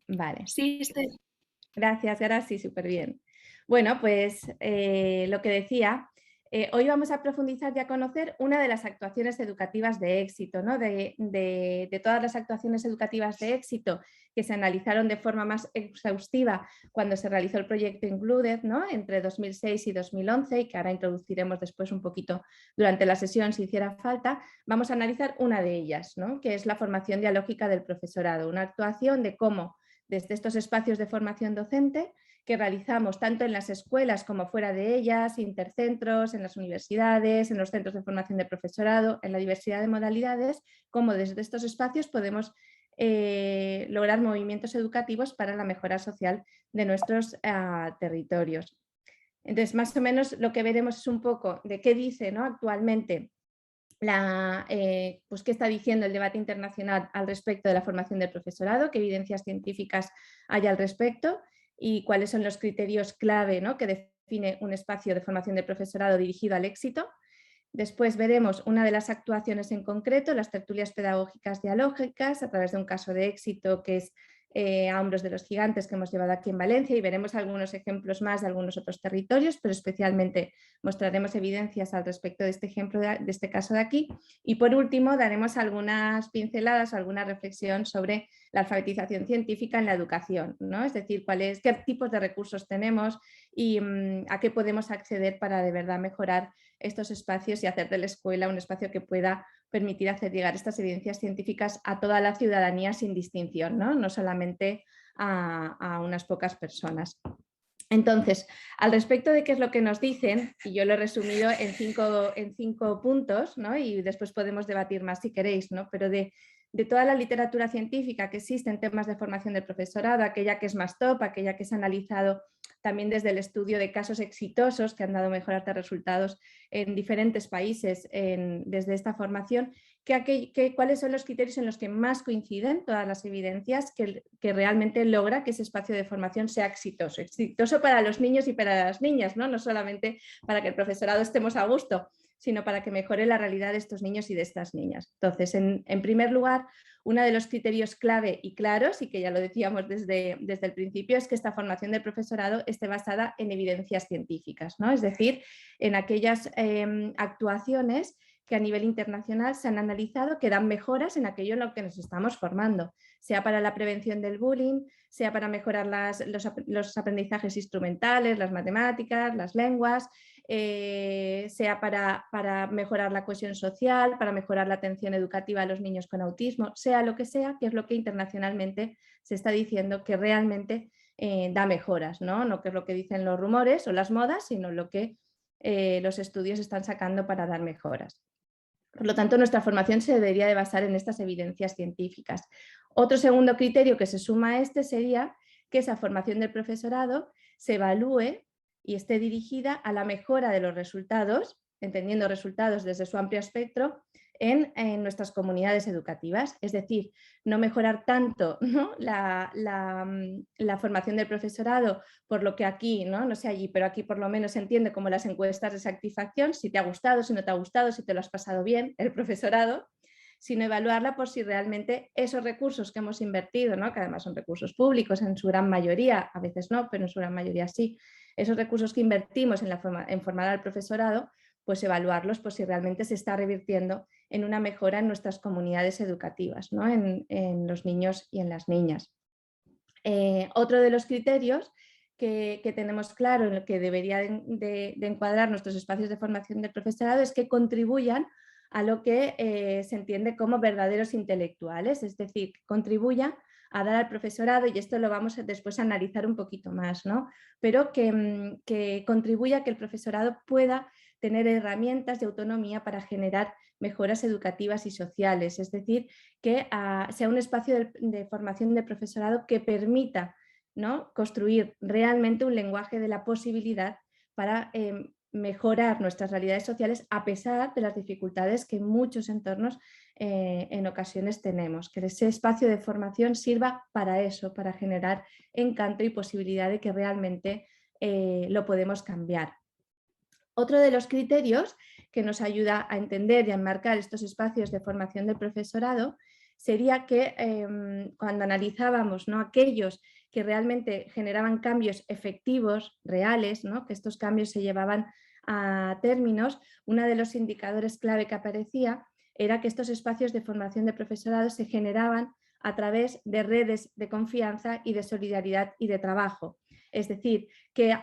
Vale. Sí, estoy. Gracias, sí, súper bien. Bueno, pues lo que decía, hoy vamos a profundizar y a conocer una de las actuaciones educativas de éxito, ¿no? De todas las actuaciones educativas de éxito que se analizaron de forma más exhaustiva cuando se realizó el proyecto Included, ¿no? Entre 2006 y 2011, y que ahora introduciremos después un poquito durante la sesión si hiciera falta, vamos a analizar una de ellas, ¿no? Que es la formación dialógica del profesorado, una actuación de cómo desde estos espacios de formación docente que realizamos tanto en las escuelas como fuera de ellas, intercentros, en las universidades, en los centros de formación de profesorado, en la diversidad de modalidades, como desde estos espacios podemos lograr movimientos educativos para la mejora social de nuestros territorios. Entonces, más o menos lo que veremos es un poco de qué dice, ¿no?, actualmente pues qué está diciendo el debate internacional al respecto de la formación del profesorado, qué evidencias científicas hay al respecto y cuáles son los criterios clave, ¿no?, que define un espacio de formación del profesorado dirigido al éxito. Después veremos una de las actuaciones en concreto, las tertulias pedagógicas dialógicas, a través de un caso de éxito que es a hombros de los gigantes que hemos llevado aquí en Valencia, y veremos algunos ejemplos más de algunos otros territorios, pero especialmente mostraremos evidencias al respecto de este ejemplo, de este caso de aquí. Y por último daremos algunas pinceladas, alguna reflexión sobre la alfabetización científica en la educación, ¿no? Es decir, qué tipos de recursos tenemos y a qué podemos acceder para de verdad mejorar estos espacios y hacer de la escuela un espacio que pueda permitir hacer llegar estas evidencias científicas a toda la ciudadanía sin distinción, no solamente a unas pocas personas. Entonces, al respecto de qué es lo que nos dicen, y yo lo he resumido en cinco puntos, ¿no?, y después podemos debatir más si queréis, ¿no?, pero de toda la literatura científica que existe en temas de formación del profesorado, aquella que es más top, aquella que se ha analizado también desde el estudio de casos exitosos que han dado mejores resultados en diferentes países desde esta formación, cuáles son los criterios en los que más coinciden todas las evidencias que realmente logra que ese espacio de formación sea exitoso. Exitoso para los niños y para las niñas, no solamente para que el profesorado estemos a gusto, sino para que mejore la realidad de estos niños y de estas niñas. Entonces, en primer lugar, uno de los criterios clave y claros, y que ya lo decíamos desde el principio, es que esta formación del profesorado esté basada en evidencias científicas, ¿no? Es decir, en aquellas actuaciones que a nivel internacional se han analizado que dan mejoras en aquello en lo que nos estamos formando, sea para la prevención del bullying, sea para mejorar los aprendizajes instrumentales, las matemáticas, las lenguas, sea para mejorar la cohesión social, para mejorar la atención educativa a los niños con autismo, sea lo que sea, que es lo que internacionalmente se está diciendo que realmente da mejoras, no que es lo que dicen los rumores o las modas, sino lo que los estudios están sacando para dar mejoras. Por lo tanto, nuestra formación se debería de basar en estas evidencias científicas. Otro segundo criterio que se suma a este sería que esa formación del profesorado se evalúe y esté dirigida a la mejora de los resultados, entendiendo resultados desde su amplio espectro, en nuestras comunidades educativas. Es decir, no mejorar tanto, ¿no?, la formación del profesorado por lo que aquí, no sé allí, pero aquí por lo menos se entiende como las encuestas de satisfacción, si te ha gustado, si no te ha gustado, si te lo has pasado bien, el profesorado, sino evaluarla por si realmente esos recursos que hemos invertido, ¿no?, que además son recursos públicos en su gran mayoría, a veces no, pero en su gran mayoría sí, esos recursos que invertimos en formar al profesorado, pues evaluarlos por si realmente se está revirtiendo en una mejora en nuestras comunidades educativas, ¿no?, en los niños y en las niñas. Otro de los criterios que tenemos claro en lo que debería de encuadrar nuestros espacios de formación del profesorado es que contribuyan a lo que se entiende como verdaderos intelectuales, es decir, que contribuyan a dar al profesorado, y esto lo vamos después a analizar un poquito más, ¿no?, pero que contribuya a que el profesorado pueda tener herramientas de autonomía para generar mejoras educativas y sociales, es decir, que sea un espacio de formación de profesorado que permita, ¿no?, construir realmente un lenguaje de la posibilidad para mejorar nuestras realidades sociales a pesar de las dificultades que en muchos entornos en ocasiones tenemos. Que ese espacio de formación sirva para eso, para generar encanto y posibilidad de que realmente lo podemos cambiar. Otro de los criterios que nos ayuda a entender y a enmarcar estos espacios de formación del profesorado sería que cuando analizábamos, ¿no?, aquellos que realmente generaban cambios efectivos, reales, ¿no?, que estos cambios se llevaban a términos, uno de los indicadores clave que aparecía era que estos espacios de formación de profesorado se generaban a través de redes de confianza y de solidaridad y de trabajo. Es decir, que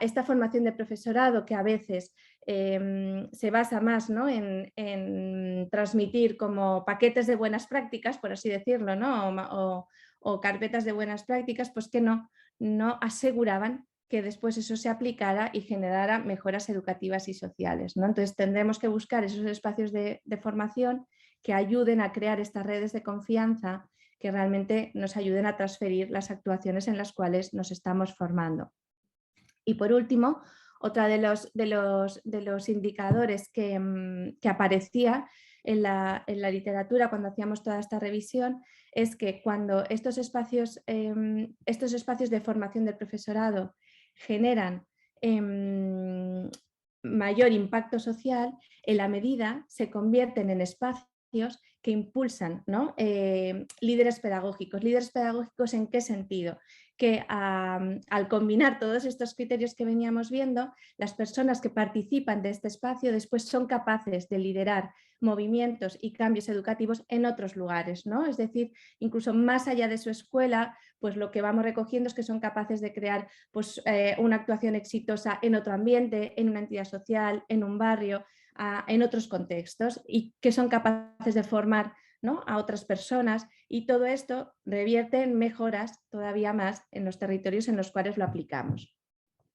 esta formación de profesorado, que a veces se basa más, ¿no?, en transmitir como paquetes de buenas prácticas, por así decirlo, ¿no?, o carpetas de buenas prácticas, pues que no aseguraban que después eso se aplicara y generara mejoras educativas y sociales, ¿no? Entonces tendremos que buscar esos espacios de formación que ayuden a crear estas redes de confianza, que realmente nos ayuden a transferir las actuaciones en las cuales nos estamos formando. Y por último, otra de los indicadores que aparecía en la literatura cuando hacíamos toda esta revisión es que cuando estos espacios de formación del profesorado generan mayor impacto social, en la medida se convierten en espacios que impulsan, ¿no?, líderes pedagógicos. ¿Líderes pedagógicos en qué sentido? Que al combinar todos estos criterios que veníamos viendo, las personas que participan de este espacio después son capaces de liderar movimientos y cambios educativos en otros lugares, ¿no? Es decir, incluso más allá de su escuela, pues lo que vamos recogiendo es que son capaces de crear, pues, una actuación exitosa en otro ambiente, en una entidad social, en un barrio, en otros contextos, y que son capaces de formar, ¿no?, a otras personas, y todo esto revierte en mejoras todavía más en los territorios en los cuales lo aplicamos.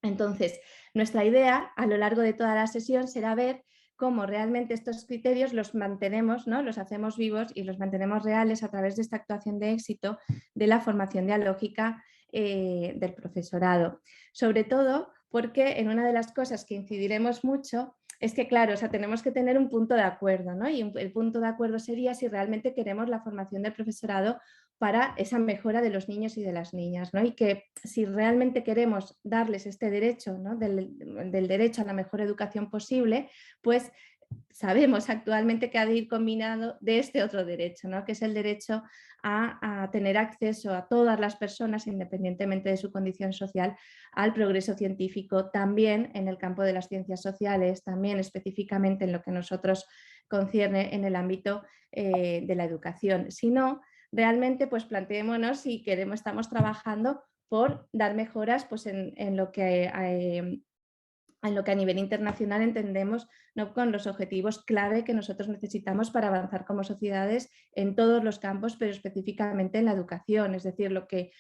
Entonces, nuestra idea a lo largo de toda la sesión será ver cómo realmente estos criterios los mantenemos, ¿no?, los hacemos vivos y los mantenemos reales a través de esta actuación de éxito de la formación dialógica del profesorado. Sobre todo porque en una de las cosas que incidiremos mucho es que, claro, o sea, tenemos que tener un punto de acuerdo, ¿no? Y el punto de acuerdo sería si realmente queremos la formación del profesorado para esa mejora de los niños y de las niñas, ¿no? Y que si realmente queremos darles este derecho, ¿no?, del derecho a la mejor educación posible, pues sabemos actualmente que ha de ir combinado de este otro derecho, ¿no?, que es el derecho a tener acceso a todas las personas, independientemente de su condición social, al progreso científico, también en el campo de las ciencias sociales, también específicamente en lo que nosotros concierne en el ámbito de la educación. Si no, realmente pues planteémonos si estamos trabajando por dar mejoras pues, en lo que a nivel internacional entendemos, ¿no?, con los objetivos clave que nosotros necesitamos para avanzar como sociedades en todos los campos, pero específicamente en la educación. Es decir, lo que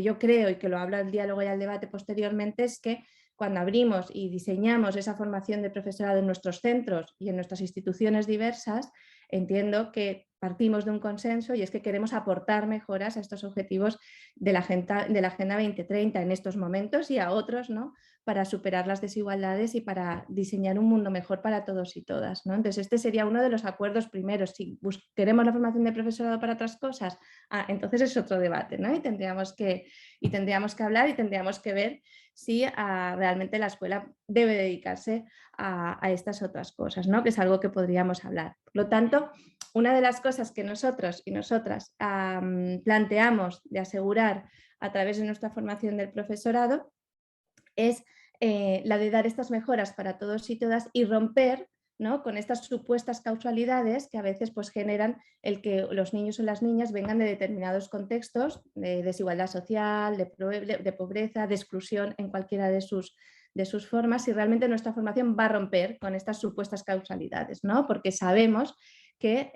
yo creo, y que lo habla el diálogo y el debate posteriormente, es que cuando abrimos y diseñamos esa formación de profesorado en nuestros centros y en nuestras instituciones diversas, entiendo que partimos de un consenso, y es que queremos aportar mejoras a estos objetivos de la Agenda 2030 en estos momentos y a otros, ¿no?, para superar las desigualdades y para diseñar un mundo mejor para todos y todas, ¿no? Entonces, este sería uno de los acuerdos primeros. Si queremos la formación de profesorado para otras cosas, entonces es otro debate, ¿no? Y tendríamos que hablar y tendríamos que ver si realmente la escuela debe dedicarse a estas otras cosas, ¿no?, que es algo que podríamos hablar. Por lo tanto, una de las cosas que nosotros y nosotras planteamos de asegurar a través de nuestra formación del profesorado es la de dar estas mejoras para todos y todas y romper, ¿no?, con estas supuestas causalidades que a veces pues, generan el que los niños o las niñas vengan de determinados contextos de desigualdad social, de pobreza, de exclusión en cualquiera de sus formas, y realmente nuestra formación va a romper con estas supuestas causalidades, ¿no?, porque sabemos que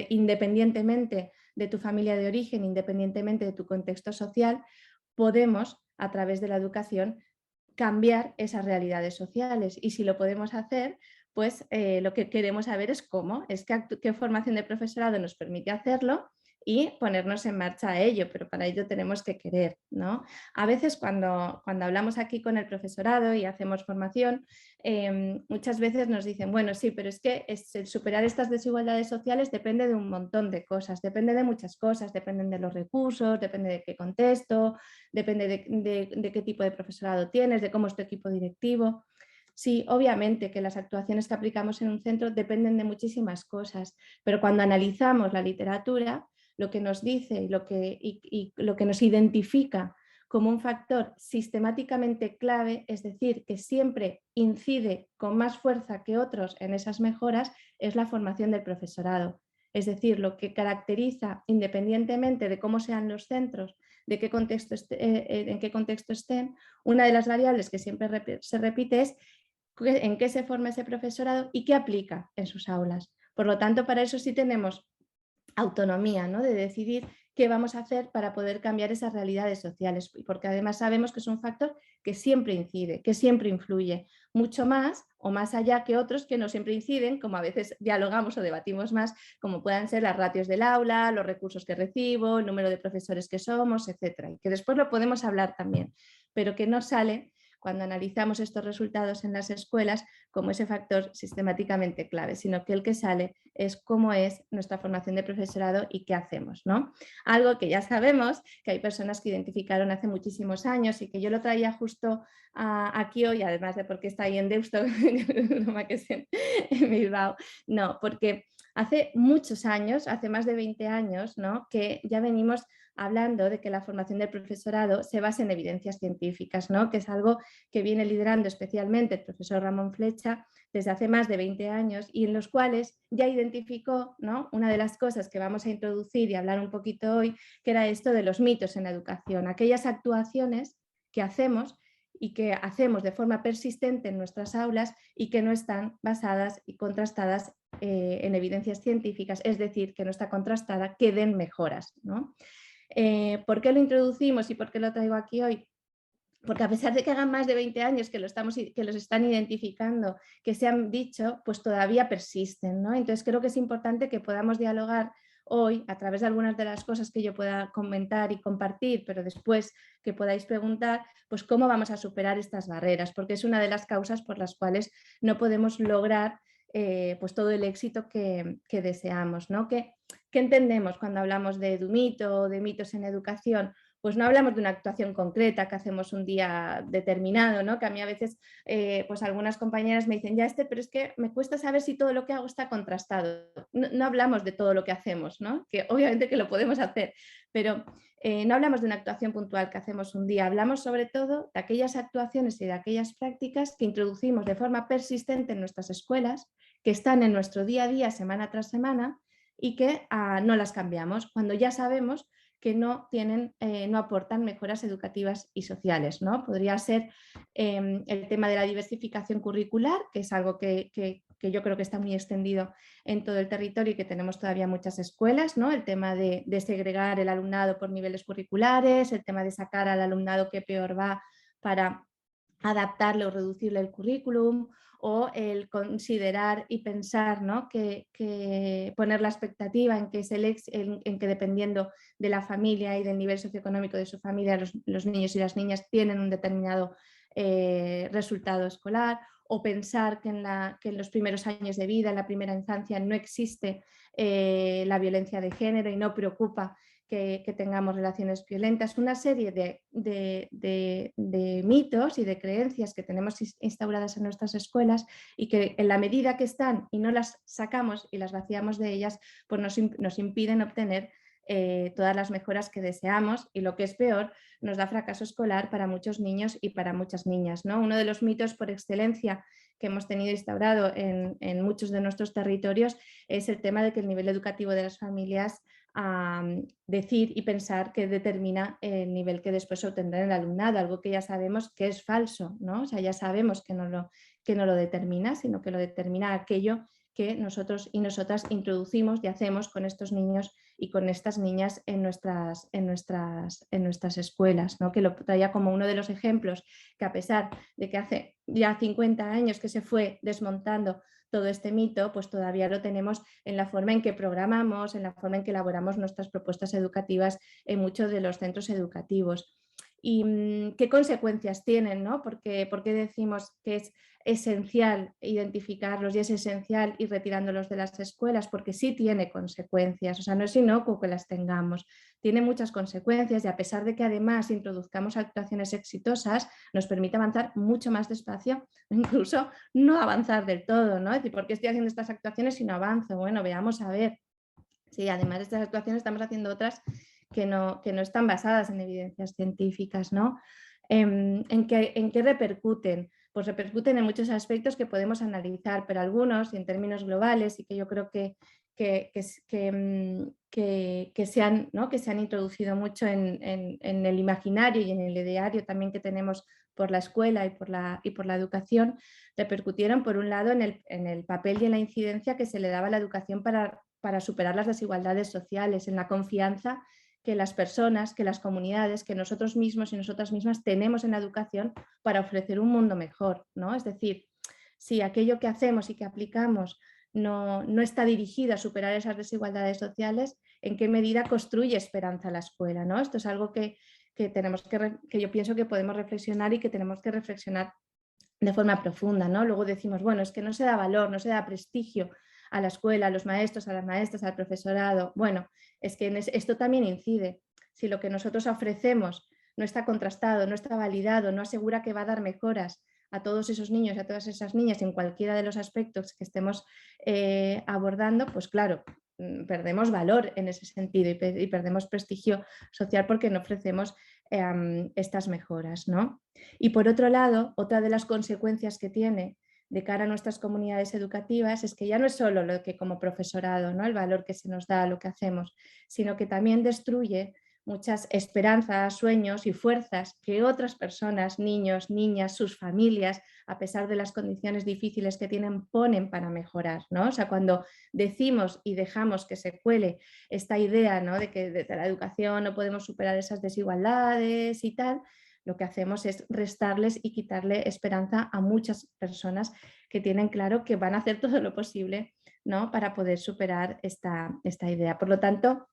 independientemente de tu familia de origen, independientemente de tu contexto social, podemos, a través de la educación, cambiar esas realidades sociales, y si lo podemos hacer, pues lo que queremos saber es cómo, qué formación de profesorado nos permite hacerlo y ponernos en marcha a ello, pero para ello tenemos que querer, ¿no? A veces cuando hablamos aquí con el profesorado y hacemos formación, muchas veces nos dicen, bueno, sí, pero es que el superar estas desigualdades sociales depende de un montón de cosas, depende de muchas cosas, dependen de los recursos, depende de qué contexto, depende de qué tipo de profesorado tienes, de cómo es tu equipo directivo. Sí, obviamente que las actuaciones que aplicamos en un centro dependen de muchísimas cosas, pero cuando analizamos la literatura, lo que nos dice y lo que nos identifica como un factor sistemáticamente clave, es decir, que siempre incide con más fuerza que otros en esas mejoras, es la formación del profesorado. Es decir, lo que caracteriza, independientemente de cómo sean los centros, de qué contexto en qué contexto estén, una de las variables que siempre se repite es en qué se forma ese profesorado y qué aplica en sus aulas. Por lo tanto, para eso sí tenemos autonomía, ¿no? De decidir qué vamos a hacer para poder cambiar esas realidades sociales, porque además sabemos que es un factor que siempre incide, que siempre influye, mucho más o más allá que otros que no siempre inciden, como a veces dialogamos o debatimos más, como puedan ser las ratios del aula, los recursos que recibo, el número de profesores que somos, etcétera, y que después lo podemos hablar también, pero que no sale cuando analizamos estos resultados en las escuelas como ese factor sistemáticamente clave, sino que el que sale es cómo es nuestra formación de profesorado y qué hacemos, ¿no? Algo que ya sabemos que hay personas que identificaron hace muchísimos años y que yo lo traía justo aquí hoy, además de porque está ahí en Deusto, que es en Bilbao, no, porque hace muchos años, hace más de 20 años, ¿no? Que ya venimos hablando de que la formación del profesorado se basa en evidencias científicas, ¿no? Que es algo que viene liderando especialmente el profesor Ramón Flecha desde hace más de 20 años y en los cuales ya identificó, ¿no? Una de las cosas que vamos a introducir y hablar un poquito hoy, que era esto de los mitos en la educación, aquellas actuaciones que hacemos y que hacemos de forma persistente en nuestras aulas y que no están basadas y contrastadas en evidencias científicas, es decir, que no está contrastada, que den mejoras, ¿no? ¿Por qué lo introducimos y por qué lo traigo aquí hoy? Porque a pesar de que hagan más de 20 años que los están identificando, que se han dicho, pues todavía persisten, ¿no? Entonces creo que es importante que podamos dialogar hoy a través de algunas de las cosas que yo pueda comentar y compartir, pero después que podáis preguntar, pues cómo vamos a superar estas barreras, porque es una de las causas por las cuales no podemos lograr pues todo el éxito que deseamos, ¿no? ¿Qué entendemos cuando hablamos de mito o de mitos en educación? Pues no hablamos de una actuación concreta que hacemos un día determinado, ¿no? Que a mí a veces, pues algunas compañeras me dicen, ya pero es que me cuesta saber si todo lo que hago está contrastado. No hablamos de todo lo que hacemos, ¿no? Que obviamente que lo podemos hacer, pero no hablamos de una actuación puntual que hacemos un día, hablamos sobre todo de aquellas actuaciones y de aquellas prácticas que introducimos de forma persistente en nuestras escuelas, que están en nuestro día a día, semana tras semana, y que no las cambiamos, cuando ya sabemos que no aportan mejoras educativas y sociales, ¿no? Podría ser el tema de la diversificación curricular, que es algo que yo creo que está muy extendido en todo el territorio y que tenemos todavía muchas escuelas, ¿no? El tema de segregar el alumnado por niveles curriculares, el tema de sacar al alumnado que peor va para adaptarle o reducirle el currículum, o el considerar y pensar, ¿no? que poner la expectativa en que, en que dependiendo de la familia y del nivel socioeconómico de su familia, los niños y las niñas tienen un determinado resultado escolar, o pensar que en los primeros años de vida, en la primera infancia, no existe la violencia de género y no preocupa que tengamos relaciones violentas, una serie de mitos y de creencias que tenemos instauradas en nuestras escuelas y que en la medida que están y no las sacamos y las vaciamos de ellas, pues nos impiden obtener todas las mejoras que deseamos y lo que es peor, nos da fracaso escolar para muchos niños y para muchas niñas, ¿no? Uno de los mitos por excelencia que hemos tenido instaurado en muchos de nuestros territorios es el tema de que el nivel educativo de las familias decir y pensar que determina el nivel que después obtendrá el alumnado, algo que ya sabemos que es falso, ¿no? O sea, ya sabemos que no lo determina, sino que lo determina aquello que nosotros y nosotras introducimos y hacemos con estos niños y con estas niñas en nuestras escuelas, ¿no? Que lo traía como uno de los ejemplos que, a pesar de que hace ya 50 años que se fue desmontando todo este mito, pues todavía lo tenemos en la forma en que programamos, en la forma en que elaboramos nuestras propuestas educativas en muchos de los centros educativos. y qué consecuencias tienen, ¿no? ¿Por qué decimos que es esencial identificarlos y es esencial ir retirándolos de las escuelas? Porque sí tiene consecuencias, o sea, no es inocuo que las tengamos, tiene muchas consecuencias y a pesar de que además introduzcamos actuaciones exitosas, nos permite avanzar mucho más despacio, incluso no avanzar del todo, ¿no? Es decir, ¿por qué estoy haciendo estas actuaciones si no avanzo? Bueno, veamos a ver. Sí, además de estas actuaciones estamos haciendo otras que no están basadas en evidencias científicas, ¿no? ¿En qué repercuten? Pues repercuten en muchos aspectos que podemos analizar, pero algunos, y en términos globales, y que yo creo que se han, ¿no? que se han introducido mucho en el imaginario y en el ideario también que tenemos por la escuela y por la educación, repercutieron por un lado en el papel y en la incidencia que se le daba a la educación para superar las desigualdades sociales, en la confianza que las personas, que las comunidades, que nosotros mismos y nosotras mismas tenemos en la educación para ofrecer un mundo mejor, ¿no? Es decir, si aquello que hacemos y que aplicamos no está dirigido a superar esas desigualdades sociales, ¿en qué medida construye esperanza la escuela, ¿no? Esto es algo que yo pienso que podemos reflexionar y que tenemos que reflexionar de forma profunda, ¿no? Luego decimos, bueno, es que no se da valor, no se da prestigio a la escuela, a los maestros, a las maestras, al profesorado. Bueno, es que esto también incide. Si lo que nosotros ofrecemos no está contrastado, no está validado, no asegura que va a dar mejoras a todos esos niños y a todas esas niñas en cualquiera de los aspectos que estemos abordando, pues claro, perdemos valor en ese sentido y perdemos prestigio social porque no ofrecemos estas mejoras, ¿no? Y por otro lado, otra de las consecuencias que tiene de cara a nuestras comunidades educativas es que ya no es solo lo que como profesorado, ¿no? el valor que se nos da a lo que hacemos, sino que también destruye muchas esperanzas, sueños y fuerzas que otras personas, niños, niñas, sus familias, a pesar de las condiciones difíciles que tienen, ponen para mejorar, ¿no? O sea, cuando decimos y dejamos que se cuele esta idea, ¿no? de que desde la educación no podemos superar esas desigualdades y tal, lo que hacemos es restarles y quitarle esperanza a muchas personas que tienen claro que van a hacer todo lo posible, ¿no? para poder superar esta idea. Por lo tanto,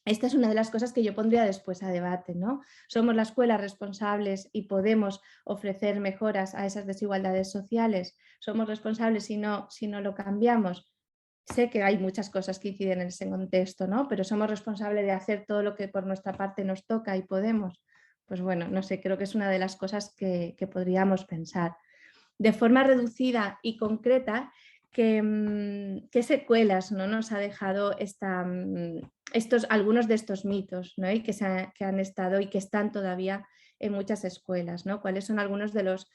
esta es una de las cosas que yo pondría después a debate, ¿no? ¿Somos la escuela responsables y podemos ofrecer mejoras a esas desigualdades sociales? ¿Somos responsables si no lo cambiamos? Sé que hay muchas cosas que inciden en ese contexto, ¿no? Pero somos responsables de hacer todo lo que por nuestra parte nos toca y podemos. Pues bueno, no sé, creo que es una de las cosas que podríamos pensar. De forma reducida y concreta, ¿qué secuelas, ¿no? nos ha dejado algunos de estos mitos, ¿no? y que han estado y que están todavía en muchas escuelas? ¿no? ¿Cuáles son algunos de los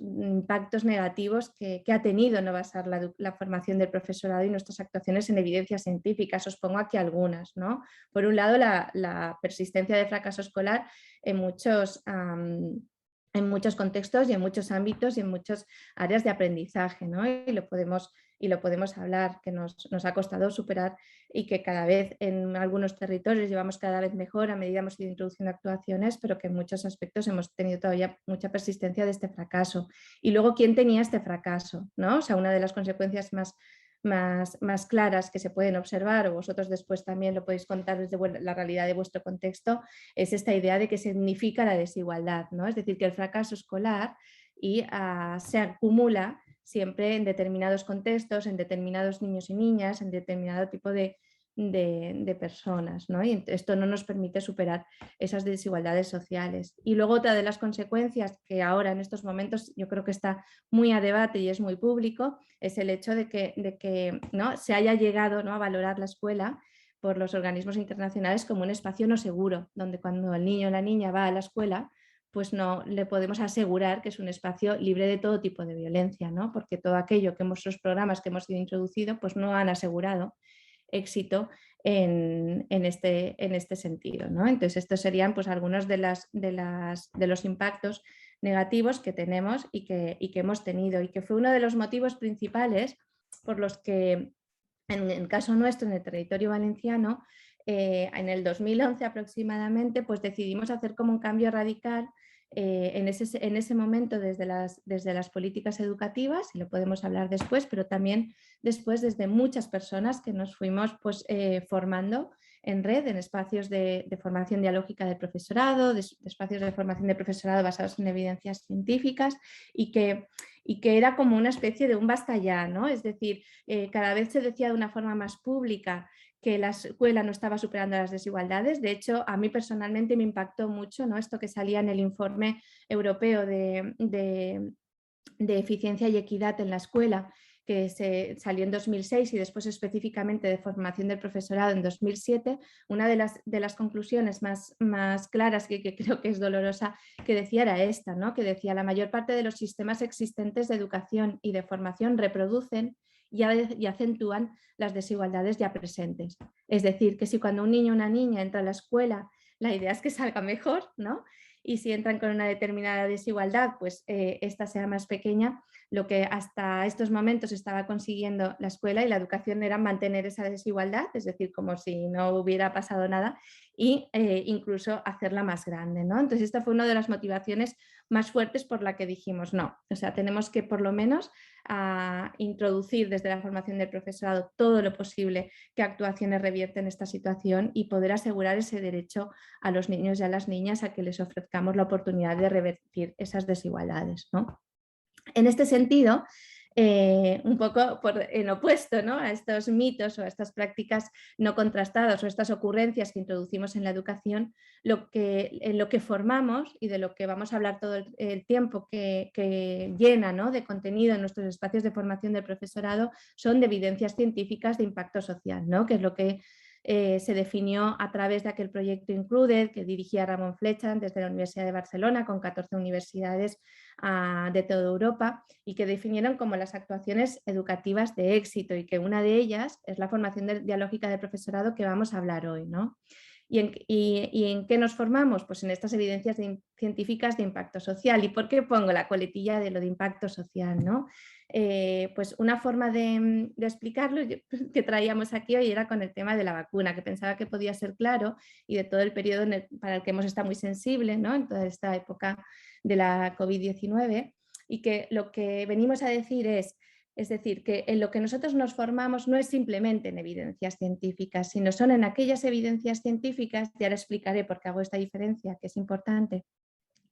impactos negativos que ha tenido no basar la formación del profesorado y nuestras actuaciones en evidencias científicas? Os pongo aquí algunas, ¿no? Por un lado, la persistencia de fracaso escolar en muchos contextos y en muchos ámbitos y en muchas áreas de aprendizaje, ¿no? y lo podemos hablar, que nos ha costado superar y que cada vez en algunos territorios llevamos cada vez mejor a medida que hemos ido introduciendo actuaciones, pero que en muchos aspectos hemos tenido todavía mucha persistencia de este fracaso. Y luego, ¿quién tenía este fracaso? ¿no? O sea, una de las consecuencias más claras que se pueden observar, o vosotros después también lo podéis contar desde la realidad de vuestro contexto, es esta idea de qué significa la desigualdad, ¿no? Es decir, que el fracaso escolar se acumula siempre en determinados contextos, en determinados niños y niñas, en determinado tipo de personas, ¿no? Y esto no nos permite superar esas desigualdades sociales. Y luego otra de las consecuencias que ahora en estos momentos yo creo que está muy a debate y es muy público, es el hecho de que ¿no? se haya llegado, ¿no? a valorar la escuela por los organismos internacionales como un espacio no seguro, donde cuando el niño o la niña va a la escuela, pues no le podemos asegurar que es un espacio libre de todo tipo de violencia, ¿no? porque todo aquello que los programas que hemos introducido pues no han asegurado éxito en este sentido, ¿no? Entonces, estos serían pues, algunos de los impactos negativos que tenemos y que hemos tenido, y que fue uno de los motivos principales por los que, en el caso nuestro, en el territorio valenciano, en el 2011 aproximadamente, pues decidimos hacer como un cambio radical en ese momento desde las políticas educativas, y lo podemos hablar después, pero también después desde muchas personas que nos fuimos pues, formando en red, en espacios de formación dialógica del profesorado, de espacios de formación de profesorado basados en evidencias científicas y que era como una especie de un basta ya, ¿no? Es decir, cada vez se decía de una forma más pública que la escuela no estaba superando las desigualdades. De hecho, a mí personalmente me impactó mucho, ¿no?, esto que salía en el informe europeo de eficiencia y equidad en la escuela, que salió en 2006 y después específicamente de formación del profesorado en 2007, una de las conclusiones más claras que creo que es dolorosa que decía era esta, ¿no?, que decía: la mayor parte de los sistemas existentes de educación y de formación reproducen y acentúan las desigualdades ya presentes. Es decir, que si cuando un niño o una niña entra a la escuela, la idea es que salga mejor, ¿no?, y si entran con una determinada desigualdad, pues esta sea más pequeña. Lo que hasta estos momentos estaba consiguiendo la escuela y la educación era mantener esa desigualdad, es decir, como si no hubiera pasado nada, y incluso hacerla más grande, ¿no? Entonces esta fue una de las motivaciones más fuertes por la que dijimos no, o sea, tenemos que por lo menos introducir desde la formación del profesorado todo lo posible que actuaciones revierten esta situación y poder asegurar ese derecho a los niños y a las niñas a que les ofrezcamos la oportunidad de revertir esas desigualdades, ¿no? En este sentido, un poco en opuesto, ¿no?, a estos mitos o a estas prácticas no contrastadas o estas ocurrencias que introducimos en la educación, en lo que formamos y de lo que vamos a hablar todo el tiempo que llena, ¿no?, de contenido en nuestros espacios de formación del profesorado son de evidencias científicas de impacto social, ¿no?, que es lo que se definió a través de aquel proyecto Included que dirigía Ramón Flecha desde la Universidad de Barcelona con 14 universidades de toda Europa y que definieron como las actuaciones educativas de éxito y que una de ellas es la formación dialógica del profesorado que vamos a hablar hoy, ¿no? ¿Y en qué nos formamos? Pues en estas evidencias científicas de impacto social. ¿Y por qué pongo la coletilla de lo de impacto social, ¿no? Pues una forma de explicarlo que traíamos aquí hoy era con el tema de la vacuna, que pensaba que podía ser claro y de todo el periodo para el que hemos estado muy sensibles, ¿no?, en toda esta época de la COVID-19, y que lo que venimos a decir es decir, que en lo que nosotros nos formamos no es simplemente en evidencias científicas, sino son en aquellas evidencias científicas, y ahora explicaré por qué hago esta diferencia, que es importante,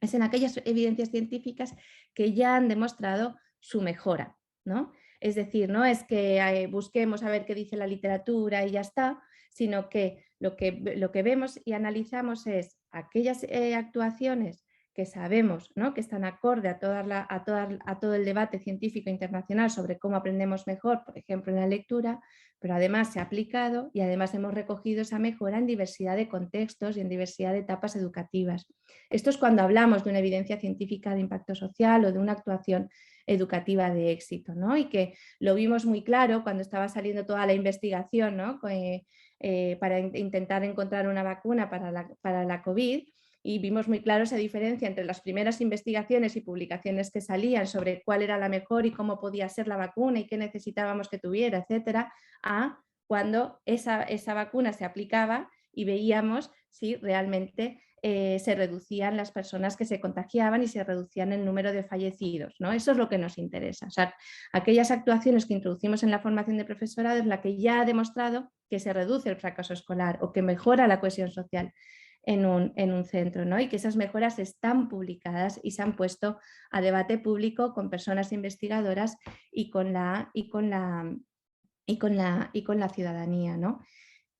es en aquellas evidencias científicas que ya han demostrado su mejora, ¿no? Es decir, no es que busquemos a ver qué dice la literatura y ya está, sino que lo que vemos y analizamos es aquellas actuaciones que sabemos, ¿no?, que están acorde a todo el debate científico internacional sobre cómo aprendemos mejor, por ejemplo en la lectura, pero además se ha aplicado y además hemos recogido esa mejora en diversidad de contextos y en diversidad de etapas educativas. Esto es cuando hablamos de una evidencia científica de impacto social o de una actuación educativa de éxito, ¿no? Y que lo vimos muy claro cuando estaba saliendo toda la investigación, ¿no?, para intentar encontrar una vacuna para la COVID, y vimos muy claro esa diferencia entre las primeras investigaciones y publicaciones que salían sobre cuál era la mejor y cómo podía ser la vacuna y qué necesitábamos que tuviera, etcétera, a cuando esa vacuna se aplicaba y veíamos si realmente se reducían las personas que se contagiaban y se reducían el número de fallecidos, ¿no? Eso es lo que nos interesa. O sea, aquellas actuaciones que introducimos en la formación de profesorado es la que ya ha demostrado que se reduce el fracaso escolar o que mejora la cohesión social en un centro, ¿no? Y que esas mejoras están publicadas y se han puesto a debate público con personas investigadoras y con la ciudadanía, ¿no?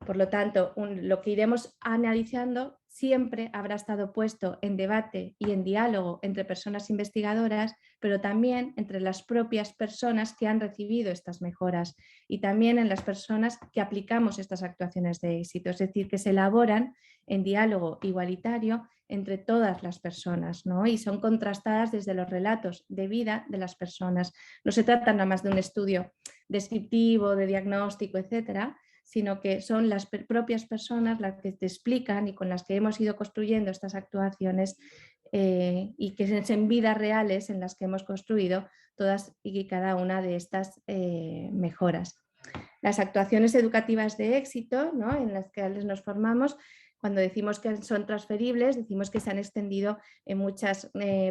Por lo tanto, lo que iremos analizando siempre habrá estado puesto en debate y en diálogo entre personas investigadoras, pero también entre las propias personas que han recibido estas mejoras y también en las personas que aplicamos estas actuaciones de éxito, es decir, que se elaboran en diálogo igualitario entre todas las personas, ¿no? Y son contrastadas desde los relatos de vida de las personas. No se trata nada más de un estudio descriptivo, de diagnóstico, etcétera, sino que son las propias personas las que te explican y con las que hemos ido construyendo estas actuaciones y que es en vidas reales en las que hemos construido todas y cada una de estas mejoras. Las actuaciones educativas de éxito, ¿no?, en las que nos formamos, cuando decimos que son transferibles, decimos que se han extendido en muchas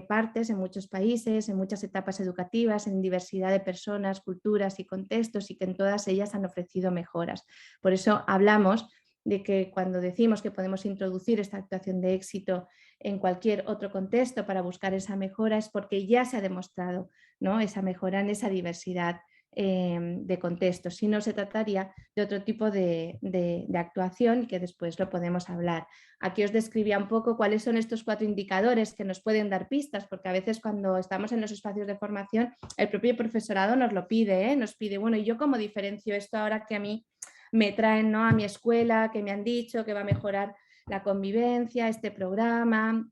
partes, en muchos países, en muchas etapas educativas, en diversidad de personas, culturas y contextos, y que en todas ellas han ofrecido mejoras. Por eso hablamos de que cuando decimos que podemos introducir esta actuación de éxito en cualquier otro contexto para buscar esa mejora es porque ya se ha demostrado, ¿no?, esa mejora en esa diversidad de contextos. Si no, se trataría de otro tipo de actuación, y que después lo podemos hablar. Aquí os describía un poco cuáles son estos 4 indicadores que nos pueden dar pistas, porque a veces cuando estamos en los espacios de formación el propio profesorado nos lo pide, nos pide, bueno, ¿y yo cómo diferencio esto ahora que a mí me traen, ¿no?, a mi escuela, que me han dicho que va a mejorar la convivencia, este programa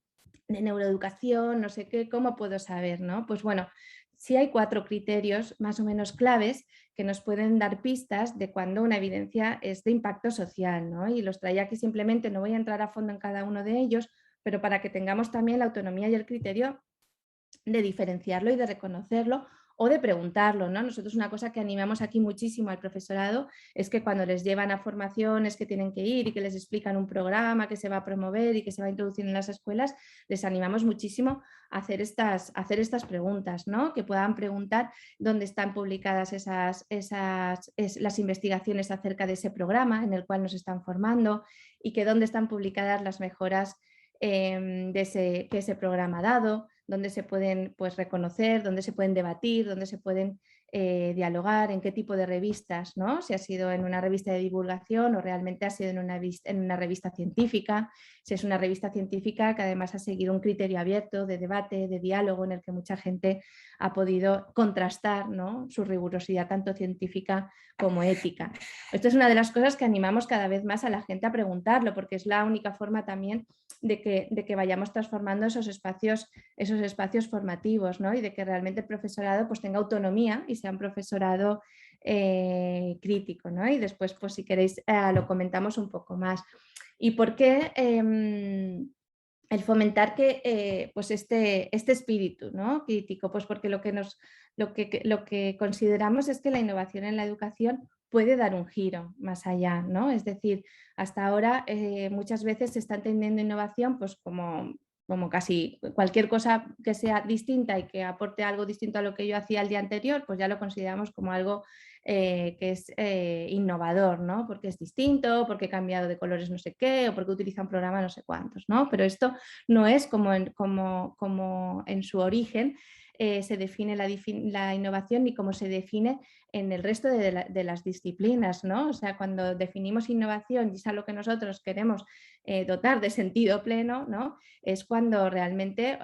de neuroeducación, no sé qué, ¿cómo puedo saber, no? Pues bueno, sí hay 4 criterios más o menos claves que nos pueden dar pistas de cuando una evidencia es de impacto social, ¿no? Y los traía aquí simplemente, no voy a entrar a fondo en cada uno de ellos, pero para que tengamos también la autonomía y el criterio de diferenciarlo y de reconocerlo o de preguntarlo, ¿no? Nosotros una cosa que animamos aquí muchísimo al profesorado es que cuando les llevan a formaciones que tienen que ir y que les explican un programa que se va a promover y que se va a introducir en las escuelas, les animamos muchísimo a hacer estas preguntas, ¿no? Que puedan preguntar dónde están publicadas las investigaciones acerca de ese programa en el cual nos están formando, y que dónde están publicadas las mejoras que ese programa ha dado, donde se pueden, pues, reconocer, donde se pueden debatir, donde se pueden dialogar, en qué tipo de revistas, ¿no? Si ha sido en una revista de divulgación o realmente ha sido en una revista científica, si es una revista científica que además ha seguido un criterio abierto de debate, de diálogo, en el que mucha gente ha podido contrastar, ¿no?, su rigurosidad tanto científica como ética. Esto es una de las cosas que animamos cada vez más a la gente a preguntarlo, porque es la única forma también de que vayamos transformando esos espacios formativos, ¿no? Y de que realmente el profesorado pues tenga autonomía y sea un profesorado crítico, ¿no? Y después, pues si queréis, lo comentamos un poco más. ¿Y por qué el fomentar pues este espíritu, ¿no?, crítico? Pues porque lo que consideramos es que la innovación en la educación puede dar un giro más allá, ¿no? Es decir, hasta ahora muchas veces se está entendiendo innovación pues como casi cualquier cosa que sea distinta y que aporte algo distinto a lo que yo hacía el día anterior, pues ya lo consideramos como algo que es innovador, ¿no? Porque es distinto, porque he cambiado de colores no sé qué, o porque utiliza un programa no sé cuántos, ¿no? Pero esto no es como en su origen se define la innovación, ni cómo se define en el resto de las disciplinas, ¿no? O sea, cuando definimos innovación y es a lo que nosotros queremos dotar de sentido pleno, ¿no?, es cuando realmente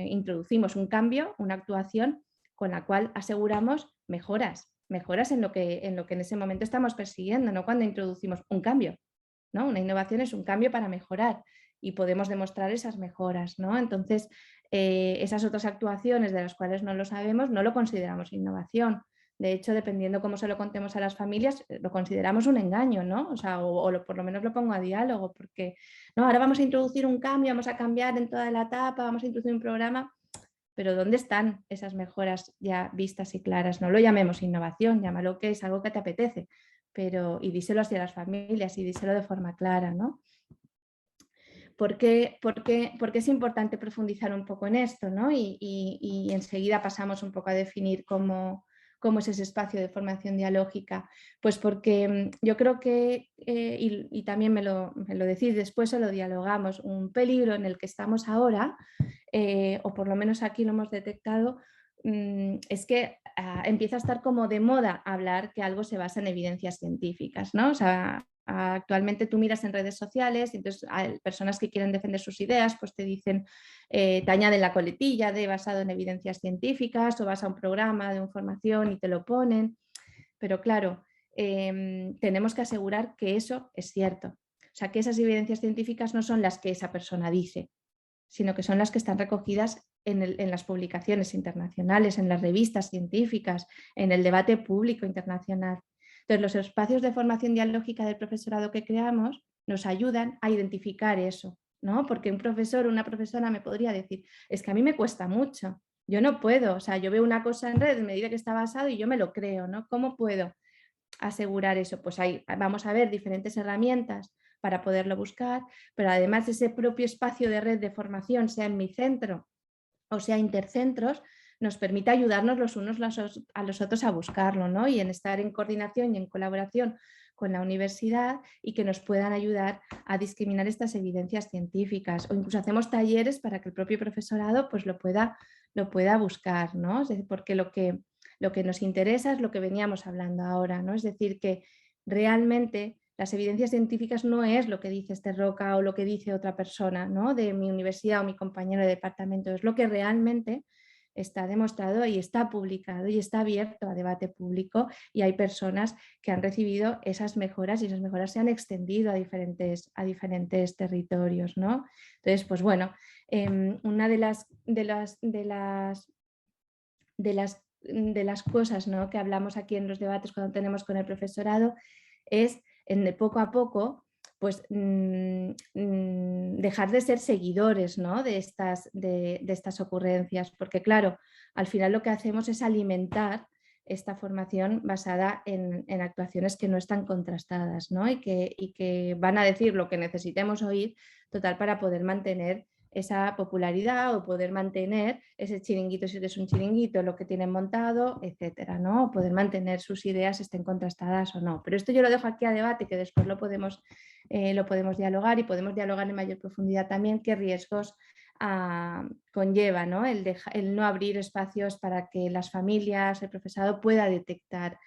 introducimos un cambio, una actuación con la cual aseguramos mejoras en lo que en ese momento estamos persiguiendo, no cuando introducimos un cambio, ¿no? Una innovación es un cambio para mejorar y podemos demostrar esas mejoras, ¿no? Entonces, esas otras actuaciones de las cuales no lo sabemos, no lo consideramos innovación. De hecho, dependiendo cómo se lo contemos a las familias, lo consideramos un engaño, ¿no? O sea, por lo menos lo pongo a diálogo, porque no, ahora vamos a introducir un cambio, vamos a cambiar en toda la etapa, vamos a introducir un programa, pero ¿dónde están esas mejoras ya vistas y claras? No lo llamemos innovación, llámalo que es algo que te apetece, pero y díselo hacia las familias y díselo de forma clara, ¿no? ¿Por qué es importante profundizar un poco en esto, ¿no? Y enseguida pasamos un poco a definir cómo es ese espacio de formación dialógica? Pues porque yo creo que, y también me lo decís después o lo dialogamos, un peligro en el que estamos ahora, o por lo menos aquí lo hemos detectado, es que empieza a estar como de moda hablar que algo se basa en evidencias científicas, ¿no? O sea, actualmente tú miras en redes sociales y entonces hay personas que quieren defender sus ideas, pues te dicen, te añaden la coletilla de basado en evidencias científicas, o vas a un programa de formación y te lo ponen, pero claro, tenemos que asegurar que eso es cierto. O sea, que esas evidencias científicas no son las que esa persona dice, sino que son las que están recogidas en las publicaciones internacionales, en las revistas científicas, en el debate público internacional. Entonces, los espacios de formación dialógica del profesorado que creamos nos ayudan a identificar eso, ¿no? Porque un profesor o una profesora me podría decir, es que a mí me cuesta mucho, yo no puedo, o sea, yo veo una cosa en red, me dice que está basado y yo me lo creo, ¿no? ¿Cómo puedo asegurar eso? Pues ahí vamos a ver diferentes herramientas para poderlo buscar, pero además ese propio espacio de red de formación, sea en mi centro o sea intercentros, nos permita ayudarnos los unos a los otros a buscarlo, ¿no? Y en estar en coordinación y en colaboración con la universidad y que nos puedan ayudar a discriminar estas evidencias científicas, o incluso hacemos talleres para que el propio profesorado pues lo pueda buscar, ¿no? Es decir, porque lo que nos interesa es lo que veníamos hablando ahora, ¿no? Es decir, que realmente las evidencias científicas no es lo que dice este Roca o lo que dice otra persona, ¿no? De mi universidad o mi compañero de departamento, es lo que realmente está demostrado y está publicado y está abierto a debate público, y hay personas que han recibido esas mejoras y esas mejoras se han extendido a diferentes territorios, ¿no? Entonces, pues bueno, una de las cosas, ¿no?, que hablamos aquí en los debates cuando tenemos con el profesorado es de poco a poco pues dejar de ser seguidores, ¿no?, de estas ocurrencias, porque claro, al final lo que hacemos es alimentar esta formación basada en actuaciones que no están contrastadas, ¿no?, y que van a decir lo que necesitemos oír, total, para poder mantener esa popularidad o poder mantener ese chiringuito, si es un chiringuito, lo que tienen montado, etcétera, ¿no? Poder mantener sus ideas, estén contrastadas o no. Pero esto yo lo dejo aquí a debate, que después lo podemos dialogar, y podemos dialogar en mayor profundidad también qué riesgos conlleva, ¿no? El no abrir espacios para que las familias, el profesorado pueda detectar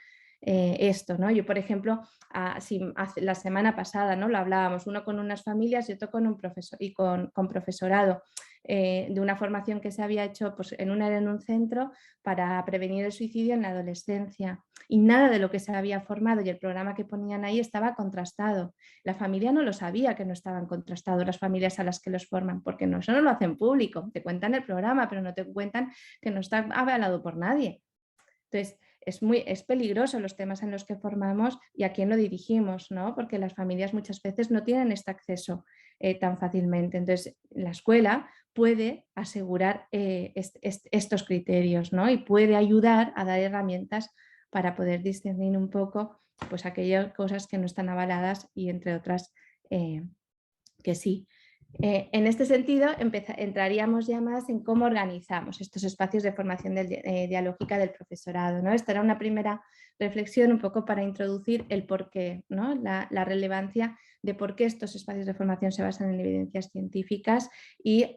esto, ¿no? Yo, por ejemplo, la semana pasada, ¿no?, lo hablábamos, uno con unas familias y otro con un profesor y con profesorado, de una formación que se había hecho pues, en un centro para prevenir el suicidio en la adolescencia, y nada de lo que se había formado y el programa que ponían ahí estaba contrastado. La familia no lo sabía, que no estaban contrastados, las familias a las que los forman, porque no, eso no lo hacen público, te cuentan el programa, pero no te cuentan que no está avalado por nadie. Entonces, es peligroso los temas en los que formamos y a quién lo dirigimos, ¿no? Porque las familias muchas veces no tienen este acceso tan fácilmente. Entonces, la escuela puede asegurar estos criterios, ¿no? Y puede ayudar a dar herramientas para poder discernir un poco pues, aquellas cosas que no están avaladas y entre otras que sí. En este sentido, entraríamos ya más en cómo organizamos estos espacios de formación dialógica del profesorado, ¿no? Esta era una primera reflexión un poco para introducir el porqué, ¿no?, la relevancia de por qué estos espacios de formación se basan en evidencias científicas y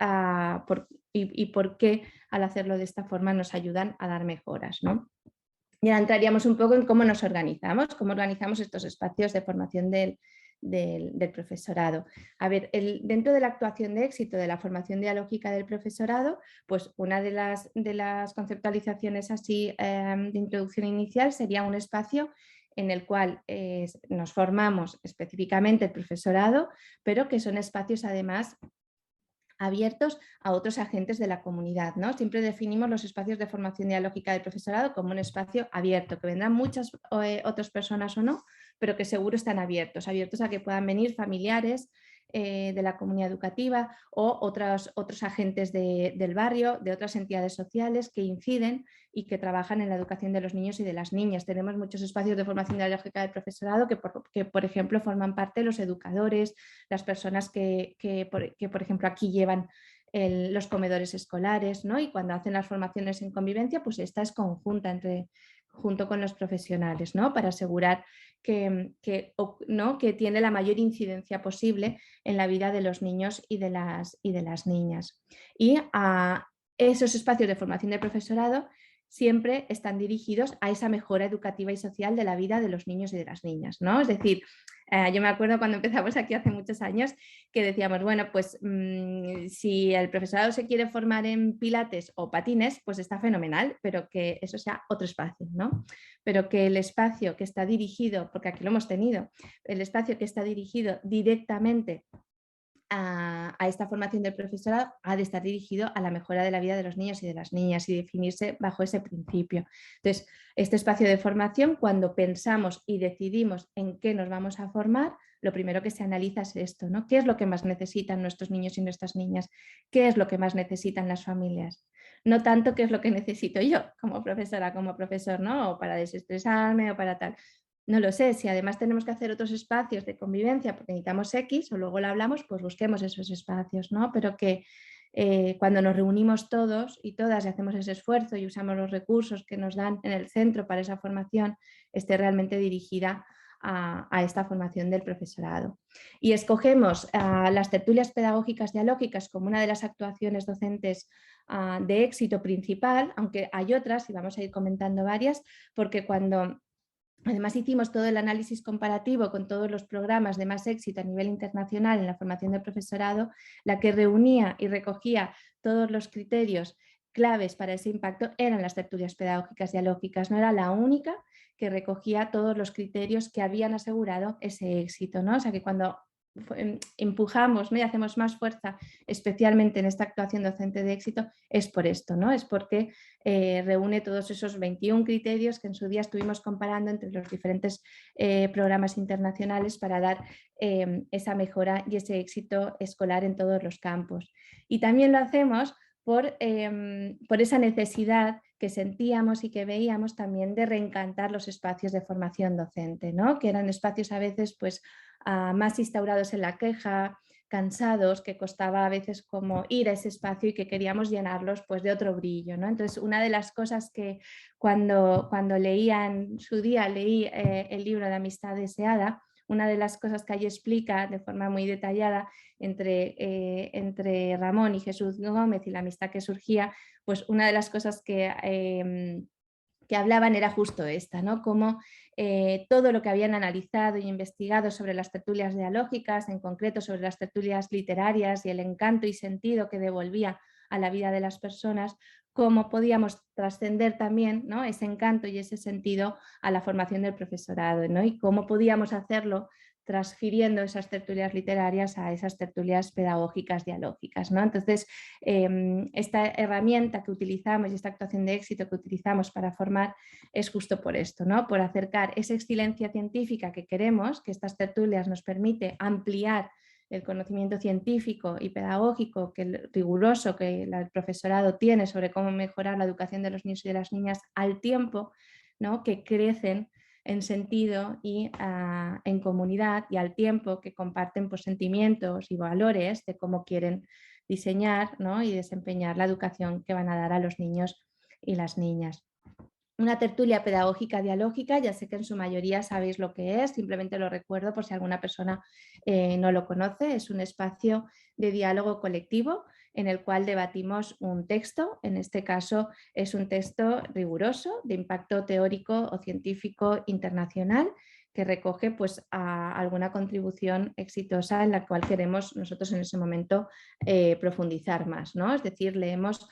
por qué al hacerlo de esta forma nos ayudan a dar mejoras, ¿no? Ya entraríamos un poco en cómo nos cómo organizamos estos espacios de formación del profesorado. A ver, dentro de la actuación de éxito de la formación dialógica del profesorado, pues una de las conceptualizaciones así de introducción inicial sería un espacio en el cual nos formamos específicamente el profesorado, pero que son espacios además abiertos a otros agentes de la comunidad, ¿no? Siempre definimos los espacios de formación dialógica del profesorado como un espacio abierto, que vendrán muchas otras personas o no, pero que seguro están abiertos a que puedan venir familiares de la comunidad educativa o otros agentes del barrio, de otras entidades sociales que inciden y que trabajan en la educación de los niños y de las niñas. Tenemos muchos espacios de formación dialógica del profesorado que por ejemplo, forman parte de los educadores, las personas que por ejemplo, aquí llevan los comedores escolares, ¿no? Y cuando hacen las formaciones en convivencia, pues esta es conjunta junto con los profesionales, ¿no?, para asegurar ¿no?, que tiene la mayor incidencia posible en la vida de los niños y de las niñas. Y a esos espacios de formación de profesorado siempre están dirigidos a esa mejora educativa y social de la vida de los niños y de las niñas, ¿no? Es decir, yo me acuerdo cuando empezamos aquí hace muchos años que decíamos, bueno, pues si el profesorado se quiere formar en pilates o patines, pues está fenomenal, pero que eso sea otro espacio, ¿no? Pero que el espacio que está dirigido, porque aquí lo hemos tenido, el espacio que está dirigido directamente a esta formación del profesorado ha de estar dirigido a la mejora de la vida de los niños y de las niñas y definirse bajo ese principio. Entonces, este espacio de formación, cuando pensamos y decidimos en qué nos vamos a formar, lo primero que se analiza es esto, ¿no? ¿Qué es lo que más necesitan nuestros niños y nuestras niñas? ¿Qué es lo que más necesitan las familias? No tanto qué es lo que necesito yo como profesora, como profesor, ¿no? O para desestresarme o para tal. No lo sé, si además tenemos que hacer otros espacios de convivencia porque necesitamos X o luego lo hablamos, pues busquemos esos espacios, ¿no? Pero que cuando nos reunimos todos y todas y hacemos ese esfuerzo y usamos los recursos que nos dan en el centro para esa formación, esté realmente dirigida a esta formación del profesorado. Y escogemos las tertulias pedagógicas dialógicas como una de las actuaciones docentes de éxito principal, aunque hay otras y vamos a ir comentando varias, porque cuando además hicimos todo el análisis comparativo con todos los programas de más éxito a nivel internacional en la formación del profesorado, la que reunía y recogía todos los criterios claves para ese impacto eran las tertulias pedagógicas dialógicas, no era la única que recogía todos los criterios que habían asegurado ese éxito, ¿no? O sea que cuando empujamos, ¿no?, y hacemos más fuerza, especialmente en esta actuación docente de éxito, es por esto, ¿no? Es porque reúne todos esos 21 criterios que en su día estuvimos comparando entre los diferentes programas internacionales para dar esa mejora y ese éxito escolar en todos los campos. Y también lo hacemos por esa necesidad que sentíamos y que veíamos también de reencantar los espacios de formación docente, ¿no? Que eran espacios a veces pues, más instaurados en la queja, cansados, que costaba a veces como ir a ese espacio y que queríamos llenarlos pues, de otro brillo, ¿no? Entonces, una de las cosas que cuando leía en su día, leí el libro de Amistad Deseada, una de las cosas que allí explica de forma muy detallada entre Ramón y Jesús Gómez y la amistad que surgía, pues una de las cosas que hablaban era justo esta, ¿no? Cómo todo lo que habían analizado y investigado sobre las tertulias dialógicas, en concreto sobre las tertulias literarias y el encanto y sentido que devolvía a la vida de las personas, cómo podíamos trascender también, ¿no?, ese encanto y ese sentido a la formación del profesorado, ¿no?, y cómo podíamos hacerlo transfiriendo esas tertulias literarias a esas tertulias pedagógicas dialógicas, ¿no? Entonces, esta herramienta que utilizamos y esta actuación de éxito que utilizamos para formar es justo por esto, ¿no? Por acercar esa excelencia científica que queremos, que estas tertulias nos permite ampliar el conocimiento científico y pedagógico riguroso que el profesorado tiene sobre cómo mejorar la educación de los niños y de las niñas al tiempo, ¿no?, que crecen en sentido y en comunidad, y al tiempo que comparten pues, sentimientos y valores de cómo quieren diseñar, ¿no?, y desempeñar la educación que van a dar a los niños y las niñas. Una tertulia pedagógica dialógica, ya sé que en su mayoría sabéis lo que es, simplemente lo recuerdo por si alguna persona no lo conoce. Es un espacio de diálogo colectivo en el cual debatimos un texto, en este caso es un texto riguroso de impacto teórico o científico internacional que recoge pues, alguna contribución exitosa en la cual queremos nosotros en ese momento profundizar más, ¿no? Es decir, leemos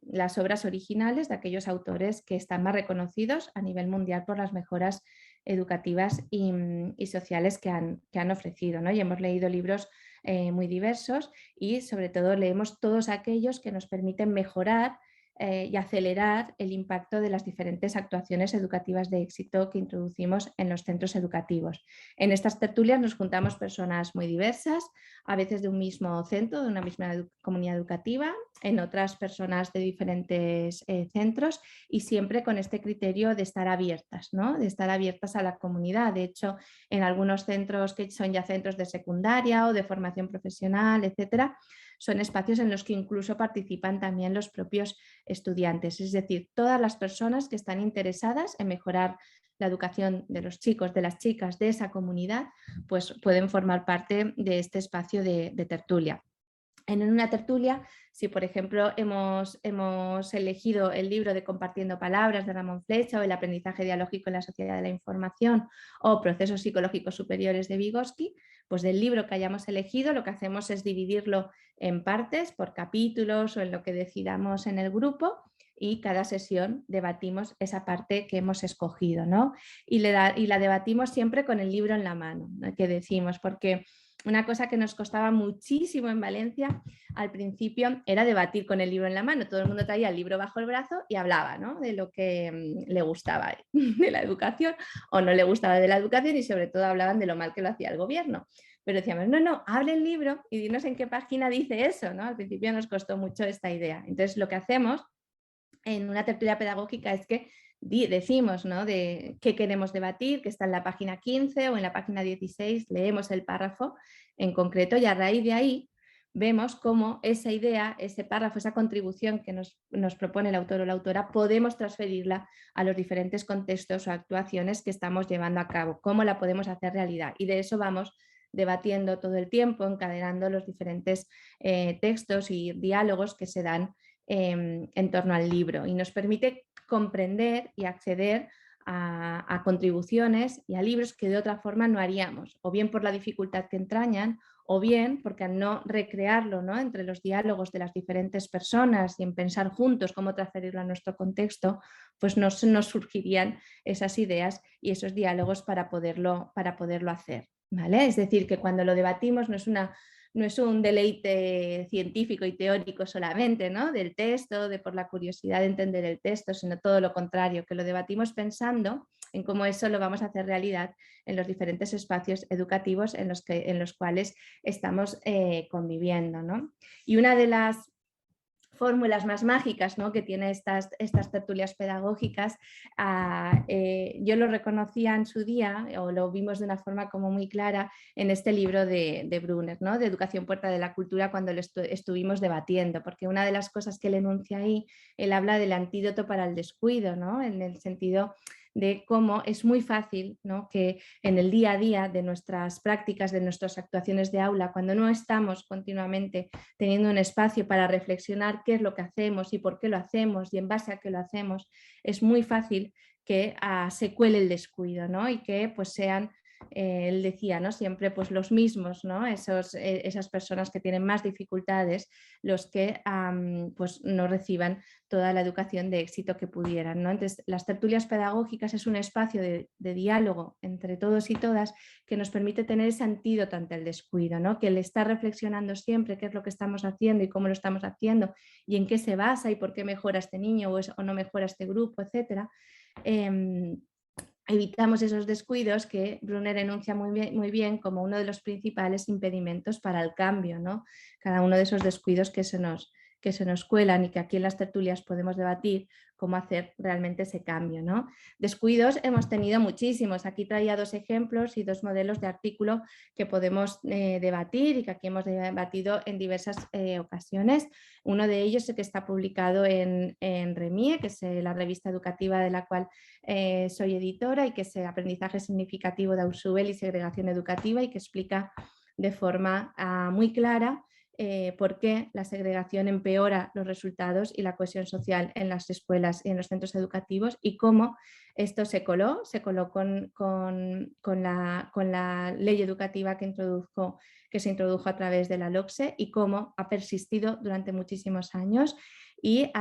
las obras originales de aquellos autores que están más reconocidos a nivel mundial por las mejoras educativas y sociales que han ofrecido, ¿no? Y hemos leído libros muy diversos y sobre todo leemos todos aquellos que nos permiten mejorar y acelerar el impacto de las diferentes actuaciones educativas de éxito que introducimos en los centros educativos. En estas tertulias nos juntamos personas muy diversas, a veces de un mismo centro, de una misma comunidad educativa, en otras personas de diferentes centros, y siempre con este criterio de estar abiertas, ¿no?, de estar abiertas a la comunidad. De hecho, en algunos centros que son ya centros de secundaria o de formación profesional, etcétera, son espacios en los que incluso participan también los propios estudiantes, es decir, todas las personas que están interesadas en mejorar la educación de los chicos, de las chicas de esa comunidad, pues pueden formar parte de este espacio de tertulia. En una tertulia, si por ejemplo hemos elegido el libro de Compartiendo Palabras de Ramón Flecha o El aprendizaje dialógico en la sociedad de la información o Procesos psicológicos superiores de Vygotsky, pues del libro que hayamos elegido lo que hacemos es dividirlo en partes, por capítulos o en lo que decidamos en el grupo, y cada sesión debatimos esa parte que hemos escogido, ¿no? Y la debatimos siempre con el libro en la mano, ¿no?, que decimos, porque una cosa que nos costaba muchísimo en Valencia al principio era debatir con el libro en la mano. Todo el mundo traía el libro bajo el brazo y hablaba, ¿no?, de lo que le gustaba de la educación o no le gustaba de la educación, y sobre todo hablaban de lo mal que lo hacía el gobierno. Pero decíamos, no, abre el libro y dinos en qué página dice eso, ¿no? Al principio nos costó mucho esta idea. Entonces lo que hacemos en una tertulia pedagógica es que decimos, ¿no?, de qué queremos debatir, que está en la página 15 o en la página 16, leemos el párrafo en concreto y a raíz de ahí vemos cómo esa idea, ese párrafo, esa contribución que nos propone el autor o la autora, podemos transferirla a los diferentes contextos o actuaciones que estamos llevando a cabo, cómo la podemos hacer realidad. Y de eso vamos debatiendo todo el tiempo, encadenando los diferentes textos y diálogos que se dan en torno al libro, y nos permite comprender y acceder a contribuciones y a libros que de otra forma no haríamos, o bien por la dificultad que entrañan, o bien porque al no recrearlo, ¿no?, entre los diálogos de las diferentes personas y en pensar juntos cómo transferirlo a nuestro contexto, pues nos surgirían esas ideas y esos diálogos para poderlo hacer, ¿vale? Es decir, que cuando lo debatimos no es un deleite científico y teórico solamente, ¿no?, del texto, por la curiosidad de entender el texto, sino todo lo contrario, que lo debatimos pensando en cómo eso lo vamos a hacer realidad en los diferentes espacios educativos en los cuales estamos conviviendo, ¿no? Y una de las fórmulas más mágicas, ¿no?, que tiene estas tertulias pedagógicas, yo lo reconocía en su día, o lo vimos de una forma como muy clara en este libro de Brunner, ¿no?, de Educación Puerta de la Cultura, cuando lo estuvimos debatiendo, porque una de las cosas que él enuncia ahí, él habla del antídoto para el descuido, ¿no?, en el sentido de cómo es muy fácil, ¿no?, que en el día a día de nuestras prácticas, de nuestras actuaciones de aula, cuando no estamos continuamente teniendo un espacio para reflexionar qué es lo que hacemos y por qué lo hacemos y en base a qué lo hacemos, es muy fácil que se cuele el descuido, ¿no?, y que pues sean, él decía, ¿no?, siempre pues los mismos, ¿no?, esas personas que tienen más dificultades, los que pues no reciban toda la educación de éxito que pudieran, ¿no? Entonces, las tertulias pedagógicas es un espacio de diálogo entre todos y todas que nos permite tener ese antídoto ante el descuido, ¿no?, que el estar reflexionando siempre qué es lo que estamos haciendo y cómo lo estamos haciendo y en qué se basa y por qué mejora este niño o no mejora este grupo, etcétera. Evitamos esos descuidos que Brunner enuncia muy bien como uno de los principales impedimentos para el cambio, ¿no? Cada uno de esos descuidos que se nos cuelan y que aquí en las tertulias podemos debatir cómo hacer realmente ese cambio, ¿no? Descuidos hemos tenido muchísimos. Aquí traía 2 ejemplos y 2 modelos de artículo que podemos debatir y que aquí hemos debatido en diversas ocasiones. Uno de ellos es el que está publicado en REMIE, que es la revista educativa de la cual soy editora, y que es Aprendizaje significativo de Ausubel y segregación educativa, y que explica de forma muy clara por qué la segregación empeora los resultados y la cohesión social en las escuelas y en los centros educativos, y cómo esto se coló con la ley educativa que se introdujo a través de la LOCSE, y cómo ha persistido durante muchísimos años, y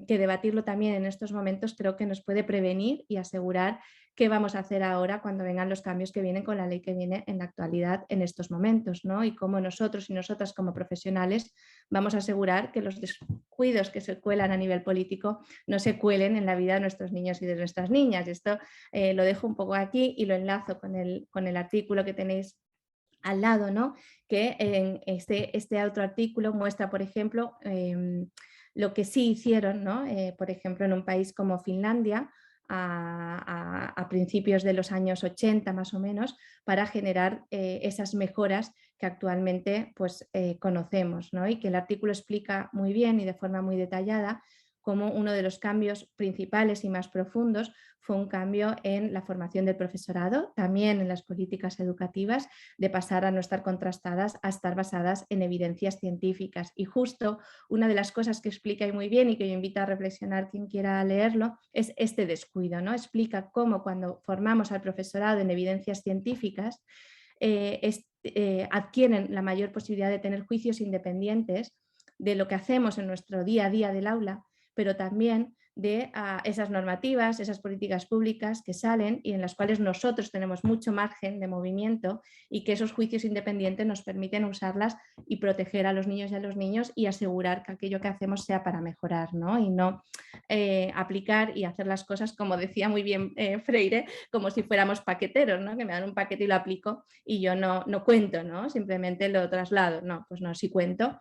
que debatirlo también en estos momentos creo que nos puede prevenir y asegurar qué vamos a hacer ahora cuando vengan los cambios que vienen con la ley que viene en la actualidad en estos momentos, ¿no? Y cómo nosotros y nosotras como profesionales vamos a asegurar que los descuidos que se cuelan a nivel político no se cuelen en la vida de nuestros niños y de nuestras niñas. Y esto lo dejo un poco aquí y lo enlazo con el artículo que tenéis al lado, ¿no?, que en este otro artículo muestra, por ejemplo, lo que sí hicieron, ¿no?, por ejemplo, en un país como Finlandia, a principios de los años 80 más o menos, para generar esas mejoras que actualmente pues, conocemos, ¿no?, y que el artículo explica muy bien y de forma muy detallada cómo uno de los cambios principales y más profundos fue un cambio en la formación del profesorado, también en las políticas educativas, de pasar a no estar contrastadas a estar basadas en evidencias científicas. Y justo una de las cosas que explica muy bien y que yo invito a reflexionar quien quiera leerlo es este descuido, ¿no? Explica cómo cuando formamos al profesorado en evidencias científicas adquieren la mayor posibilidad de tener juicios independientes de lo que hacemos en nuestro día a día del aula, pero también de esas normativas, esas políticas públicas que salen y en las cuales nosotros tenemos mucho margen de movimiento, y que esos juicios independientes nos permiten usarlas y proteger a los niños y a los niños y asegurar que aquello que hacemos sea para mejorar, ¿no? Y no aplicar y hacer las cosas, como decía muy bien Freire, como si fuéramos paqueteros, ¿no?, que me dan un paquete y lo aplico y yo no cuento, ¿no?, simplemente lo traslado. No, pues no, sí cuento.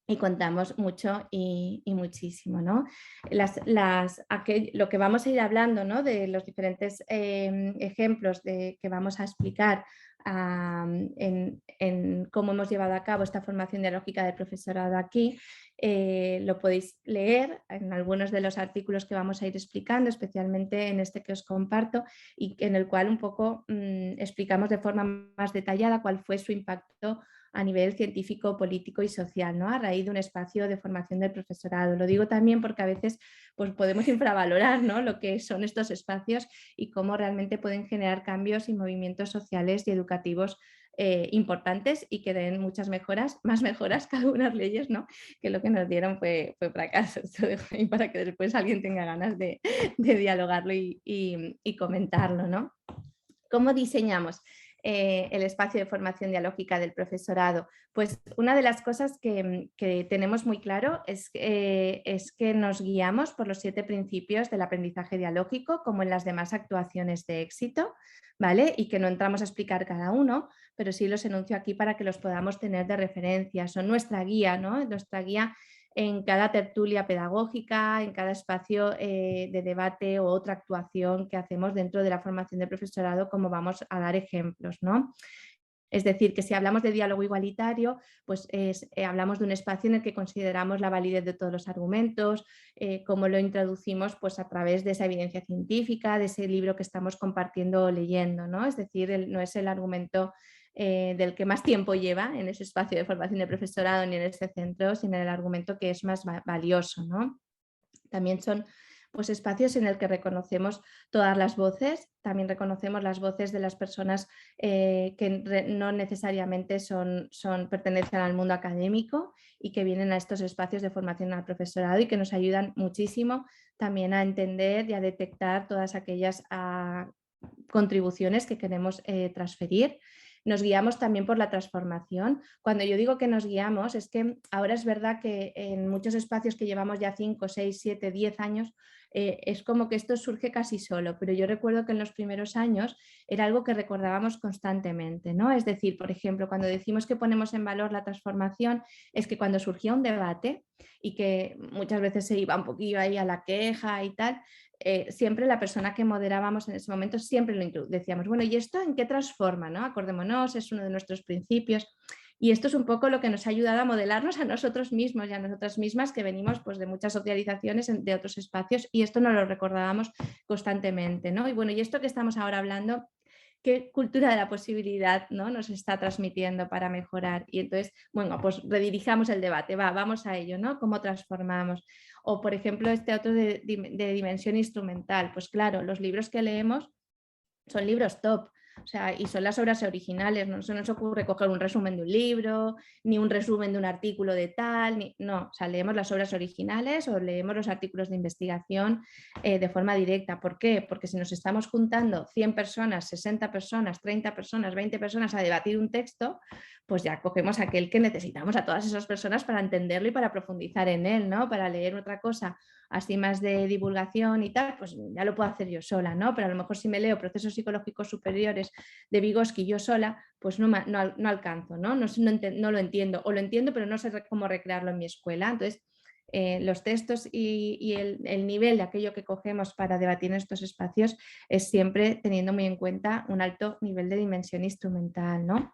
y contamos mucho y muchísimo, ¿no? Lo que vamos a ir hablando, ¿no? De los diferentes ejemplos que vamos a explicar en cómo hemos llevado a cabo esta formación dialógica del profesorado aquí, lo podéis leer en algunos de los artículos que vamos a ir explicando, especialmente en este que os comparto, y en el cual un poco explicamos de forma más detallada cuál fue su impacto a nivel científico, político y social, ¿no? A raíz de un espacio de formación del profesorado. Lo digo también porque a veces pues, podemos infravalorar, ¿no? Lo que son estos espacios y cómo realmente pueden generar cambios y movimientos sociales y educativos importantes y que den muchas mejoras, más mejoras que algunas leyes, ¿no? Que lo que nos dieron fue fracaso. Esto dejo ahí para que después alguien tenga ganas de dialogarlo y comentarlo, ¿no? ¿Cómo diseñamos el espacio de formación dialógica del profesorado? Pues una de las cosas que tenemos muy claro es que nos guiamos por los 7 principios del aprendizaje dialógico, como en las demás actuaciones de éxito, ¿vale? Y que no entramos a explicar cada uno, pero sí los enuncio aquí para que los podamos tener de referencia. Son nuestra guía, ¿no? Nuestra guía en cada tertulia pedagógica, en cada espacio de debate o otra actuación que hacemos dentro de la formación del profesorado, como vamos a dar ejemplos, ¿no? Es decir, que si hablamos de diálogo igualitario, pues hablamos de un espacio en el que consideramos la validez de todos los argumentos, cómo lo introducimos pues, a través de esa evidencia científica, de ese libro que estamos compartiendo o leyendo, ¿no? Es decir, no es el argumento del que más tiempo lleva en ese espacio de formación de profesorado ni en ese centro, sino el argumento que es más valioso, ¿no? También son pues, espacios en el que reconocemos todas las voces, también reconocemos las voces de las personas que no necesariamente pertenecen al mundo académico y que vienen a estos espacios de formación al profesorado y que nos ayudan muchísimo también a entender y a detectar todas aquellas contribuciones que queremos transferir. Nos guiamos también por la transformación. Cuando yo digo que nos guiamos, es que ahora es verdad que en muchos espacios que llevamos ya 5, 6, 7, 10 años, es como que esto surge casi solo, pero yo recuerdo que en los primeros años era algo que recordábamos constantemente, ¿no? Es decir, por ejemplo, cuando decimos que ponemos en valor la transformación, es que cuando surgía un debate y que muchas veces se iba un poquillo ahí a la queja y tal, siempre la persona que moderábamos en ese momento siempre lo decíamos, bueno, ¿y esto en qué transforma? ¿No? Acordémonos, es uno de nuestros principios. Y esto es un poco lo que nos ha ayudado a modelarnos a nosotros mismos y a nosotras mismas, que venimos pues, de muchas socializaciones de otros espacios, y esto nos lo recordábamos constantemente, ¿no? Y bueno, y esto que estamos ahora hablando, qué cultura de la posibilidad, ¿no? Nos está transmitiendo para mejorar. Y entonces, bueno, pues redirijamos el debate, vamos a ello, ¿no? ¿Cómo transformamos? O, por ejemplo, este otro de dimensión instrumental. Pues claro, los libros que leemos son libros top. O sea, y son las obras originales, no se nos ocurre coger un resumen de un libro, ni un resumen de un artículo de tal, no, o sea, leemos las obras originales o leemos los artículos de investigación de forma directa. ¿Por qué? Porque si nos estamos juntando 100 personas, 60 personas, 30 personas, 20 personas a debatir un texto, pues ya cogemos aquel que necesitamos a todas esas personas para entenderlo y para profundizar en él, ¿no? Para leer otra cosa así más de divulgación y tal, pues ya lo puedo hacer yo sola, ¿no? Pero a lo mejor si me leo Procesos psicológicos superiores de Vygotsky yo sola, pues no alcanzo, ¿no? No lo entiendo, o lo entiendo pero no sé cómo recrearlo en mi escuela. Entonces, los textos y el nivel de aquello que cogemos para debatir en estos espacios es siempre teniendo muy en cuenta un alto nivel de dimensión instrumental, ¿no?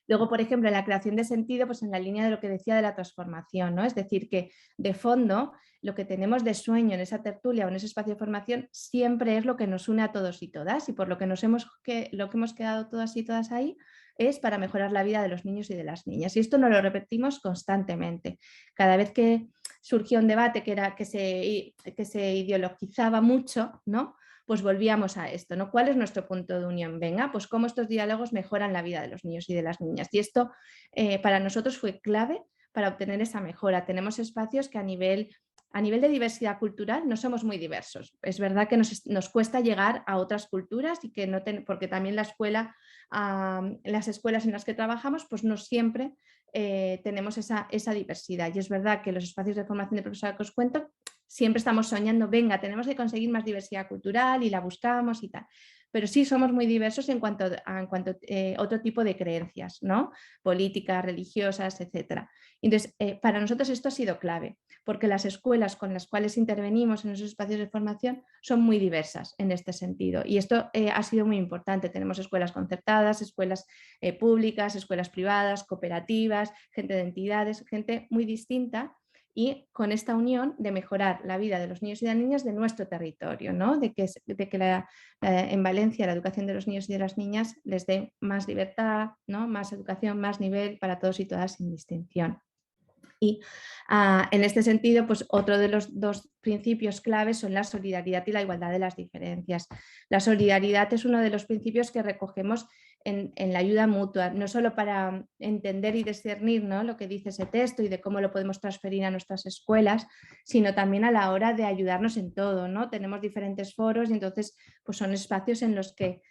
Luego, por ejemplo, en la creación de sentido, pues en la línea de lo que decía de la transformación, ¿no? Es decir, que de fondo lo que tenemos de sueño en esa tertulia o en ese espacio de formación siempre es lo que nos une a todos y todas, y por lo que lo que hemos quedado todas y todas ahí es para mejorar la vida de los niños y de las niñas. Y esto nos lo repetimos constantemente. Cada vez que surgió un debate que se ideologizaba mucho, ¿no? Pues volvíamos a esto, ¿no? ¿Cuál es nuestro punto de unión? Venga, pues cómo estos diálogos mejoran la vida de los niños y de las niñas. Y esto para nosotros fue clave para obtener esa mejora. Tenemos espacios que a nivel de diversidad cultural no somos muy diversos. Es verdad que nos cuesta llegar a otras culturas y que porque también la escuela, las escuelas en las que trabajamos, pues no siempre tenemos esa diversidad. Y es verdad que los espacios de formación de profesorado que os cuento, siempre estamos soñando, venga, tenemos que conseguir más diversidad cultural y la buscamos y tal. pero sí somos muy diversos en cuanto a otro tipo de creencias, ¿no? Políticas, religiosas, etc. Entonces, para nosotros esto ha sido clave, porque las escuelas con las cuales intervenimos en esos espacios de formación son muy diversas en este sentido, y esto ha sido muy importante. Tenemos escuelas concertadas, escuelas públicas, escuelas privadas, cooperativas, gente de entidades, gente muy distinta, y con esta unión de mejorar la vida de los niños y de las niñas de nuestro territorio, ¿no? de que en Valencia la educación de los niños y de las niñas les dé más libertad, ¿no? Más educación, más nivel para todos y todas sin distinción. Y en este sentido, pues otro de los dos principios claves son la solidaridad y la igualdad de las diferencias. La solidaridad es uno de los principios que recogemos en la ayuda mutua, no solo para entender y discernir, ¿no?, lo que dice ese texto y de cómo lo podemos transferir a nuestras escuelas, sino también a la hora de ayudarnos en todo, ¿no? Tenemos diferentes foros y entonces pues son espacios en los que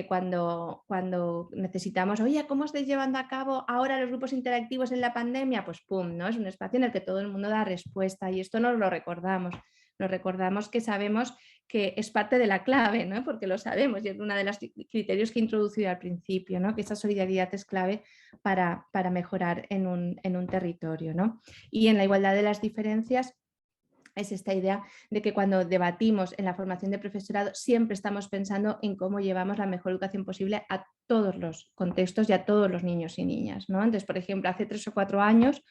cuando necesitamos, oye, ¿cómo estáis llevando a cabo ahora los grupos interactivos en la pandemia? Pues pum, ¿no? Es un espacio en el que todo el mundo da respuesta, y esto nos lo recordamos. Nos recordamos que sabemos que es parte de la clave, ¿no? Porque lo sabemos y es uno de los criterios que he introducido al principio, ¿no? Que esa solidaridad es clave para mejorar en un territorio, ¿no? Y en la igualdad de las diferencias es esta idea de que cuando debatimos en la formación de profesorado siempre estamos pensando en cómo llevamos la mejor educación posible a todos los contextos y a todos los niños y niñas, ¿no? Entonces, por ejemplo, hace 3 o 4 años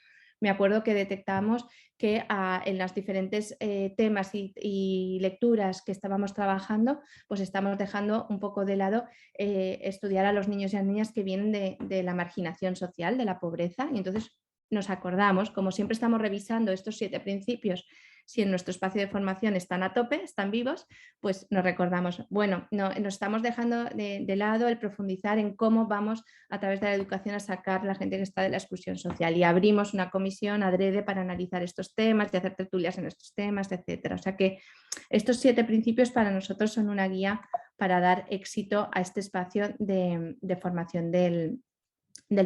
me acuerdo que detectamos que en los diferentes temas y lecturas que estábamos trabajando, pues estamos dejando un poco de lado estudiar a los niños y a las niñas que vienen de la marginación social, de la pobreza, y entonces nos acordamos, como siempre estamos revisando estos 7 principios, si en nuestro espacio de formación están a tope, están vivos, pues nos recordamos, bueno, no, nos estamos dejando de lado el profundizar en cómo vamos a través de la educación a sacar la gente que está de la exclusión social, y abrimos una comisión adrede para analizar estos temas y hacer tertulias en estos temas, etcétera. O sea que estos 7 principios para nosotros son una guía para dar éxito a este espacio de formación del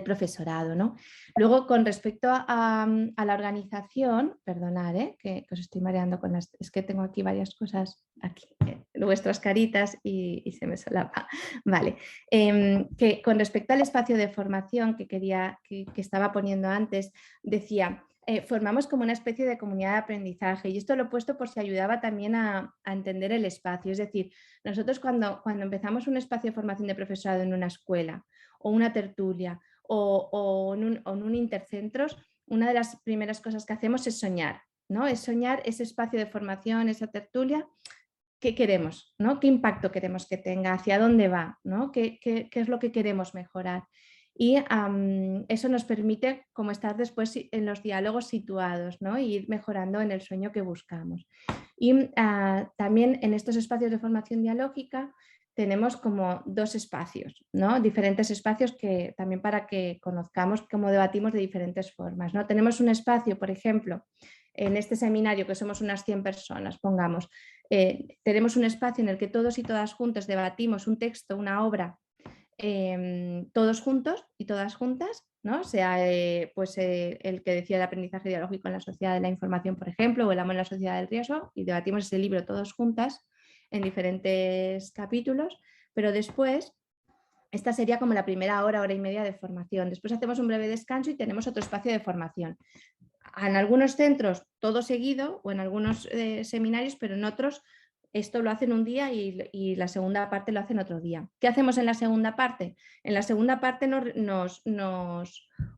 profesorado, ¿no? Luego, con respecto a la organización, perdonad, que os estoy mareando con las... Es que tengo aquí varias cosas, aquí, vuestras caritas y se me solapa. Vale, que con respecto al espacio de formación que estaba poniendo antes, decía... formamos como una especie de comunidad de aprendizaje, y esto lo he puesto por si ayudaba también a entender el espacio. Es decir, nosotros cuando empezamos un espacio de formación de profesorado en una escuela o una tertulia o en un intercentros, una de las primeras cosas que hacemos es soñar, ¿no? Es soñar ese espacio de formación, esa tertulia, qué queremos, ¿no? ¿Qué impacto queremos que tenga? ¿Hacia dónde va? ¿No? ¿Qué es lo que queremos mejorar? Y eso nos permite como estar después en los diálogos situados, ¿no? Y ir mejorando en el sueño que buscamos. Y también en estos espacios de formación dialógica tenemos como 2 espacios, ¿no? Diferentes espacios que también para que conozcamos cómo debatimos de diferentes formas, ¿no? Tenemos un espacio, por ejemplo, en este seminario que somos unas 100 personas, pongamos, tenemos un espacio en el que todos y todas juntos debatimos un texto, una obra, todos juntos y todas juntas, ¿no? Sea pues, el que decía de aprendizaje dialógico en la sociedad de la información, por ejemplo, o el amor en la sociedad del riesgo, y debatimos ese libro todos juntas en diferentes capítulos, pero después esta sería como la primera hora, hora y media de formación. Después hacemos un breve descanso y tenemos otro espacio de formación. En algunos centros todo seguido o en algunos seminarios, pero en otros esto lo hacen un día y la segunda parte lo hacen otro día. ¿Qué hacemos en la segunda parte? En la segunda parte nos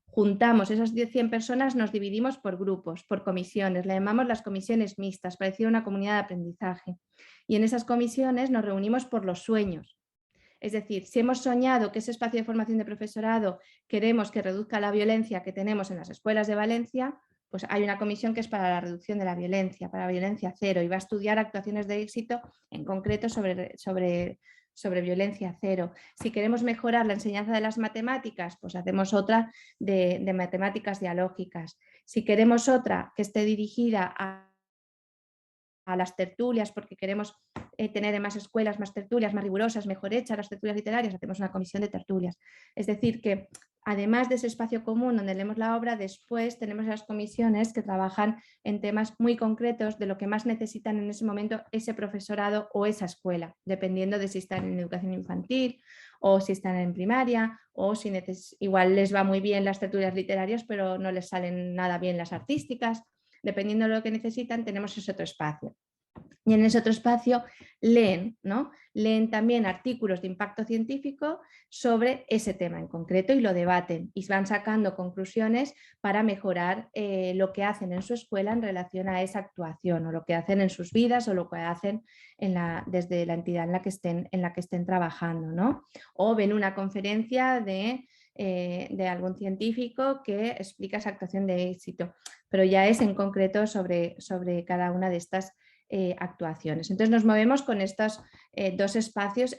juntamos, esas 100 personas nos dividimos por grupos, por comisiones, le llamamos las comisiones mixtas, parecido a una comunidad de aprendizaje. Y en esas comisiones nos reunimos por los sueños. Es decir, si hemos soñado que ese espacio de formación de profesorado queremos que reduzca la violencia que tenemos en las escuelas de Valencia, pues hay una comisión que es para la reducción de la violencia, para violencia cero, y va a estudiar actuaciones de éxito en concreto sobre violencia cero. Si queremos mejorar la enseñanza de las matemáticas, pues hacemos otra de matemáticas dialógicas. Si queremos otra que esté dirigida a las tertulias, porque queremos tener en más escuelas más tertulias, más rigurosas, mejor hechas las tertulias literarias, hacemos una comisión de tertulias. Es decir, que además de ese espacio común donde leemos la obra, después tenemos las comisiones que trabajan en temas muy concretos de lo que más necesitan en ese momento ese profesorado o esa escuela, dependiendo de si están en educación infantil o si están en primaria, o si igual les va muy bien las tertulias literarias, pero no les salen nada bien las artísticas. Dependiendo de lo que necesitan, tenemos ese otro espacio. Y en ese otro espacio leen, ¿no? Leen también artículos de impacto científico sobre ese tema en concreto y lo debaten y van sacando conclusiones para mejorar lo que hacen en su escuela en relación a esa actuación, o lo que hacen en sus vidas, o lo que hacen desde la entidad en la que estén trabajando, ¿no? O ven una conferencia de algún científico que explica esa actuación de éxito, pero ya es en concreto sobre cada una de estas actuaciones. Entonces nos movemos con estos dos espacios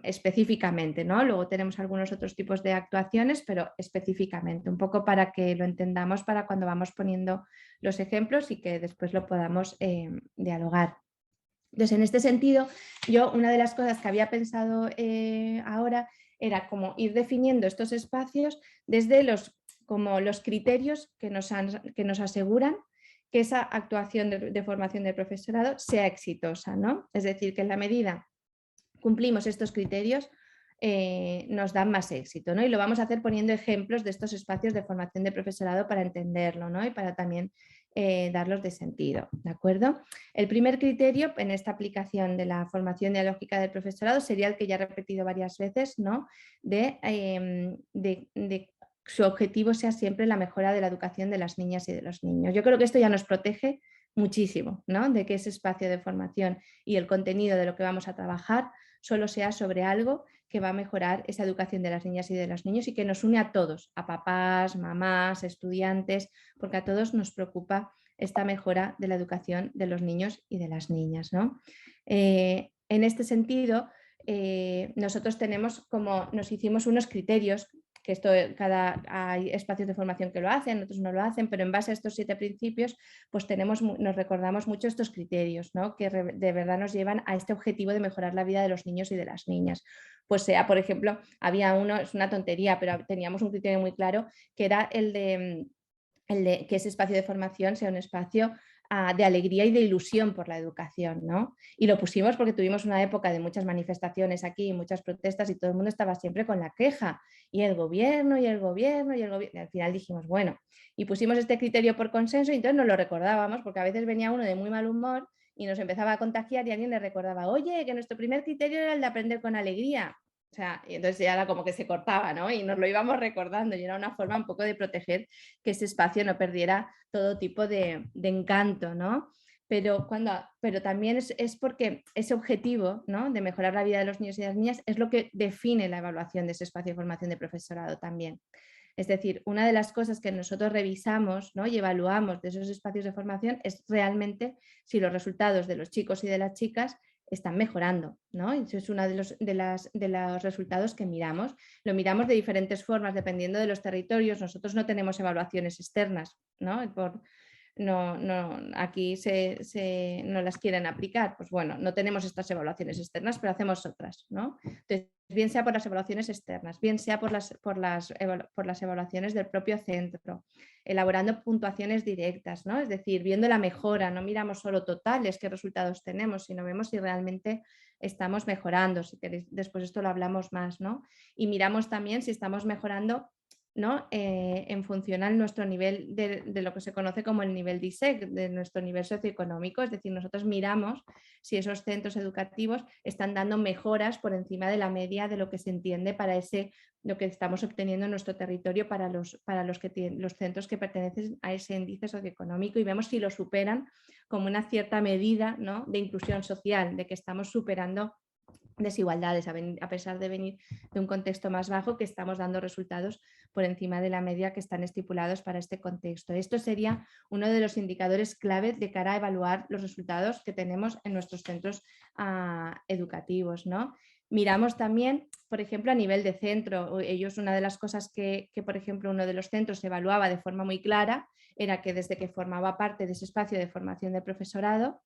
específicamente, ¿no? Luego tenemos algunos otros tipos de actuaciones, pero específicamente, un poco para que lo entendamos para cuando vamos poniendo los ejemplos y que después lo podamos dialogar. Entonces, en este sentido, yo una de las cosas que había pensado ahora era como ir definiendo estos espacios desde como los criterios que nos aseguran que esa actuación de formación del profesorado sea exitosa, ¿no? Es decir, que en la medida cumplimos estos criterios, nos dan más éxito, ¿no? Y lo vamos a hacer poniendo ejemplos de estos espacios de formación de profesorado para entenderlo, ¿no? Y para también darlos de sentido, ¿de acuerdo? El primer criterio en esta aplicación de la formación dialógica del profesorado sería el que ya he repetido varias veces, ¿no? De su objetivo sea siempre la mejora de la educación de las niñas y de los niños. Yo creo que esto ya nos protege muchísimo, ¿no? De que ese espacio de formación y el contenido de lo que vamos a trabajar solo sea sobre algo que va a mejorar esa educación de las niñas y de los niños y que nos une a todos, a papás, mamás, estudiantes, porque a todos nos preocupa esta mejora de la educación de los niños y de las niñas, ¿no? En este sentido, nosotros nos hicimos unos criterios, que esto hay espacios de formación que lo hacen, otros no lo hacen, pero en base a estos 7 principios, pues nos recordamos mucho estos criterios, ¿no? Que de verdad nos llevan a este objetivo de mejorar la vida de los niños y de las niñas. Pues sea, por ejemplo, había uno, es una tontería, pero teníamos un criterio muy claro, que era el de que ese espacio de formación sea un espacio de alegría y de ilusión por la educación, ¿no? Y lo pusimos porque tuvimos una época de muchas manifestaciones aquí, muchas protestas y todo el mundo estaba siempre con la queja y el gobierno y el gobierno y el gobierno. Y al final dijimos, bueno, y pusimos este criterio por consenso y entonces nos lo recordábamos porque a veces venía uno de muy mal humor y nos empezaba a contagiar y alguien le recordaba, oye, que nuestro primer criterio era el de aprender con alegría. O sea, y entonces ya era como que se cortaba, ¿no? Y nos lo íbamos recordando y era una forma un poco de proteger que ese espacio no perdiera todo tipo de encanto, ¿no? Pero también es porque ese objetivo, ¿no? De mejorar la vida de los niños y las niñas es lo que define la evaluación de ese espacio de formación de profesorado también. Es decir, una de las cosas que nosotros revisamos, ¿no? Y evaluamos de esos espacios de formación es realmente si los resultados de los chicos y de las chicas están mejorando, ¿no? Eso es uno de los resultados que miramos. Lo miramos de diferentes formas, dependiendo de los territorios. Nosotros no tenemos evaluaciones externas, ¿no? Aquí no las quieren aplicar. Pues bueno, no tenemos estas evaluaciones externas, pero hacemos otras, ¿no? Entonces, bien sea por las evaluaciones externas, bien sea por las evaluaciones del propio centro, elaborando puntuaciones directas, ¿no? Es decir, viendo la mejora, no miramos solo totales, qué resultados tenemos, sino vemos si realmente estamos mejorando. Si queréis, después esto lo hablamos más, ¿no? Y miramos también si estamos mejorando, ¿no? En función a nuestro nivel de lo que se conoce como el nivel DISEC, de nuestro nivel socioeconómico, es decir, nosotros miramos si esos centros educativos están dando mejoras por encima de la media de lo que se entiende para lo que estamos obteniendo en nuestro territorio para los centros que pertenecen a ese índice socioeconómico y vemos si lo superan como una cierta medida, ¿no? De inclusión social, de que estamos superando desigualdades, a pesar de venir de un contexto más bajo, que estamos dando resultados por encima de la media que están estipulados para este contexto. Esto sería uno de los indicadores clave de cara a evaluar los resultados que tenemos en nuestros centros educativos, ¿no? Miramos también, por ejemplo, a nivel de centro. Ellos, una de las cosas que, por ejemplo, uno de los centros evaluaba de forma muy clara era que desde que formaba parte de ese espacio de formación de profesorado,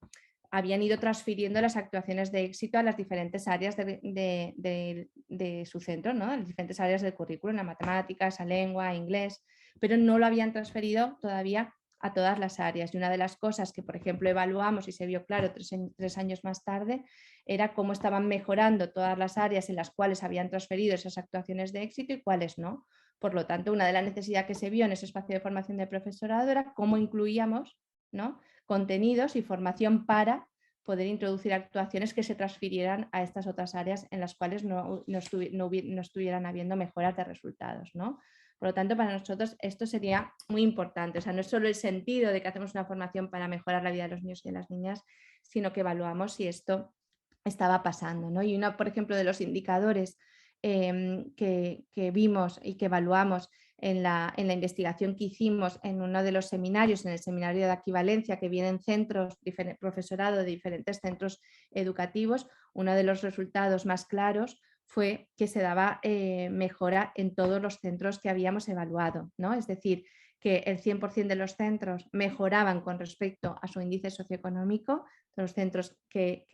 habían ido transfiriendo las actuaciones de éxito a las diferentes áreas de su centro, ¿no? A las diferentes áreas del currículum, la matemáticas, la lengua, inglés, pero no lo habían transferido todavía a todas las áreas. Y una de las cosas que, por ejemplo, evaluamos y se vio claro 3 años más tarde, era cómo estaban mejorando todas las áreas en las cuales habían transferido esas actuaciones de éxito y cuáles no. Por lo tanto, una de las necesidades que se vio en ese espacio de formación del profesorado era cómo incluíamos, ¿no?, contenidos y formación para poder introducir actuaciones que se transfirieran a estas otras áreas en las cuales no estuvieran habiendo mejoras de resultados, ¿no? Por lo tanto, para nosotros esto sería muy importante. O sea, no es solo el sentido de que hacemos una formación para mejorar la vida de los niños y de las niñas, sino que evaluamos si esto estaba pasando, ¿no? Y uno, por ejemplo, de los indicadores que vimos y que evaluamos en la investigación que hicimos en uno de los seminarios, en el seminario de equivalencia, que vienen centros, profesorado de diferentes centros educativos, uno de los resultados más claros fue que se daba mejora en todos los centros que habíamos evaluado, ¿no? Es decir, que el 100% de los centros mejoraban con respecto a su índice socioeconómico, de los centros que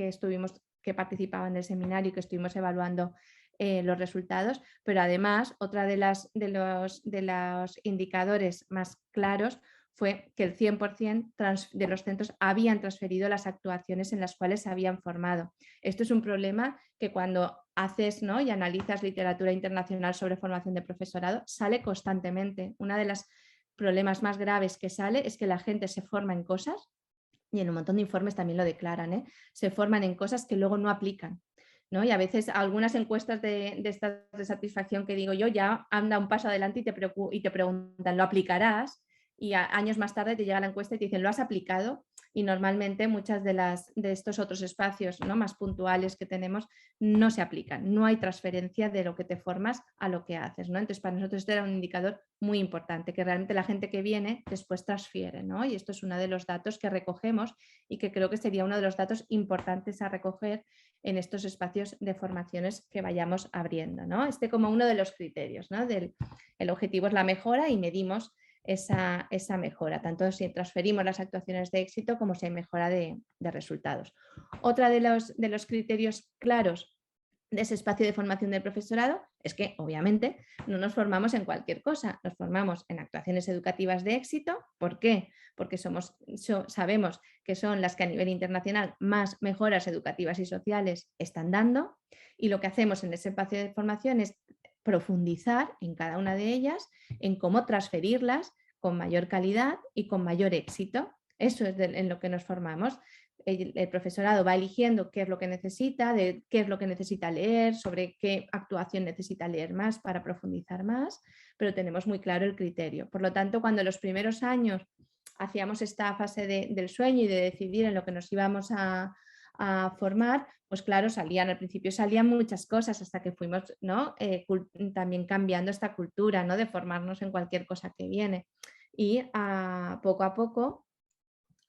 que participaban del seminario y que estuvimos evaluando los resultados, pero además otra de los indicadores más claros fue que el 100% de los centros habían transferido las actuaciones en las cuales se habían formado. Esto es un problema que cuando haces, ¿no?, y analizas literatura internacional sobre formación de profesorado sale constantemente. Uno de los problemas más graves que sale es que la gente se forma en cosas, y en un montón de informes también lo declaran, se forman en cosas que luego no aplican, ¿no? Y a veces algunas encuestas de satisfacción que digo yo ya anda un paso adelante y te preguntan, ¿lo aplicarás? Y años más tarde te llega la encuesta y te dicen, ¿lo has aplicado? Y normalmente muchas de estos otros espacios, ¿no?, más puntuales que tenemos no se aplican, no hay transferencia de lo que te formas a lo que haces, ¿no? Entonces para nosotros este era un indicador muy importante, que realmente la gente que viene después transfiere, ¿no? Y esto es uno de los datos que recogemos y que creo que sería uno de los datos importantes a recoger en estos espacios de formaciones que vayamos abriendo, ¿no? Este como uno de los criterios, ¿no? El objetivo es la mejora y medimos esa mejora, tanto si transferimos las actuaciones de éxito como si hay mejora de resultados. Otra de los criterios claros de ese espacio de formación del profesorado es que obviamente no nos formamos en cualquier cosa, nos formamos en actuaciones educativas de éxito. ¿Por qué? Porque sabemos que son las que a nivel internacional más mejoras educativas y sociales están dando, y lo que hacemos en ese espacio de formación es profundizar en cada una de ellas, en cómo transferirlas con mayor calidad y con mayor éxito. Eso es en lo que nos formamos. El profesorado va eligiendo qué es lo que necesita, qué es lo que necesita leer, sobre qué actuación necesita leer más para profundizar más, pero tenemos muy claro el criterio. Por lo tanto, cuando en los primeros años hacíamos esta fase del sueño y de decidir en lo que nos íbamos a formar, pues claro, al principio salían muchas cosas hasta que fuimos, ¿no?, también cambiando esta cultura, ¿no?, de formarnos en cualquier cosa que viene. Y poco a poco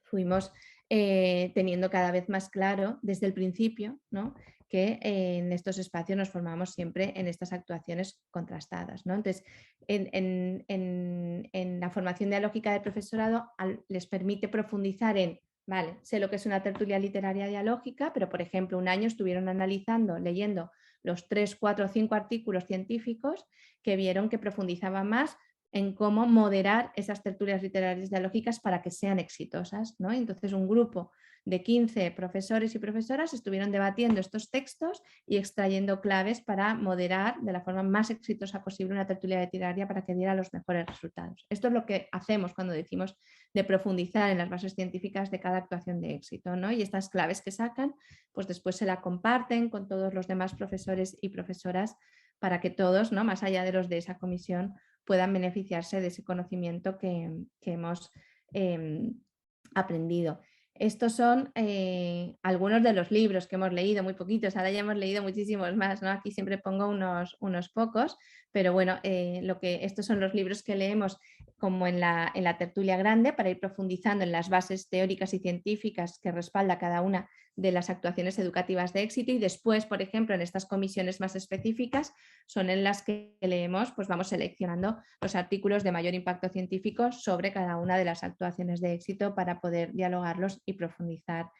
fuimos teniendo cada vez más claro desde el principio, ¿no?, que en estos espacios nos formamos siempre en estas actuaciones contrastadas, ¿no? Entonces, en la formación dialógica del profesorado les permite profundizar en, vale, sé lo que es una tertulia literaria dialógica, pero por ejemplo un año estuvieron analizando, leyendo los 3, 4 o 5 artículos científicos que vieron que profundizaban más en cómo moderar esas tertulias literarias dialógicas para que sean exitosas, ¿no? Entonces un grupo de 15 profesores y profesoras estuvieron debatiendo estos textos y extrayendo claves para moderar de la forma más exitosa posible una tertulia literaria para que diera los mejores resultados. Esto es lo que hacemos cuando decimos de profundizar en las bases científicas de cada actuación de éxito, ¿no? Y estas claves que sacan, pues después se la comparten con todos los demás profesores y profesoras para que todos, ¿no?, más allá de los de esa comisión, puedan beneficiarse de ese conocimiento que hemos aprendido. Estos son algunos de los libros que hemos leído, muy poquitos, ahora ya hemos leído muchísimos más, ¿no? Aquí siempre pongo unos pocos, pero bueno, estos son los libros que leemos como en la tertulia grande para ir profundizando en las bases teóricas y científicas que respalda cada una de las actuaciones educativas de éxito, y después, por ejemplo, en estas comisiones más específicas son en las que leemos, pues vamos seleccionando los artículos de mayor impacto científico sobre cada una de las actuaciones de éxito para poder dialogarlos y profundizar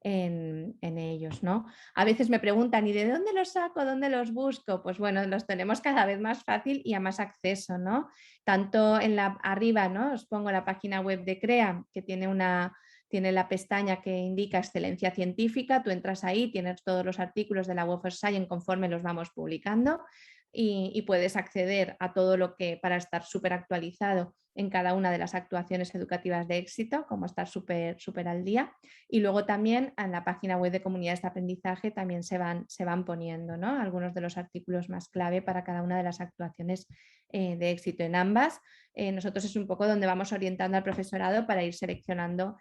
en ellos, ¿no? A veces me preguntan, ¿y de dónde los saco? ¿Dónde los busco? Pues bueno, los tenemos cada vez más fácil y a más acceso, ¿no? Tanto arriba, ¿no? Os pongo la página web de CREA, que tiene la pestaña que indica excelencia científica, tú entras ahí, tienes todos los artículos de la Web of Science conforme los vamos publicando y puedes acceder a todo lo que, para estar súper actualizado en cada una de las actuaciones educativas de éxito, como estar súper al día. Y luego también en la página web de comunidades de aprendizaje también se van poniendo, ¿no? Algunos de los artículos más clave para cada una de las actuaciones de éxito. En ambas, nosotros es un poco donde vamos orientando al profesorado para ir seleccionando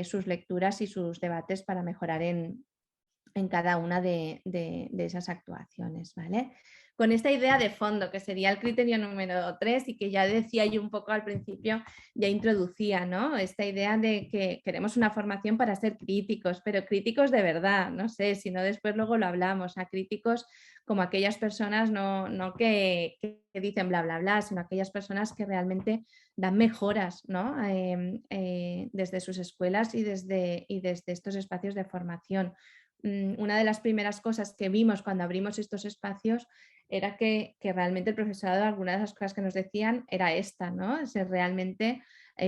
sus lecturas y sus debates para mejorar en cada una de esas actuaciones, ¿vale? Con esta idea de fondo, que sería el criterio número 3 y que ya decía yo un poco al principio, ya introducía, ¿no? Esta idea de que queremos una formación para ser críticos, pero críticos de verdad, no sé, si no después luego lo hablamos, a críticos como aquellas personas no que dicen bla, bla, bla, sino aquellas personas que realmente dan mejoras, ¿no? Desde sus escuelas y desde estos espacios de formación. Una de las primeras cosas que vimos cuando abrimos estos espacios era que realmente el profesorado, algunas de las cosas que nos decían era esta, ¿no? Es realmente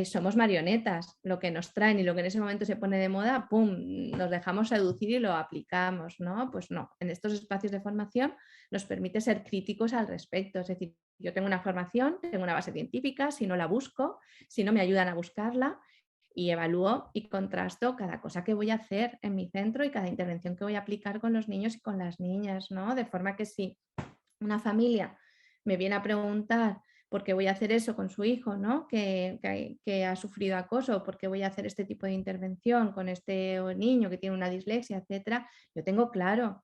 somos marionetas, lo que nos traen y lo que en ese momento se pone de moda, ¡pum!, nos dejamos seducir y lo aplicamos, ¿no? Pues no, en estos espacios de formación nos permite ser críticos al respecto, es decir, yo tengo una formación, tengo una base científica, si no la busco, si no me ayudan a buscarla, y evalúo y contrasto cada cosa que voy a hacer en mi centro y cada intervención que voy a aplicar con los niños y con las niñas, ¿no? De forma que si una familia me viene a preguntar por qué voy a hacer eso con su hijo, ¿no? Que ha sufrido acoso, por qué voy a hacer este tipo de intervención con este niño que tiene una dislexia, etcétera, yo tengo claro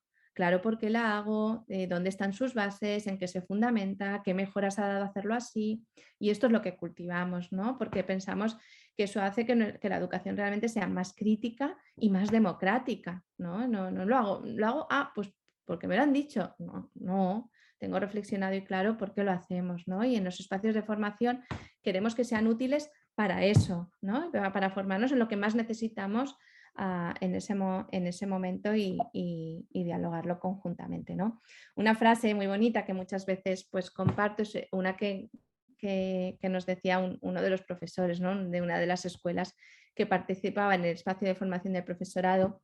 por qué la hago, dónde están sus bases, en qué se fundamenta, qué mejoras ha dado hacerlo así. Y esto es lo que cultivamos, ¿no? Porque pensamos que eso hace que la educación realmente sea más crítica y más democrática, ¿no? No lo hago, pues porque me lo han dicho. No, tengo reflexionado y claro por qué lo hacemos, ¿no? Y en los espacios de formación queremos que sean útiles para eso, ¿no? Para formarnos en lo que más necesitamos en ese momento y dialogarlo conjuntamente, ¿no? Una frase muy bonita que muchas veces pues comparto es una que nos decía uno de los profesores, ¿no?, de una de las escuelas que participaba en el espacio de formación del profesorado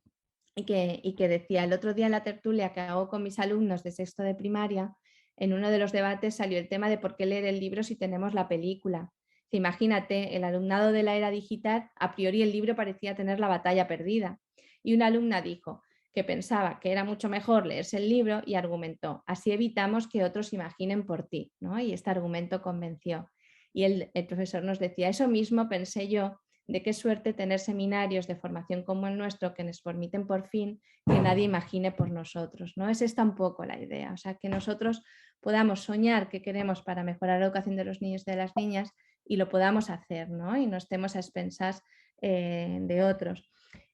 y que decía, el otro día en la tertulia que hago con mis alumnos de sexto de primaria, en uno de los debates salió el tema de por qué leer el libro si tenemos la película. Imagínate, el alumnado de la era digital, a priori el libro parecía tener la batalla perdida. Y una alumna dijo que pensaba que era mucho mejor leerse el libro y argumentó, así evitamos que otros imaginen por ti, ¿no? Y este argumento convenció. Y el profesor nos decía, eso mismo pensé yo, de qué suerte tener seminarios de formación como el nuestro que nos permiten por fin que nadie imagine por nosotros, ¿no? Es esta un poco la idea, o sea, que nosotros podamos soñar qué queremos para mejorar la educación de los niños y de las niñas y lo podamos hacer, ¿no? Y no estemos a expensas de otros.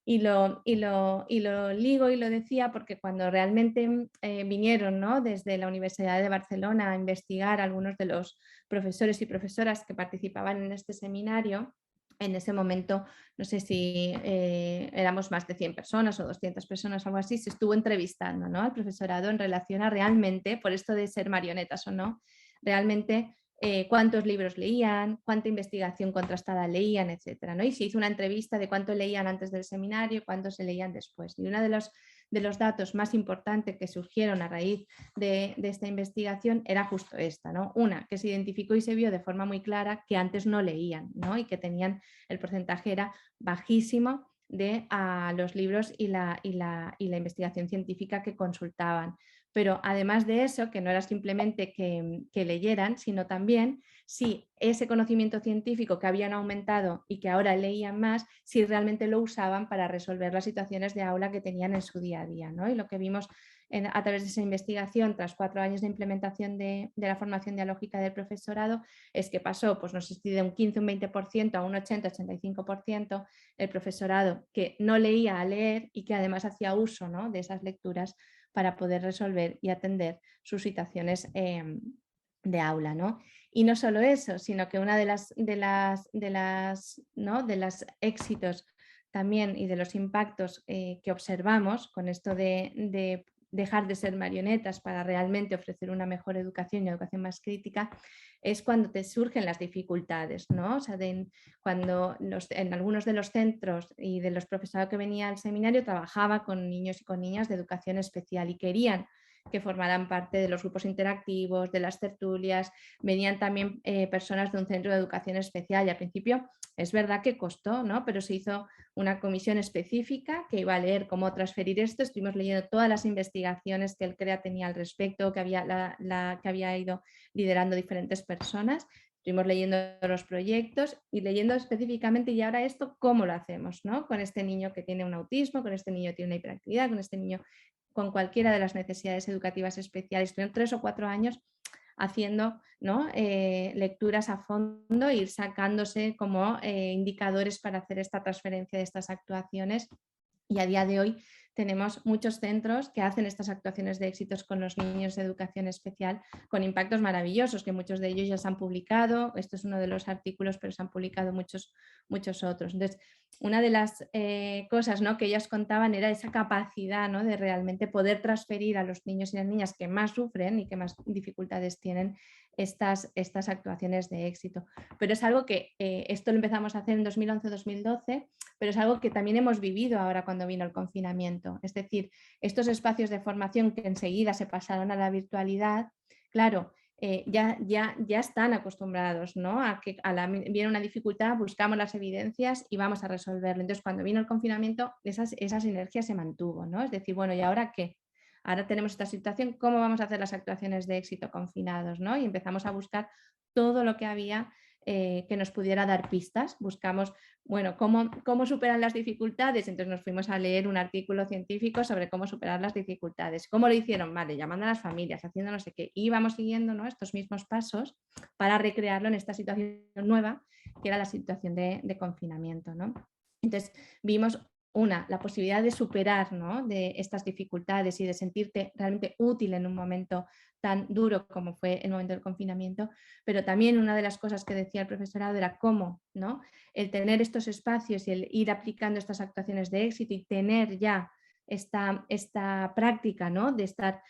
Y lo ligo y lo decía porque cuando realmente vinieron, ¿no?, desde la Universidad de Barcelona a investigar algunos de los profesores y profesoras que participaban en este seminario, en ese momento, no sé si éramos más de 100 personas o 200 personas o algo así, se estuvo entrevistando, ¿no?, al profesorado en relación a realmente, por esto de ser marionetas o no, realmente cuántos libros leían, cuánta investigación contrastada leían, etcétera, ¿no? Y se hizo una entrevista de cuánto leían antes del seminario y cuánto se leían después. Y uno de los datos más importantes que surgieron a raíz de esta investigación era justo esta, ¿no? Una, que se identificó y se vio de forma muy clara que antes no leían, ¿no?, y que tenían, el porcentaje era bajísimo de los libros y la investigación científica que consultaban. Pero además de eso, que no era simplemente que leyeran, sino también si ese conocimiento científico que habían aumentado y que ahora leían más, si realmente lo usaban para resolver las situaciones de aula que tenían en su día a día, ¿no? Y lo que vimos a través de esa investigación, tras 4 años de implementación de la formación dialógica del profesorado, es que pasó, pues no sé si de un 15, un 20% a un 80, 85% el profesorado que no leía a leer y que además hacía uso, ¿no?, de esas lecturas para poder resolver y atender sus situaciones de aula, ¿no? Y no solo eso, sino que una de las éxitos también y de los impactos que observamos con esto de dejar de ser marionetas para realmente ofrecer una mejor educación y una educación más crítica, es cuando te surgen las dificultades, ¿no? O sea, cuando en algunos de los centros y de los profesorados que venía al seminario trabajaba con niños y con niñas de educación especial y querían que formaran parte de los grupos interactivos, de las tertulias, venían también personas de un centro de educación especial y al principio es verdad que costó, ¿no? Pero se hizo una comisión específica que iba a leer cómo transferir esto, estuvimos leyendo todas las investigaciones que el CREA tenía al respecto, que había ido liderando diferentes personas, estuvimos leyendo los proyectos y leyendo específicamente y ahora esto, ¿cómo lo hacemos? ¿No? Con este niño que tiene un autismo, con este niño que tiene una hiperactividad, con este niño con cualquiera de las necesidades educativas especiales. Estuvieron 3 o 4 años haciendo, ¿no? Lecturas a fondo, ir sacándose como indicadores para hacer esta transferencia de estas actuaciones y a día de hoy tenemos muchos centros que hacen estas actuaciones de éxitos con los niños de educación especial con impactos maravillosos, que muchos de ellos ya se han publicado, esto es uno de los artículos, pero se han publicado muchos otros. Entonces, una de las cosas, ¿no?, que ellas contaban era esa capacidad, ¿no?, de realmente poder transferir a los niños y las niñas que más sufren y que más dificultades tienen estas actuaciones de éxito. Pero es algo que esto lo empezamos a hacer en 2011-2012, pero es algo que también hemos vivido ahora cuando vino el confinamiento. Es decir, estos espacios de formación que enseguida se pasaron a la virtualidad, claro, ya están acostumbrados, ¿no?, a que viene una dificultad, buscamos las evidencias y vamos a resolverlo. Entonces, cuando vino el confinamiento, esa sinergia se mantuvo, ¿no? Es decir, bueno, ¿y ahora qué? Ahora tenemos esta situación, ¿cómo vamos a hacer las actuaciones de éxito confinados, ¿no? Y empezamos a buscar todo lo que había que nos pudiera dar pistas. Buscamos, bueno, ¿cómo superan las dificultades? Entonces nos fuimos a leer un artículo científico sobre cómo superar las dificultades. ¿Cómo lo hicieron? Vale, llamando a las familias, haciendo no sé qué. Y íbamos siguiendo, ¿no?, estos mismos pasos para recrearlo en esta situación nueva, que era la situación de confinamiento, ¿no? Entonces vimos la posibilidad de superar, ¿no?, de estas dificultades y de sentirte realmente útil en un momento tan duro como fue el momento del confinamiento, pero también una de las cosas que decía el profesorado era cómo, ¿no?, el tener estos espacios y el ir aplicando estas actuaciones de éxito y tener ya esta práctica, ¿no?, de estar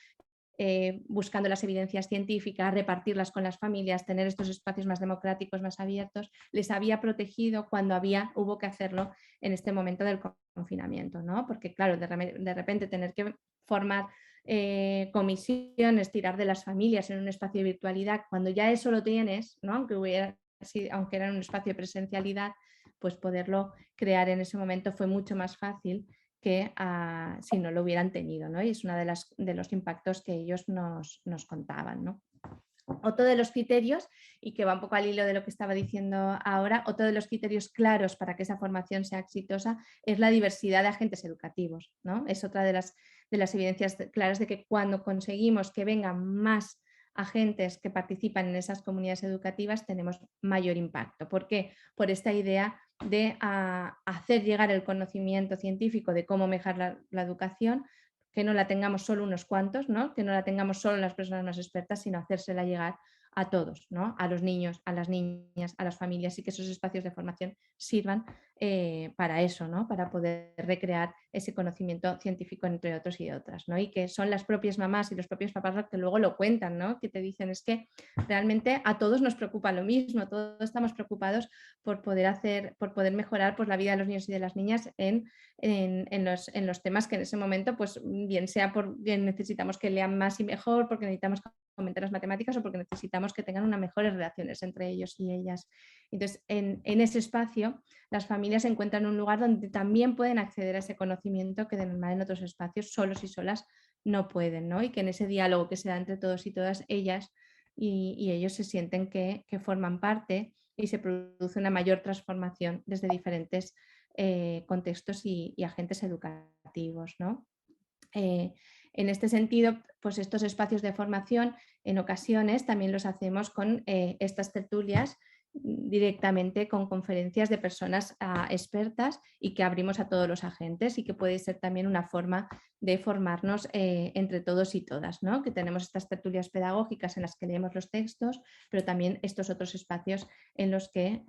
buscando las evidencias científicas, repartirlas con las familias, tener estos espacios más democráticos, más abiertos, les había protegido cuando hubo que hacerlo en este momento del confinamiento, ¿no? Porque claro, de repente tener que formar comisiones, tirar de las familias en un espacio de virtualidad, cuando ya eso lo tienes, ¿no?, aunque era en un espacio de presencialidad, pues poderlo crear en ese momento fue mucho más fácil que si no lo hubieran tenido, ¿no? Y es uno de los impactos que ellos nos contaban, ¿no? Otro de los criterios, y que va un poco al hilo de lo que estaba diciendo ahora, otro de los criterios claros para que esa formación sea exitosa es la diversidad de agentes educativos, ¿no? Es otra de las evidencias claras de que cuando conseguimos que vengan más agentes que participan en esas comunidades educativas tenemos mayor impacto. ¿Por qué? Por esta idea de hacer llegar el conocimiento científico de cómo mejorar la educación, que no la tengamos solo unos cuantos, ¿no?, que no la tengamos solo las personas más expertas, sino hacérsela llegar a todos, ¿no?, a los niños, a las niñas, a las familias, y que esos espacios de formación sirvan para eso, ¿no?, para poder recrear ese conocimiento científico entre otros y otras, ¿no? Y que son las propias mamás y los propios papás los que luego lo cuentan, ¿no?, que te dicen es que realmente a todos nos preocupa lo mismo, todos estamos preocupados por poder mejorar, pues, la vida de los niños y de las niñas en los temas que en ese momento, pues bien sea porque necesitamos que lean más y mejor, porque necesitamos aumentar las matemáticas o porque necesitamos que tengan unas mejores relaciones entre ellos y ellas. Entonces, en ese espacio, las familias encuentran un lugar donde también pueden acceder a ese conocimiento que de normal en otros espacios solos y solas no pueden, ¿no? Y que en ese diálogo que se da entre todos y todas ellas y ellos se sienten que forman parte y se produce una mayor transformación desde diferentes contextos y agentes educativos, ¿no? En este sentido, pues estos espacios de formación en ocasiones también los hacemos con estas tertulias directamente con conferencias de personas expertas y que abrimos a todos los agentes, y que puede ser también una forma de formarnos entre todos y todas, ¿no? Que tenemos estas tertulias pedagógicas en las que leemos los textos, pero también estos otros espacios en los que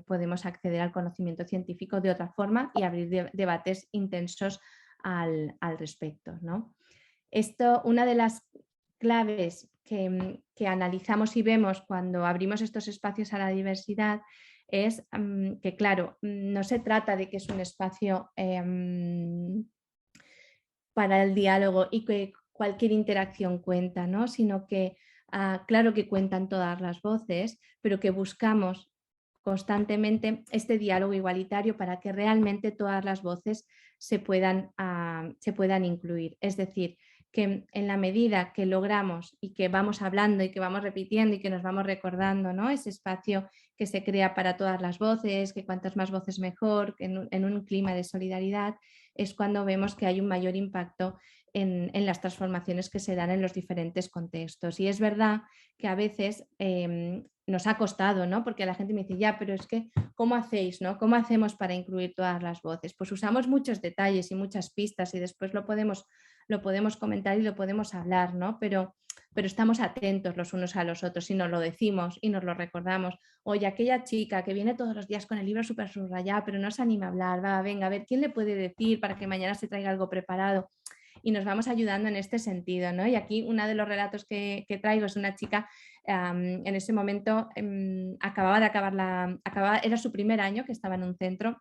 podemos acceder al conocimiento científico de otra forma y abrir debates intensos al respecto, ¿no? Esto, una de las claves que analizamos y vemos cuando abrimos estos espacios a la diversidad es que, claro, no se trata de que es un espacio para el diálogo y que cualquier interacción cuenta, ¿no? Sino que, claro que cuentan todas las voces, pero que buscamos constantemente este diálogo igualitario para que realmente todas las voces se puedan incluir. Es decir, que en la medida que logramos y que vamos hablando y que vamos repitiendo y que nos vamos recordando, ¿no? Ese espacio que se crea para todas las voces, que cuantas más voces mejor, en un clima de solidaridad, es cuando vemos que hay un mayor impacto en las transformaciones que se dan en los diferentes contextos. Y es verdad que a veces nos ha costado, ¿no? Porque la gente me dice, ya, pero es que, ¿cómo hacéis, no? ¿Cómo hacemos para incluir todas las voces? Pues usamos muchos detalles y muchas pistas y después lo podemos comentar y lo podemos hablar, ¿no? Pero estamos atentos los unos a los otros y nos lo decimos y nos lo recordamos. Oye, aquella chica que viene todos los días con el libro súper subrayado, pero no se anima a hablar, va, venga, a ver, ¿quién le puede decir para que mañana se traiga algo preparado? Y nos vamos ayudando en este sentido, ¿no? Y aquí uno de los relatos que traigo es una chica, en ese momento acababa de acabar, era su primer año que estaba en un centro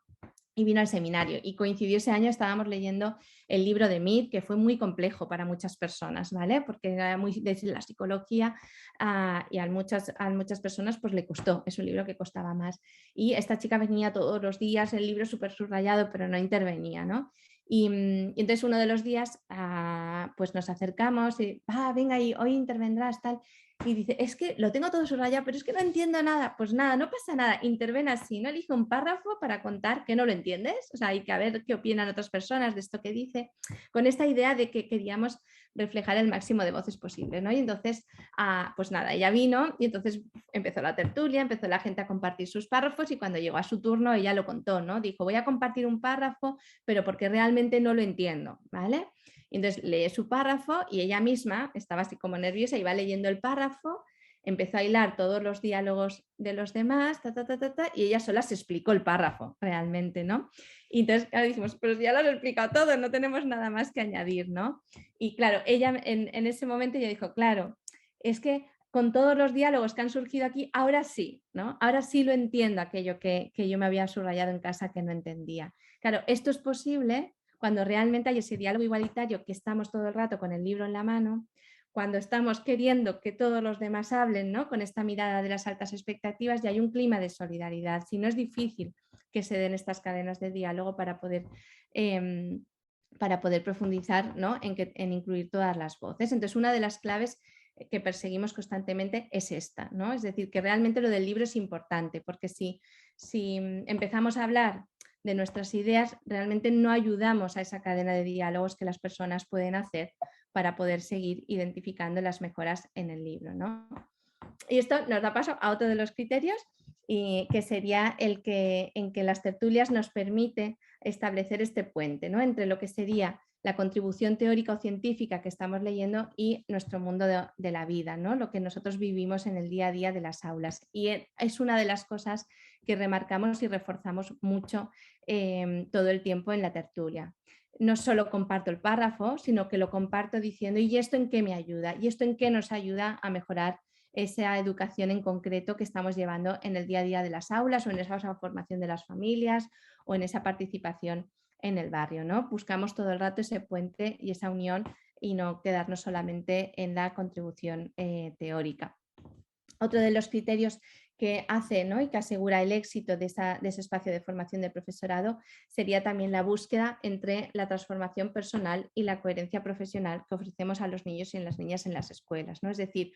y vino al seminario y coincidió ese año, estábamos leyendo el libro de Mead, que fue muy complejo para muchas personas, ¿vale? Porque era muy de la psicología y a muchas personas pues le costó, es un libro que costaba más. Y esta chica venía todos los días, el libro súper subrayado, pero no intervenía, ¿no? Y entonces uno de los días pues nos acercamos y, venga, y hoy intervendrás, tal. Y dice, es que lo tengo todo subrayado, pero es que no entiendo nada. Pues nada, no pasa nada, interven así, ¿no? Elige un párrafo para contar que no lo entiendes, o sea, hay que ver qué opinan otras personas de esto que dice, con esta idea de que queríamos reflejar el máximo de voces posible, ¿no? Y entonces, pues nada, ella vino y entonces empezó la tertulia, empezó la gente a compartir sus párrafos y cuando llegó a su turno ella lo contó, ¿no? Dijo, voy a compartir un párrafo, pero porque realmente no lo entiendo, ¿vale? Y entonces lee su párrafo y ella misma estaba así como nerviosa, iba leyendo el párrafo, empezó a hilar todos los diálogos de los demás, y ella sola se explicó el párrafo realmente, ¿no? Y entonces, claro, dijimos, pero ya lo has explicado todo, no tenemos nada más que añadir, ¿no? Y claro, ella en ese momento ella dijo, claro, es que con todos los diálogos que han surgido aquí, ahora sí, ¿no? Ahora sí lo entiendo, aquello que yo me había subrayado en casa que no entendía. Claro, esto es posible cuando realmente hay ese diálogo igualitario, que estamos todo el rato con el libro en la mano, cuando estamos queriendo que todos los demás hablen, ¿no? Con esta mirada de las altas expectativas, y hay un clima de solidaridad. Si no, es difícil que se den estas cadenas de diálogo para poder profundizar, ¿no? en incluir todas las voces. Entonces, una de las claves que perseguimos constantemente es esta, ¿no? Es decir, que realmente lo del libro es importante, porque si empezamos a hablar de nuestras ideas, realmente no ayudamos a esa cadena de diálogos que las personas pueden hacer para poder seguir identificando las mejoras en el libro, ¿no? Y esto nos da paso a otro de los criterios, y que sería en que las tertulias nos permite establecer este puente, ¿no? Entre lo que sería la contribución teórica o científica que estamos leyendo y nuestro mundo de la vida, ¿no? Lo que nosotros vivimos en el día a día de las aulas. Y es una de las cosas que remarcamos y reforzamos mucho todo el tiempo en la tertulia. No solo comparto el párrafo, sino que lo comparto diciendo, ¿y esto en qué me ayuda? ¿Y esto en qué nos ayuda a mejorar esa educación en concreto que estamos llevando en el día a día de las aulas, o en esa formación de las familias, o en esa participación en el barrio, ¿no? Buscamos todo el rato ese puente y esa unión, y no quedarnos solamente en la contribución teórica. Otro de los criterios que hace, ¿no? y que asegura el éxito de ese espacio de formación del profesorado sería también la búsqueda entre la transformación personal y la coherencia profesional que ofrecemos a los niños y a las niñas en las escuelas, ¿no? Es decir,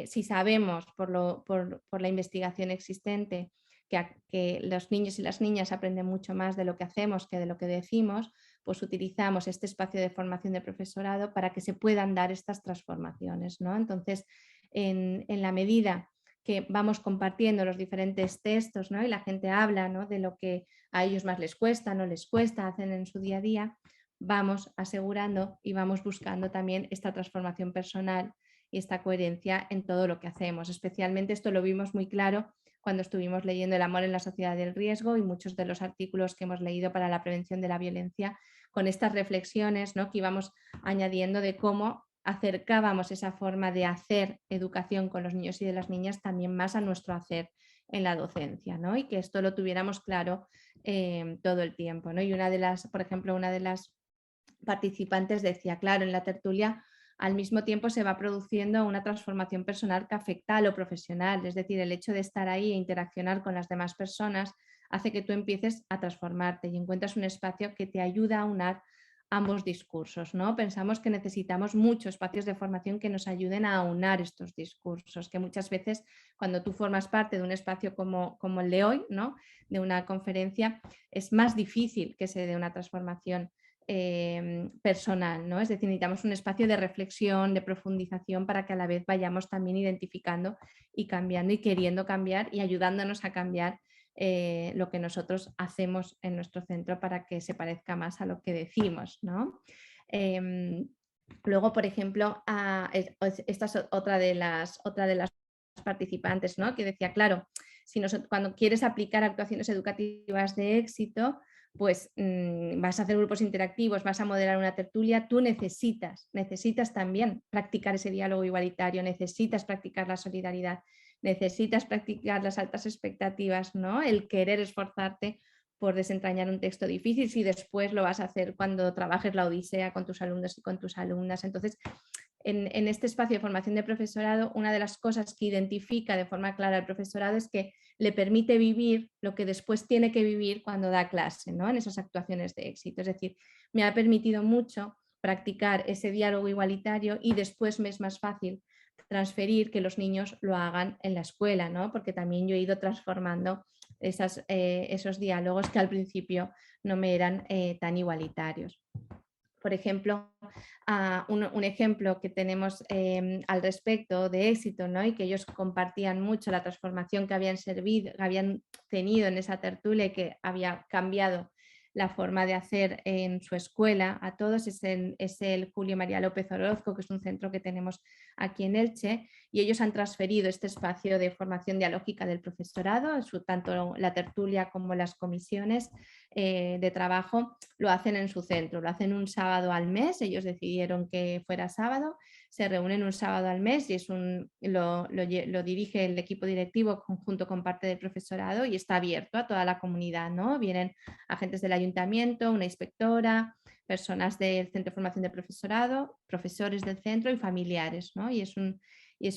si sabemos por la investigación existente que los niños y las niñas aprenden mucho más de lo que hacemos que de lo que decimos, pues utilizamos este espacio de formación de profesorado para que se puedan dar estas transformaciones, ¿no? Entonces, en la medida que vamos compartiendo los diferentes textos, ¿no? Y la gente habla, ¿no?, de lo que a ellos más les cuesta, no les cuesta, hacen en su día a día, vamos asegurando y vamos buscando también esta transformación personal y esta coherencia en todo lo que hacemos. Especialmente esto lo vimos muy claro cuando estuvimos leyendo El amor en la sociedad del riesgo y muchos de los artículos que hemos leído para la prevención de la violencia, con estas reflexiones, ¿no?, que íbamos añadiendo de cómo acercábamos esa forma de hacer educación con los niños y de las niñas también más a nuestro hacer en la docencia, ¿no? Y que esto lo tuviéramos claro todo el tiempo, ¿no? Y una de las, por ejemplo, una de las participantes decía, claro, en la tertulia al mismo tiempo se va produciendo una transformación personal que afecta a lo profesional, es decir, el hecho de estar ahí e interaccionar con las demás personas hace que tú empieces a transformarte y encuentras un espacio que te ayuda a unar ambos discursos, ¿no? Pensamos que necesitamos muchos espacios de formación que nos ayuden a aunar estos discursos, que muchas veces cuando tú formas parte de un espacio como el de hoy, ¿no?, de una conferencia, es más difícil que se dé una transformación personal, ¿no? Es decir, necesitamos un espacio de reflexión, de profundización para que a la vez vayamos también identificando y cambiando y queriendo cambiar y ayudándonos a cambiar lo que nosotros hacemos en nuestro centro para que se parezca más a lo que decimos, ¿no? Luego, por ejemplo, esta es otra de las participantes, ¿no?, que decía, claro, si cuando quieres aplicar actuaciones educativas de éxito, pues vas a hacer grupos interactivos, vas a moderar una tertulia, tú necesitas también practicar ese diálogo igualitario, necesitas practicar la solidaridad, necesitas practicar las altas expectativas, ¿no?, el querer esforzarte por desentrañar un texto difícil, si después lo vas a hacer cuando trabajes la odisea con tus alumnos y con tus alumnas. Entonces, en este espacio de formación de profesorado, una de las cosas que identifica de forma clara el profesorado es que le permite vivir lo que después tiene que vivir cuando da clase, ¿no?, en esas actuaciones de éxito. Es decir, me ha permitido mucho practicar ese diálogo igualitario y después me es más fácil transferir que los niños lo hagan en la escuela, ¿no?, porque también yo he ido transformando esos diálogos que al principio no me eran tan igualitarios. Por ejemplo, un ejemplo que tenemos al respecto de éxito, ¿no?, y que ellos compartían mucho la transformación que habían tenido en esa tertulia y que había cambiado la forma de hacer en su escuela a todos, es el Julio María López Orozco, que es un centro que tenemos aquí en Elche, y ellos han transferido este espacio de formación dialógica del profesorado, tanto la tertulia como las comisiones de trabajo lo hacen en su centro, lo hacen un sábado al mes, ellos decidieron que fuera sábado, se reúnen un sábado al mes y lo dirige el equipo directivo junto con parte del profesorado y está abierto a toda la comunidad, ¿no? Vienen agentes del ayuntamiento, una inspectora, personas del Centro de Formación del Profesorado, profesores del centro y familiares, ¿no? Y es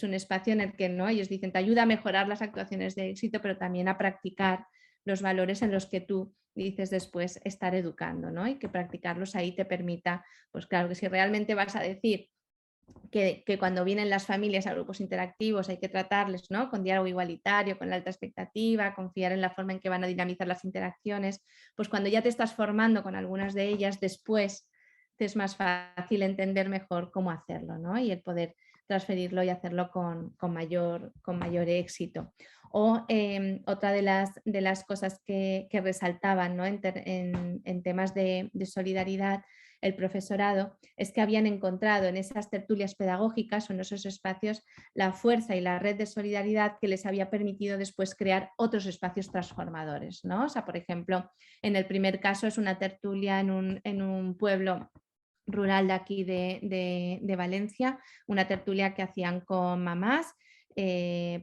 un espacio en el que, ¿no?, ellos dicen, te ayuda a mejorar las actuaciones de éxito, pero también a practicar los valores en los que tú dices después estar educando, ¿no? Y que practicarlos ahí te permita, pues claro, que si realmente vas a decir que cuando vienen las familias a grupos interactivos hay que tratarles, ¿no?, con diálogo igualitario, con la alta expectativa, confiar en la forma en que van a dinamizar las interacciones, pues cuando ya te estás formando con algunas de ellas, después te es más fácil entender mejor cómo hacerlo, ¿no?, y el poder transferirlo y hacerlo con mayor éxito. O otra de las cosas que resaltaban, ¿no?, en temas de solidaridad el profesorado, es que habían encontrado en esas tertulias pedagógicas o en esos espacios la fuerza y la red de solidaridad que les había permitido después crear otros espacios transformadores, ¿no? O sea, por ejemplo, en el primer caso es una tertulia en un pueblo rural de aquí de Valencia, una tertulia que hacían con mamás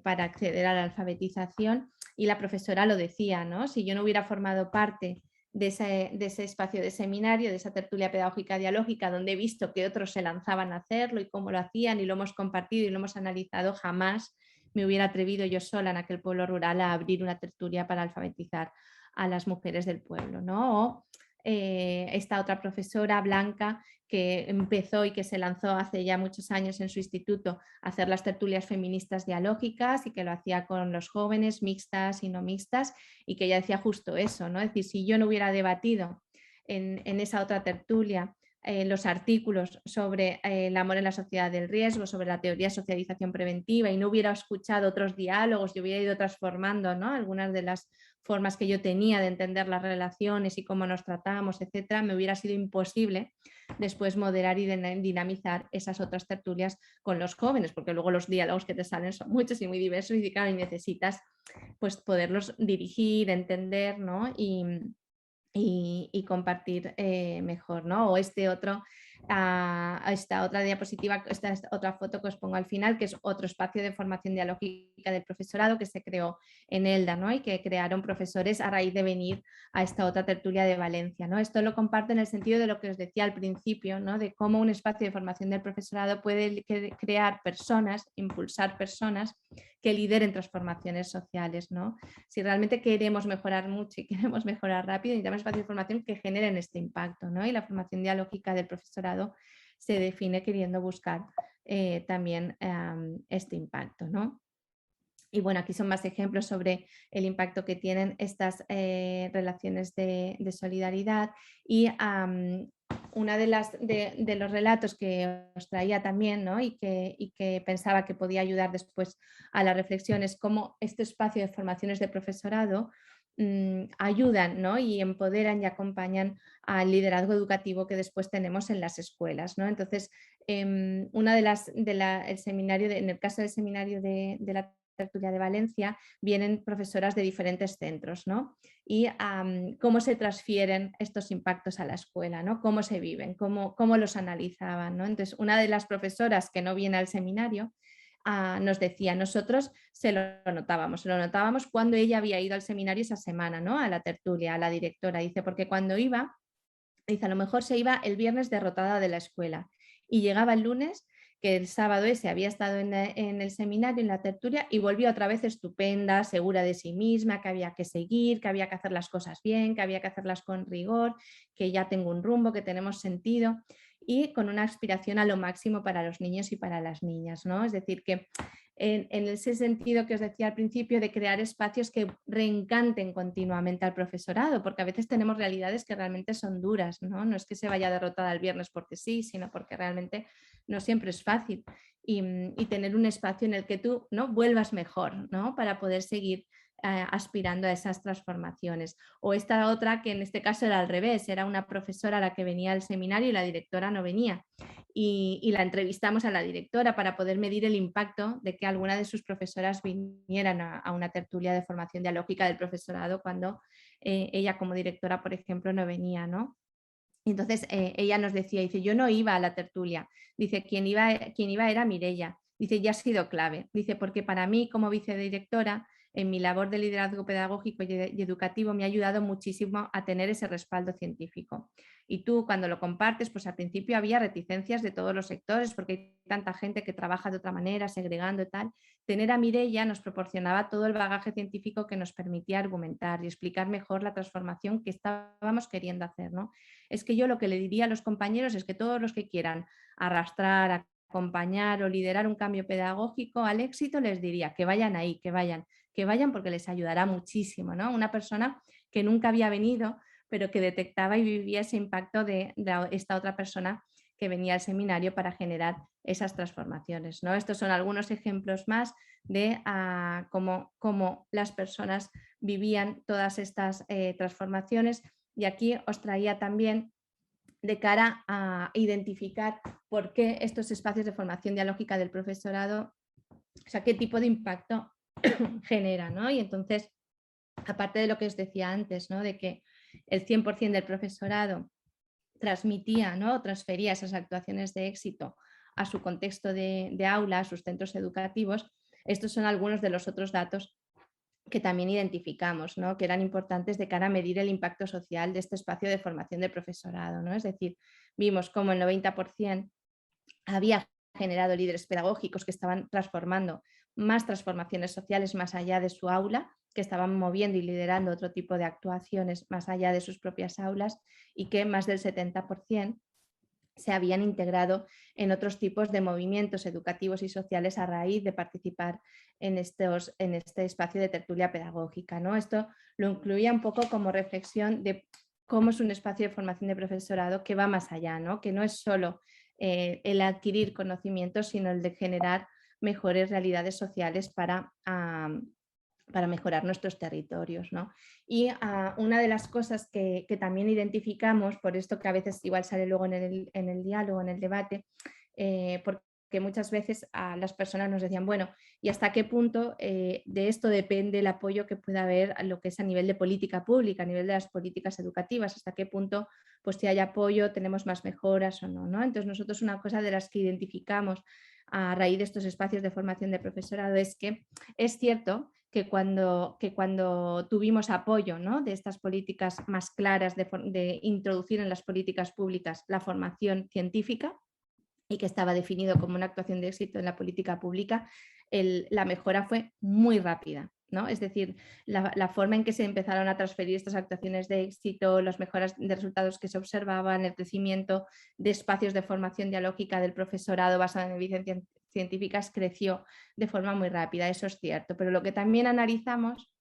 para acceder a la alfabetización y la profesora lo decía, ¿no? Si yo no hubiera formado parte de ese espacio de seminario, de esa tertulia pedagógica dialógica, donde he visto que otros se lanzaban a hacerlo y cómo lo hacían y lo hemos compartido y lo hemos analizado, jamás me hubiera atrevido yo sola en aquel pueblo rural a abrir una tertulia para alfabetizar a las mujeres del pueblo, ¿no? O esta otra profesora, Blanca, que empezó y que se lanzó hace ya muchos años en su instituto a hacer las tertulias feministas dialógicas y que lo hacía con los jóvenes, mixtas y no mixtas, y que ella decía justo eso, ¿no? Es decir, si yo no hubiera debatido en esa otra tertulia los artículos sobre el amor en la sociedad del riesgo, sobre la teoría de socialización preventiva y no hubiera escuchado otros diálogos y hubiera ido transformando, ¿no?, algunas de las formas que yo tenía de entender las relaciones y cómo nos tratamos, etcétera, me hubiera sido imposible después moderar y dinamizar esas otras tertulias con los jóvenes, porque luego los diálogos que te salen son muchos y muy diversos y claro, y necesitas pues poderlos dirigir, entender, ¿no?, y compartir mejor, ¿no? O esta otra diapositiva, esta otra foto que os pongo al final, que es otro espacio de formación dialógica del profesorado que se creó en ELDA, ¿no?, y que crearon profesores a raíz de venir a esta otra tertulia de Valencia, ¿no? Esto lo comparto en el sentido de lo que os decía al principio, ¿no?, de cómo un espacio de formación del profesorado puede crear personas, impulsar personas que lideren transformaciones sociales, ¿no? Si realmente queremos mejorar mucho y queremos mejorar rápido, necesitamos espacios de formación que generen este impacto, ¿no? Y la formación dialógica del profesorado se define queriendo buscar también este impacto, ¿no? Y bueno, aquí son más ejemplos sobre el impacto que tienen estas relaciones de solidaridad y una de los relatos que os traía también, ¿no?, y que pensaba que podía ayudar después a la reflexión es cómo este espacio de formaciones de profesorado ayudan, ¿no?, y empoderan y acompañan al liderazgo educativo que después tenemos en las escuelas, ¿no? Entonces, una el seminario, en el caso del seminario de la tertulia de Valencia, vienen profesoras de diferentes centros, ¿no? Y cómo se transfieren estos impactos a la escuela, ¿no? Cómo se viven, cómo los analizaban, ¿no? Entonces, una de las profesoras que no viene al seminario nos decía, nosotros se lo notábamos cuando ella había ido al seminario esa semana, ¿no?, a la tertulia, a la directora, dice, porque cuando iba, dice, a lo mejor se iba el viernes derrotada de la escuela y llegaba el lunes, que el sábado ese había estado en el seminario, en la tertulia, y volvió otra vez estupenda, segura de sí misma, que había que seguir, que había que hacer las cosas bien, que había que hacerlas con rigor, que ya tengo un rumbo, que tenemos sentido, y con una aspiración a lo máximo para los niños y para las niñas, ¿no? Es decir, que en ese sentido que os decía al principio, de crear espacios que reencanten continuamente al profesorado, porque a veces tenemos realidades que realmente son duras, ¿no? No es que se vaya derrotada el viernes porque sí, sino porque realmente no siempre es fácil. Y tener un espacio en el que tú, ¿no?, vuelvas mejor, ¿no?, para poder seguir aspirando a esas transformaciones. O esta otra, que en este caso era al revés, era una profesora a la que venía al seminario y la directora no venía. Y la entrevistamos a la directora para poder medir el impacto de que alguna de sus profesoras vinieran a una tertulia de formación dialógica del profesorado cuando ella como directora, por ejemplo, no venía, ¿no? Y entonces ella nos decía, dice, yo no iba a la tertulia, dice, quien iba era Mireia, dice, ya ha sido clave, dice, porque para mí como vicedirectora, en mi labor de liderazgo pedagógico y educativo me ha ayudado muchísimo a tener ese respaldo científico. Y tú cuando lo compartes, pues al principio había reticencias de todos los sectores, porque hay tanta gente que trabaja de otra manera, segregando y tal. Tener a Mireia nos proporcionaba todo el bagaje científico que nos permitía argumentar y explicar mejor la transformación que estábamos queriendo hacer, ¿no? Es que yo lo que le diría a los compañeros es que todos los que quieran arrastrar, acompañar o liderar un cambio pedagógico al éxito, les diría que vayan ahí, que vayan porque les ayudará muchísimo, ¿no? Una persona que nunca había venido, pero que detectaba y vivía ese impacto de esta otra persona que venía al seminario para generar esas transformaciones, ¿no? Estos son algunos ejemplos más de cómo las personas vivían todas estas transformaciones. Y aquí os traía también de cara a identificar por qué estos espacios de formación dialógica del profesorado, o sea, qué tipo de impacto genera, ¿no? Y entonces, aparte de lo que os decía antes, ¿no?, de que el 100% del profesorado transmitía, ¿no?, transfería esas actuaciones de éxito a su contexto de aula, a sus centros educativos, estos son algunos de los otros datos que también identificamos, ¿no?, que eran importantes de cara a medir el impacto social de este espacio de formación del profesorado, ¿no? Es decir, vimos cómo el 90% había generado líderes pedagógicos que estaban transformando más transformaciones sociales más allá de su aula, que estaban moviendo y liderando otro tipo de actuaciones más allá de sus propias aulas, y que más del 70% se habían integrado en otros tipos de movimientos educativos y sociales a raíz de participar en este espacio de tertulia pedagógica, ¿no? Esto lo incluía un poco como reflexión de cómo es un espacio de formación de profesorado que va más allá, ¿no? Que no es solo el adquirir conocimientos, sino el de generar mejores realidades sociales para mejorar nuestros territorios, ¿no? Y una de las cosas que también identificamos, por esto que a veces igual sale luego en el diálogo, en el debate, porque muchas veces a las personas nos decían, bueno, ¿y hasta qué punto de esto depende el apoyo que pueda haber a lo que es a nivel de política pública, a nivel de las políticas educativas? ¿Hasta qué punto, pues si hay apoyo, tenemos más mejoras o no, ¿no? Entonces nosotros una cosa de las que identificamos a raíz de estos espacios de formación de profesorado es que es cierto que cuando tuvimos apoyo, ¿no?, de estas políticas más claras de introducir en las políticas públicas la formación científica, y que estaba definido como una actuación de éxito en la política pública, la mejora fue muy rápida, ¿no? Es decir, la forma en que se empezaron a transferir estas actuaciones de éxito, las mejoras de resultados que se observaban, el crecimiento de espacios de formación dialógica del profesorado basado en evidencias científicas creció de forma muy rápida, eso es cierto, pero lo que también analizamos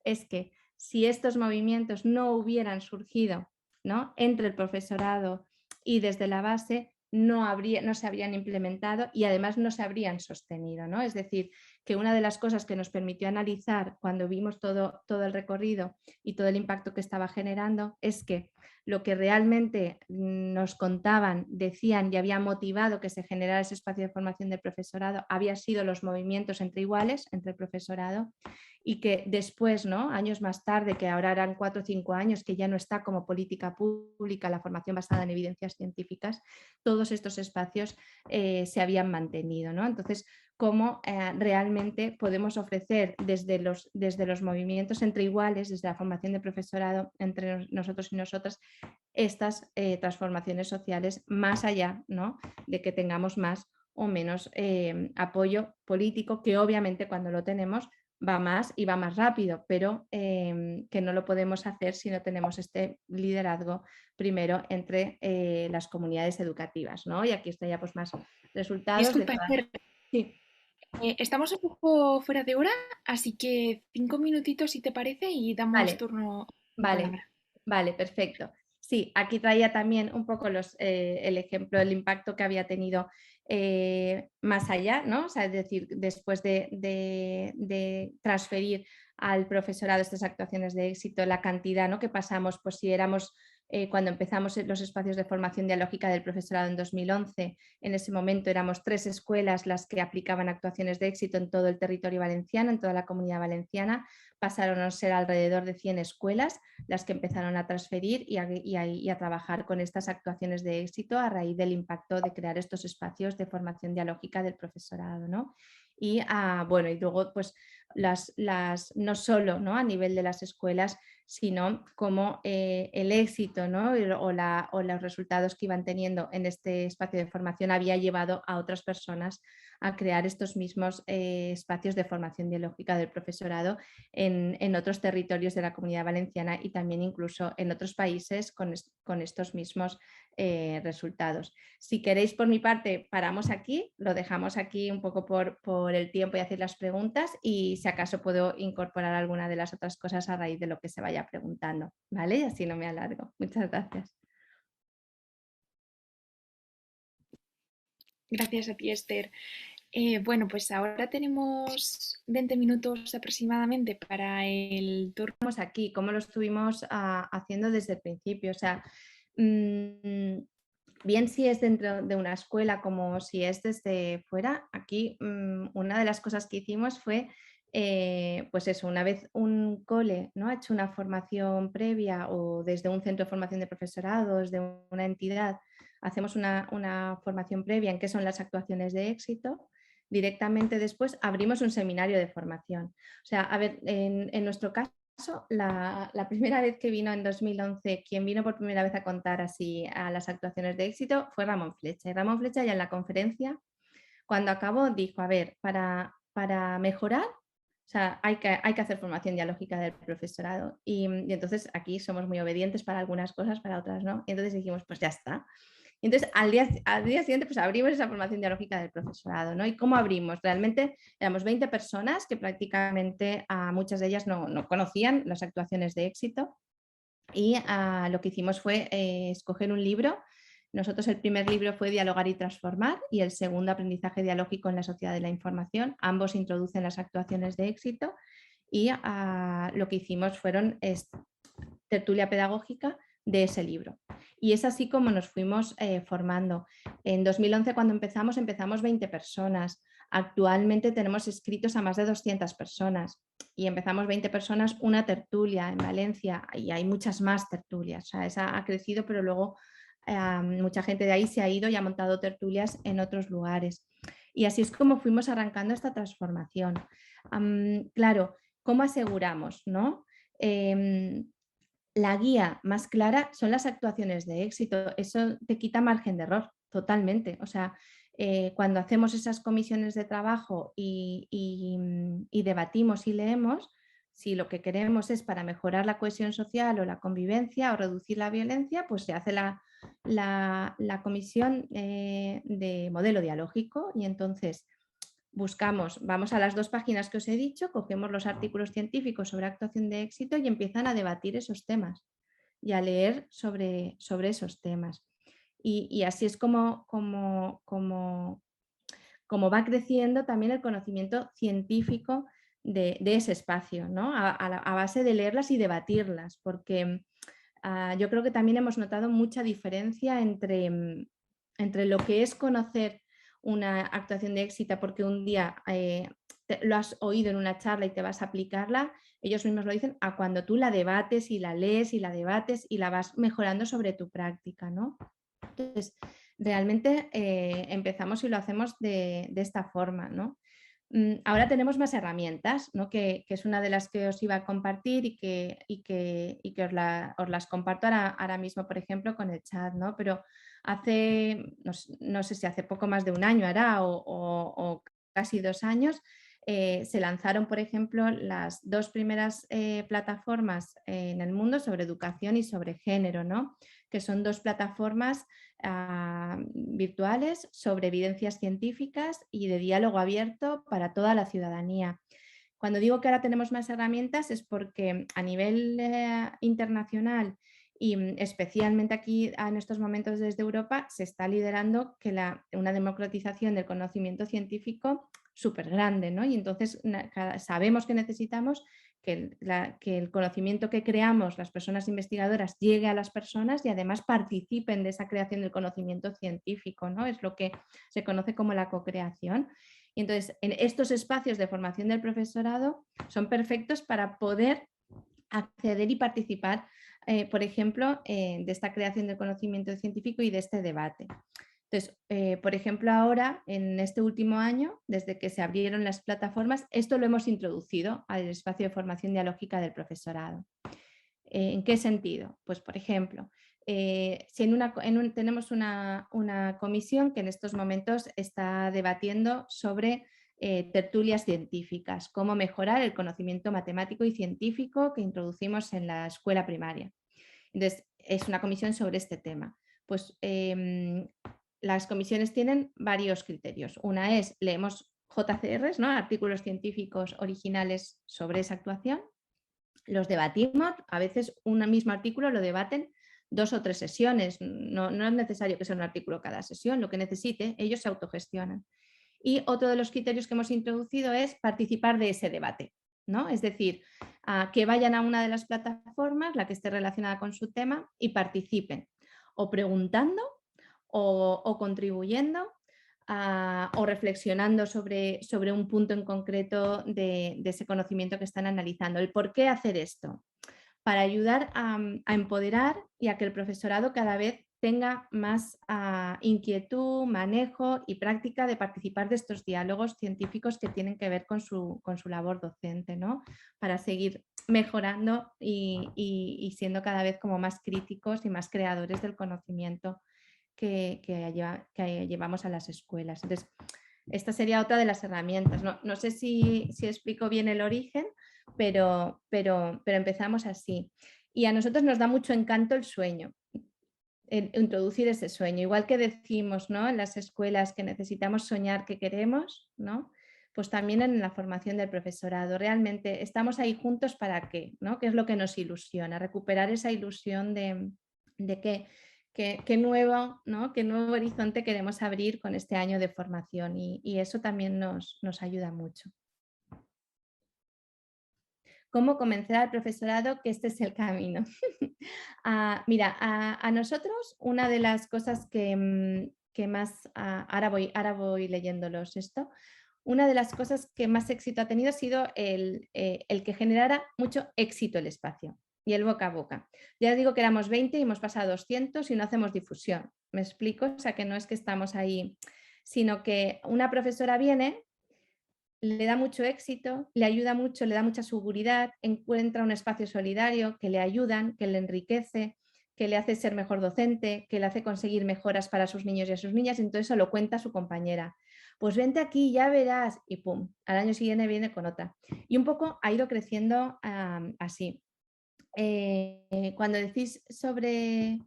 es que si estos movimientos no hubieran surgido, ¿no?, entre el profesorado y desde la base, no se habrían implementado y además no se habrían sostenido, ¿no? Es decir, que una de las cosas que nos permitió analizar cuando vimos todo el recorrido y todo el impacto que estaba generando es que lo que realmente nos contaban, decían y había motivado que se generara ese espacio de formación del profesorado había sido los movimientos entre iguales, entre el profesorado, y que después, ¿no?, años más tarde, que ahora eran 4 o 5 años, que ya no está como política pública la formación basada en evidencias científicas, todos estos espacios se habían mantenido, ¿no? Entonces, cómo realmente podemos ofrecer desde los movimientos entre iguales, desde la formación de profesorado entre nosotros y nosotras, estas transformaciones sociales más allá, ¿no?, de que tengamos más o menos apoyo político, que obviamente cuando lo tenemos va más y va más rápido, pero que no lo podemos hacer si no tenemos este liderazgo primero entre las comunidades educativas, ¿no? Y aquí está ya pues más resultados de Disculpa, todas. Esther, Sí, estamos un poco fuera de hora, así que 5 minutitos si te parece y damos vale, turno de vale, palabra. vale, perfecto. Sí, aquí traía también un poco el ejemplo, el impacto que había tenido más allá, ¿no? O sea, es decir, después de transferir al profesorado estas actuaciones de éxito, la cantidad, ¿no?, que pasamos, pues si éramos, cuando empezamos los espacios de formación dialógica del profesorado en 2011, en ese momento éramos 3 escuelas las que aplicaban actuaciones de éxito en todo el territorio valenciano, en toda la comunidad valenciana, pasaron a ser alrededor de 100 escuelas las que empezaron a transferir y a trabajar con estas actuaciones de éxito a raíz del impacto de crear estos espacios de formación dialógica del profesorado, ¿no? Y, bueno, y luego pues no solo, ¿no?, a nivel de las escuelas, sino como el éxito, ¿no?, o los resultados que iban teniendo en este espacio de formación había llevado a otras personas a crear estos mismos espacios de formación dialógica del profesorado en otros territorios de la Comunidad Valenciana y también incluso en otros países con estos mismos resultados. Si queréis, por mi parte, paramos aquí, lo dejamos aquí un poco por el tiempo y hacer las preguntas y si acaso puedo incorporar alguna de las otras cosas a raíz de lo que se vaya preguntando, ¿vale? Y así no me alargo. Muchas gracias. Gracias a ti, Esther. Bueno, pues ahora tenemos 20 minutos aproximadamente para el turno. Estamos aquí, cómo lo estuvimos haciendo desde el principio, o sea, mm, bien si es dentro de una escuela como si es desde fuera, aquí una de las cosas que hicimos fue, pues eso, una vez un cole, ¿no?, ha hecho una formación previa o desde un centro de formación de profesorado, desde una entidad, hacemos una formación previa en qué son las actuaciones de éxito, directamente después abrimos un seminario de formación. O sea, a ver, en nuestro caso, la primera vez que vino en 2011, quien vino por primera vez a contar así a las actuaciones de éxito fue Ramón Flecha. Y Ramón Flecha ya en la conferencia, cuando acabó, dijo, a ver, para mejorar, o sea, hay que hacer formación dialógica del profesorado. Y entonces aquí somos muy obedientes para algunas cosas, para otras no. Y entonces dijimos, pues ya está. Y entonces al día siguiente pues abrimos esa formación dialógica del profesorado, ¿no? ¿Y cómo abrimos? Realmente éramos 20 personas que prácticamente a muchas de ellas no conocían las actuaciones de éxito. y lo que hicimos fue escoger un libro. Nosotros el primer libro fue Dialogar y Transformar y el segundo Aprendizaje dialógico en la sociedad de la información. Ambos introducen las actuaciones de éxito y lo que hicimos fueron tertulia pedagógica de ese libro. Y es así como nos fuimos formando. En 2011 cuando empezamos 20 personas. Actualmente tenemos inscritos a más de 200 personas y empezamos 20 personas, una tertulia en Valencia y hay muchas más tertulias. O sea, esa ha crecido, pero luego mucha gente de ahí se ha ido y ha montado tertulias en otros lugares. Y así es como fuimos arrancando esta transformación. Claro, ¿cómo aseguramos, no? La guía más clara son las actuaciones de éxito. Eso te quita margen de error totalmente. O sea, cuando hacemos esas comisiones de trabajo y debatimos y leemos, si lo que queremos es para mejorar la cohesión social o la convivencia o reducir la violencia, pues se hace la comisión de modelo dialógico y entonces buscamos, vamos a las 2 páginas que os he dicho, cogemos los artículos científicos sobre actuación de éxito y empiezan a debatir esos temas y a leer sobre esos temas. Y así es como va creciendo también el conocimiento científico de ese espacio, ¿no? A base de leerlas y debatirlas, porque yo creo que también hemos notado mucha diferencia entre lo que es conocer una actuación de éxito porque un día lo has oído en una charla y te vas a aplicarla, ellos mismos lo dicen, a cuando tú la debates y la lees y la debates y la vas mejorando sobre tu práctica, ¿no? Entonces, realmente empezamos y lo hacemos de esta forma, ¿no? Ahora tenemos más herramientas, ¿no? que es una de las que os iba a compartir y que os las comparto ahora mismo, por ejemplo, con el chat, ¿no? Pero no sé si hace poco más de un año hará o casi 2 años, se lanzaron, por ejemplo, las 2 primeras plataformas en el mundo sobre educación y sobre género, ¿no? Que son 2 plataformas virtuales sobre evidencias científicas y de diálogo abierto para toda la ciudadanía. Cuando digo que ahora tenemos más herramientas es porque a nivel internacional y especialmente aquí en estos momentos desde Europa se está liderando una democratización del conocimiento científico súper grande, ¿no? Y entonces sabemos que necesitamos que el conocimiento que creamos las personas investigadoras llegue a las personas y además participen de esa creación del conocimiento científico, ¿no? Es lo que se conoce como la co-creación. Y entonces, en estos espacios de formación del profesorado son perfectos para poder acceder y participar, por ejemplo, de esta creación del conocimiento científico y de este debate. Entonces, por ejemplo, ahora, en este último año, desde que se abrieron las plataformas, esto lo hemos introducido al espacio de formación dialógica del profesorado. ¿En qué sentido? Pues, por ejemplo, si tenemos una comisión que en estos momentos está debatiendo sobre tertulias científicas, cómo mejorar el conocimiento matemático y científico que introducimos en la escuela primaria. Entonces, es una comisión sobre este tema. Pues las comisiones tienen varios criterios. Una es, leemos JCRs, ¿no? Artículos científicos originales sobre esa actuación, los debatimos, a veces un mismo artículo lo debaten 2 o 3 sesiones, no es necesario que sea un artículo cada sesión, lo que necesite, ellos se autogestionan. Y otro de los criterios que hemos introducido es participar de ese debate, ¿no? Es decir, que vayan a una de las plataformas, la que esté relacionada con su tema, y participen, o preguntando o contribuyendo o reflexionando sobre un punto en concreto de ese conocimiento que están analizando. ¿El por qué hacer esto? Para ayudar a empoderar y a que el profesorado cada vez tenga más inquietud, manejo y práctica de participar de estos diálogos científicos que tienen que ver con su labor docente, ¿no? Para seguir mejorando y siendo cada vez como más críticos y más creadores del conocimiento que llevamos a las escuelas. Entonces, esta sería otra de las herramientas. No sé si explico bien el origen, pero empezamos así. Y a nosotros nos da mucho encanto el sueño, introducir ese sueño. Igual que decimos, ¿no? En las escuelas que necesitamos soñar que queremos, ¿no? pues también en la formación del profesorado. Realmente estamos ahí juntos ¿para qué? ¿No? ¿Qué es lo que nos ilusiona? Recuperar esa ilusión de qué nuevo, ¿no? Qué nuevo horizonte queremos abrir con este año de formación y eso también nos ayuda mucho. ¿Cómo convencer al profesorado que este es el camino? Mira, a nosotros una de las cosas que más, ahora voy leyéndolos esto, una de las cosas que más éxito ha tenido ha sido el que generara mucho éxito el espacio y el boca a boca. Ya os digo que éramos 20 y hemos pasado a 200 y no hacemos difusión. ¿Me explico? O sea, que no es que estamos ahí, sino que una profesora viene, le da mucho éxito, le ayuda mucho, le da mucha seguridad, encuentra un espacio solidario que le ayudan, que le enriquece, que le hace ser mejor docente, que le hace conseguir mejoras para sus niños y a sus niñas, entonces se lo cuenta a su compañera. Pues vente aquí, ya verás, y pum, al año siguiente viene con otra. Y un poco ha ido creciendo así. Cuando decís sobre...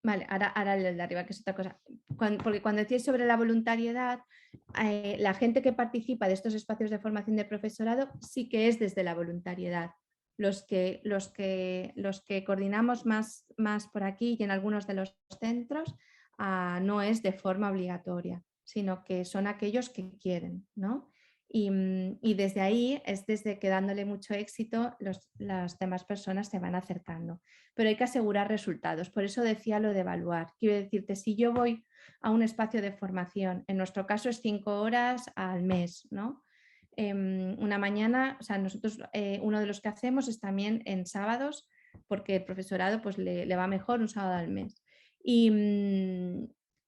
Vale, ahora el de arriba, que es otra cosa. Porque cuando decís sobre la voluntariedad, la gente que participa de estos espacios de formación de profesorado sí que es desde la voluntariedad. Los que coordinamos más por aquí y en algunos de los centros no es de forma obligatoria, sino que son aquellos que quieren, ¿no? Y desde ahí es desde que dándole mucho éxito las demás personas se van acercando. Pero hay que asegurar resultados. Por eso decía lo de evaluar. Quiero decirte, si yo voy a un espacio de formación, en nuestro caso es 5 horas al mes, ¿no? Una mañana, o sea, nosotros uno de los que hacemos es también en sábados, porque el profesorado pues, le va mejor un sábado al mes. Y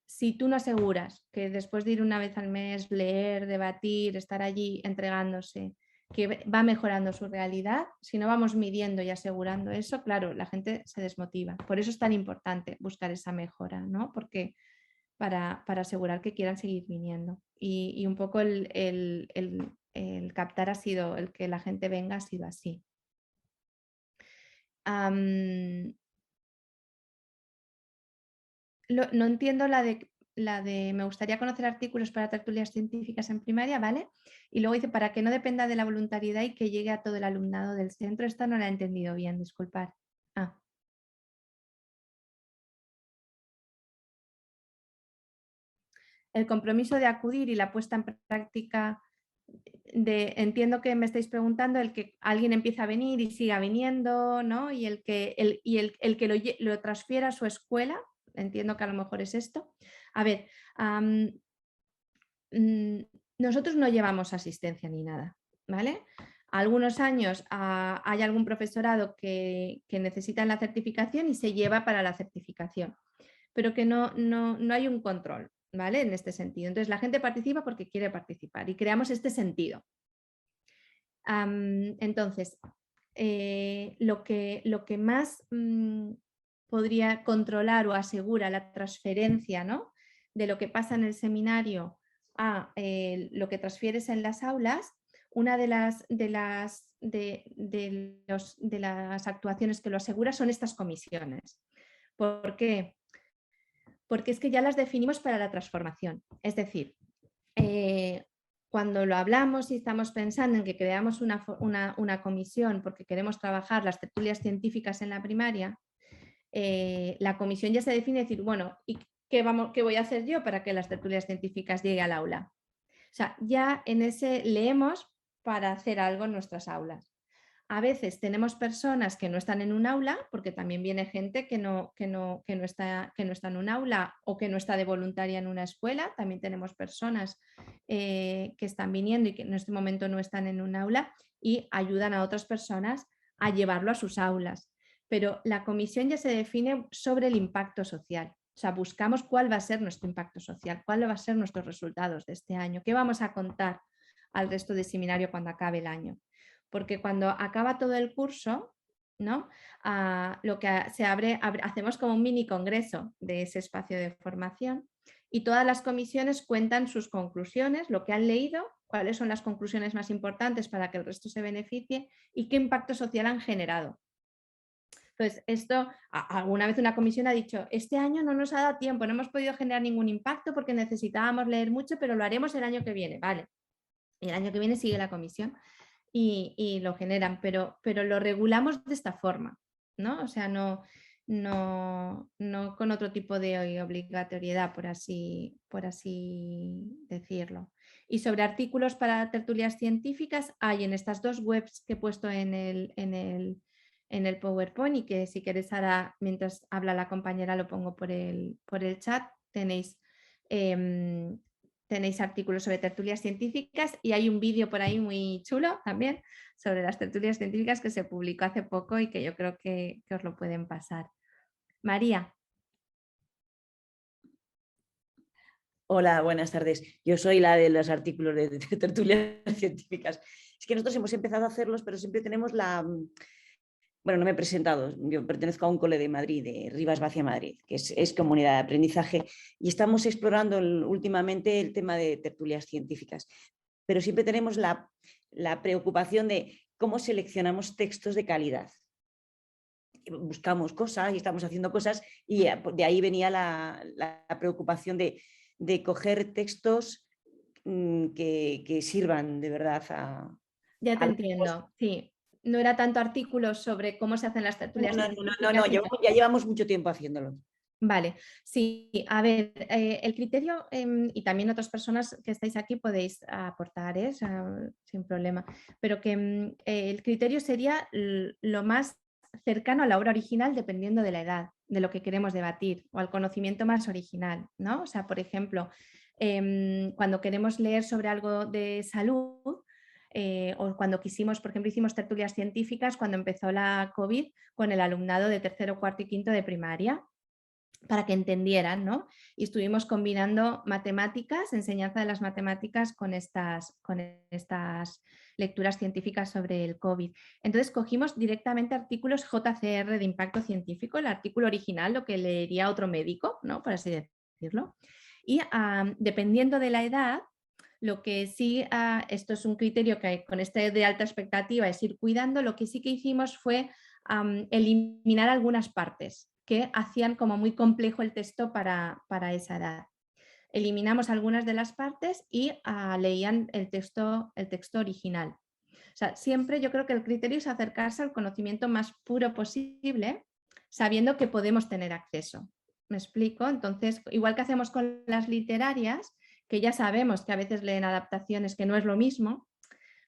si tú no aseguras que después de ir una vez al mes, leer, debatir, estar allí entregándose, que va mejorando su realidad, si no vamos midiendo y asegurando eso, claro, la gente se desmotiva. Por eso es tan importante buscar esa mejora, ¿no? Porque para asegurar que quieran seguir viniendo. Y un poco el captar ha sido, el que la gente venga ha sido así. No entiendo la de me gustaría conocer artículos para tertulias científicas en primaria, ¿vale? Y luego dice, para que no dependa de la voluntariedad y que llegue a todo el alumnado del centro. Esta no la he entendido bien, disculpad. El compromiso de acudir y la puesta en práctica entiendo que me estáis preguntando el que alguien empieza a venir y siga viniendo, ¿no? Y el que lo transfiera a su escuela, entiendo que a lo mejor es esto. A ver, nosotros no llevamos asistencia ni nada, ¿vale? Algunos años hay algún profesorado que necesita la certificación y se lleva para la certificación, pero que no hay un control, ¿vale? En este sentido. Entonces la gente participa porque quiere participar y creamos este sentido. Entonces, lo que más podría controlar o asegura la transferencia, ¿no? De lo que pasa en el seminario a lo que transfieres en las aulas, una de las actuaciones que lo asegura son estas comisiones. ¿Por qué? Porque es que ya las definimos para la transformación. Es decir, cuando lo hablamos y estamos pensando en que creamos una comisión porque queremos trabajar las tertulias científicas en la primaria, la comisión ya se define decir, bueno, ¿y qué voy a hacer yo para que las tertulias científicas lleguen al aula? O sea, ya en ese leemos para hacer algo en nuestras aulas. A veces tenemos personas que no están en un aula, porque también viene gente que no está en un aula o que no está de voluntaria en una escuela. También tenemos personas que están viniendo y que en este momento no están en un aula y ayudan a otras personas a llevarlo a sus aulas. Pero la comisión ya se define sobre el impacto social. O sea, buscamos cuál va a ser nuestro impacto social, cuáles van a ser nuestros resultados de este año, qué vamos a contar al resto del seminario cuando acabe el año. Porque cuando acaba todo el curso, ¿no? Lo que se hacemos como un mini congreso de ese espacio de formación y todas las comisiones cuentan sus conclusiones, lo que han leído, cuáles son las conclusiones más importantes para que el resto se beneficie y qué impacto social han generado. Entonces, esto, alguna vez una comisión ha dicho, este año no nos ha dado tiempo, no hemos podido generar ningún impacto porque necesitábamos leer mucho, pero lo haremos el año que viene, vale. Y el año que viene sigue la comisión y lo generan, pero lo regulamos de esta forma, ¿no? O sea, no con otro tipo de obligatoriedad, por así decirlo. Y sobre artículos para tertulias científicas, hay en estas dos webs que he puesto en el PowerPoint, y que si queréis ahora, mientras habla la compañera, lo pongo por el chat. Tenéis artículos sobre tertulias científicas, y hay un vídeo por ahí muy chulo también sobre las tertulias científicas que se publicó hace poco y que yo creo que os lo pueden pasar. María. Hola, buenas tardes. Yo soy la de los artículos de tertulias científicas. Es que nosotros hemos empezado a hacerlos, pero siempre tenemos bueno, no me he presentado, yo pertenezco a un cole de Madrid, de Rivas Vacia Madrid, que es comunidad de aprendizaje, y estamos explorando últimamente el tema de tertulias científicas, pero siempre tenemos la preocupación de cómo seleccionamos textos de calidad. Buscamos cosas y estamos haciendo cosas, y de ahí venía la preocupación de coger textos que sirvan de verdad Ya te entiendo, sí. No era tanto artículos sobre cómo se hacen las tertulias científicas. No, ya llevamos mucho tiempo haciéndolo. Vale, sí, a ver, el criterio, y también otras personas que estáis aquí podéis aportar, sin problema, pero que el criterio sería lo más cercano a la obra original, dependiendo de la edad, de lo que queremos debatir, o al conocimiento más original, ¿no? O sea, por ejemplo, cuando queremos leer sobre algo de salud, o cuando quisimos, por ejemplo, hicimos tertulias científicas cuando empezó la COVID con el alumnado de tercero, cuarto y quinto de primaria, para que entendieran, ¿no? Y estuvimos combinando matemáticas, enseñanza de las matemáticas con estas lecturas científicas sobre el COVID. Entonces cogimos directamente artículos JCR de impacto científico, el artículo original, lo que leería otro médico, ¿no? Por así decirlo. Y dependiendo de la edad, lo que sí, esto es un criterio que con este de alta expectativa es ir cuidando, lo que sí que hicimos fue eliminar algunas partes que hacían como muy complejo el texto para esa edad. Eliminamos algunas de las partes y leían el texto original. O sea, siempre yo creo que el criterio es acercarse al conocimiento más puro posible, sabiendo que podemos tener acceso. ¿Me explico? Entonces, igual que hacemos con las literarias, que ya sabemos que a veces leen adaptaciones que no es lo mismo,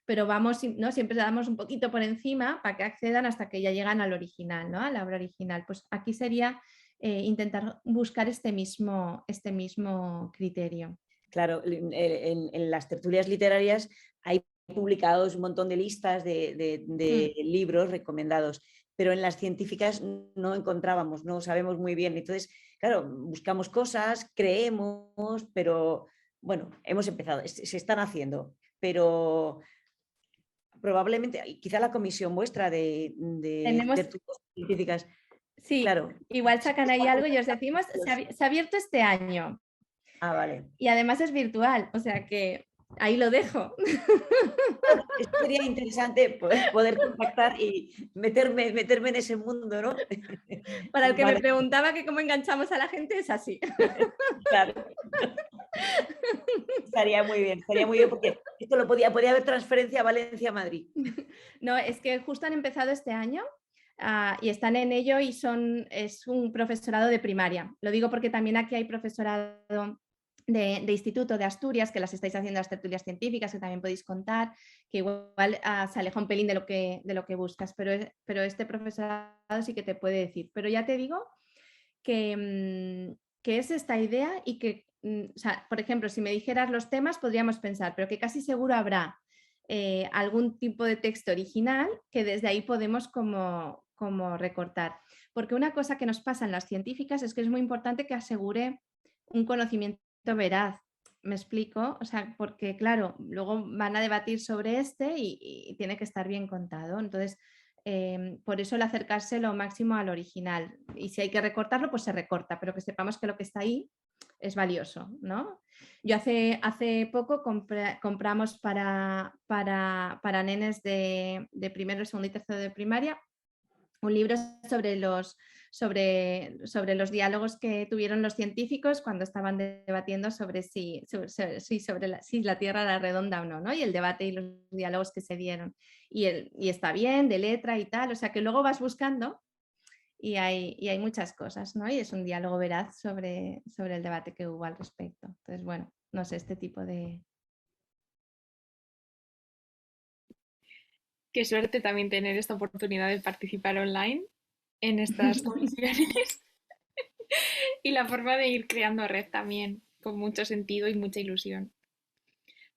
pero vamos, ¿no? Siempre damos un poquito por encima para que accedan hasta que ya llegan al original, ¿no? A la obra original. Pues aquí sería intentar buscar este mismo criterio. Claro, en las tertulias literarias hay publicados un montón de listas de libros recomendados, pero en las científicas no encontrábamos, no sabemos muy bien. Entonces, claro, buscamos cosas, creemos, pero bueno, hemos empezado, se están haciendo, pero probablemente, quizá la comisión vuestra de tertulias científicas. Sí, claro. Igual sacan ahí algo y os decimos, se ha abierto este año. Ah, vale. Y además es virtual, o sea que ahí lo dejo. Sería interesante poder contactar y meterme en ese mundo, ¿no? Para el que me preguntaba que cómo enganchamos a la gente, es así. Claro. Estaría muy bien porque esto podía haber transferencia a Valencia-Madrid. No, es que justo han empezado este año y están en ello, y es un profesorado de primaria. Lo digo porque también aquí hay profesorado de Instituto de Asturias, que las estáis haciendo las tertulias científicas, que también podéis contar, que igual se aleja un pelín de lo que buscas, pero este profesorado sí que te puede decir. Pero ya te digo que es esta idea, y que, o sea, por ejemplo, si me dijeras los temas podríamos pensar, pero que casi seguro habrá algún tipo de texto original que desde ahí podemos como recortar. Porque una cosa que nos pasa en las científicas es que es muy importante que asegure un conocimiento veraz. ¿Me explico? O sea, porque claro, luego van a debatir sobre y tiene que estar bien contado. Entonces, por eso el acercarse lo máximo al original. Y si hay que recortarlo, pues se recorta, pero que sepamos que lo que está ahí es valioso, ¿no? Yo hace poco compramos para nenes de primero, segundo y tercero de primaria un libro sobre los diálogos que tuvieron los científicos cuando estaban debatiendo sobre si la Tierra era redonda o no, ¿no? Y el debate y los diálogos que se dieron. Y está bien, de letra y tal, o sea que luego vas buscando y hay muchas cosas, ¿no? Y es un diálogo veraz sobre el debate que hubo al respecto. Entonces, bueno, no sé, este tipo de... Qué suerte también tener esta oportunidad de participar online en estas comisiones y la forma de ir creando red también, con mucho sentido y mucha ilusión.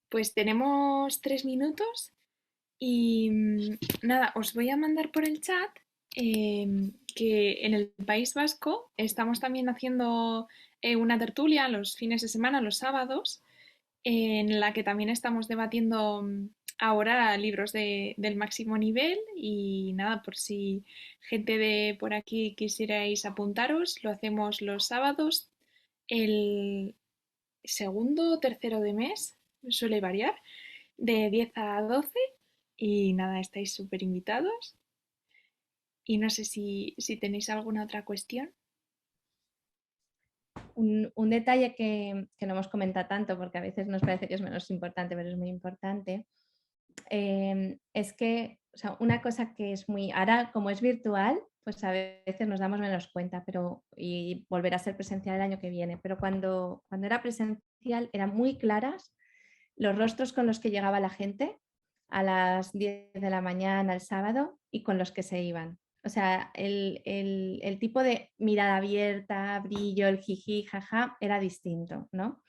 Pues tenemos 3 minutos y nada, os voy a mandar por el chat que en el País Vasco estamos también haciendo una tertulia los fines de semana, los sábados, en la que también estamos debatiendo ahora libros del máximo nivel y nada, por si gente de por aquí quisierais apuntaros, lo hacemos los sábados, el segundo o tercero de mes, suele variar, de 10 a 12 y nada, estáis súper invitados y no sé si tenéis alguna otra cuestión. Un detalle que no hemos comentado tanto, porque a veces nos parece que es menos importante, pero es muy importante, es que, o sea, una cosa que es muy, ahora como es virtual, pues a veces nos damos menos cuenta, y volverá a ser presencial el año que viene, pero cuando era presencial eran muy claras los rostros con los que llegaba la gente a las 10 de la mañana el sábado y con los que se iban. O sea, el tipo de mirada abierta, brillo, el jiji, jaja, era distinto, ¿no?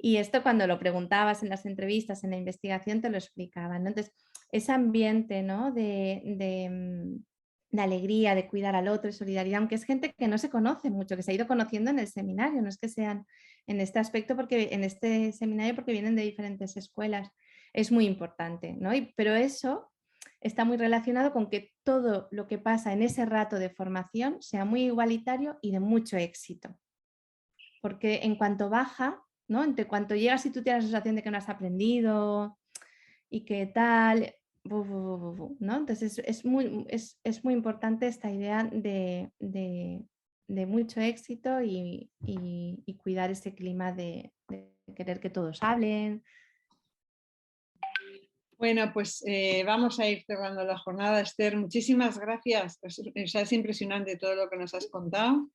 Y esto cuando lo preguntabas en las entrevistas, en la investigación, te lo explicaban, ¿no? Entonces, ese ambiente, ¿no? de alegría, de cuidar al otro, de solidaridad, aunque es gente que no se conoce mucho, que se ha ido conociendo en el seminario, no es que sean en este aspecto, porque en este seminario porque vienen de diferentes escuelas, es muy importante, ¿no? Pero eso está muy relacionado con que todo lo que pasa en ese rato de formación sea muy igualitario y de mucho éxito. Porque en cuanto baja, ¿no? En cuanto llegas y tú tienes la sensación de que no has aprendido y que tal, ¿no? Entonces es muy importante esta idea de mucho éxito y cuidar ese clima de querer que todos hablen. Bueno, pues vamos a ir cerrando la jornada, Esther. Muchísimas gracias. Es impresionante todo lo que nos has contado.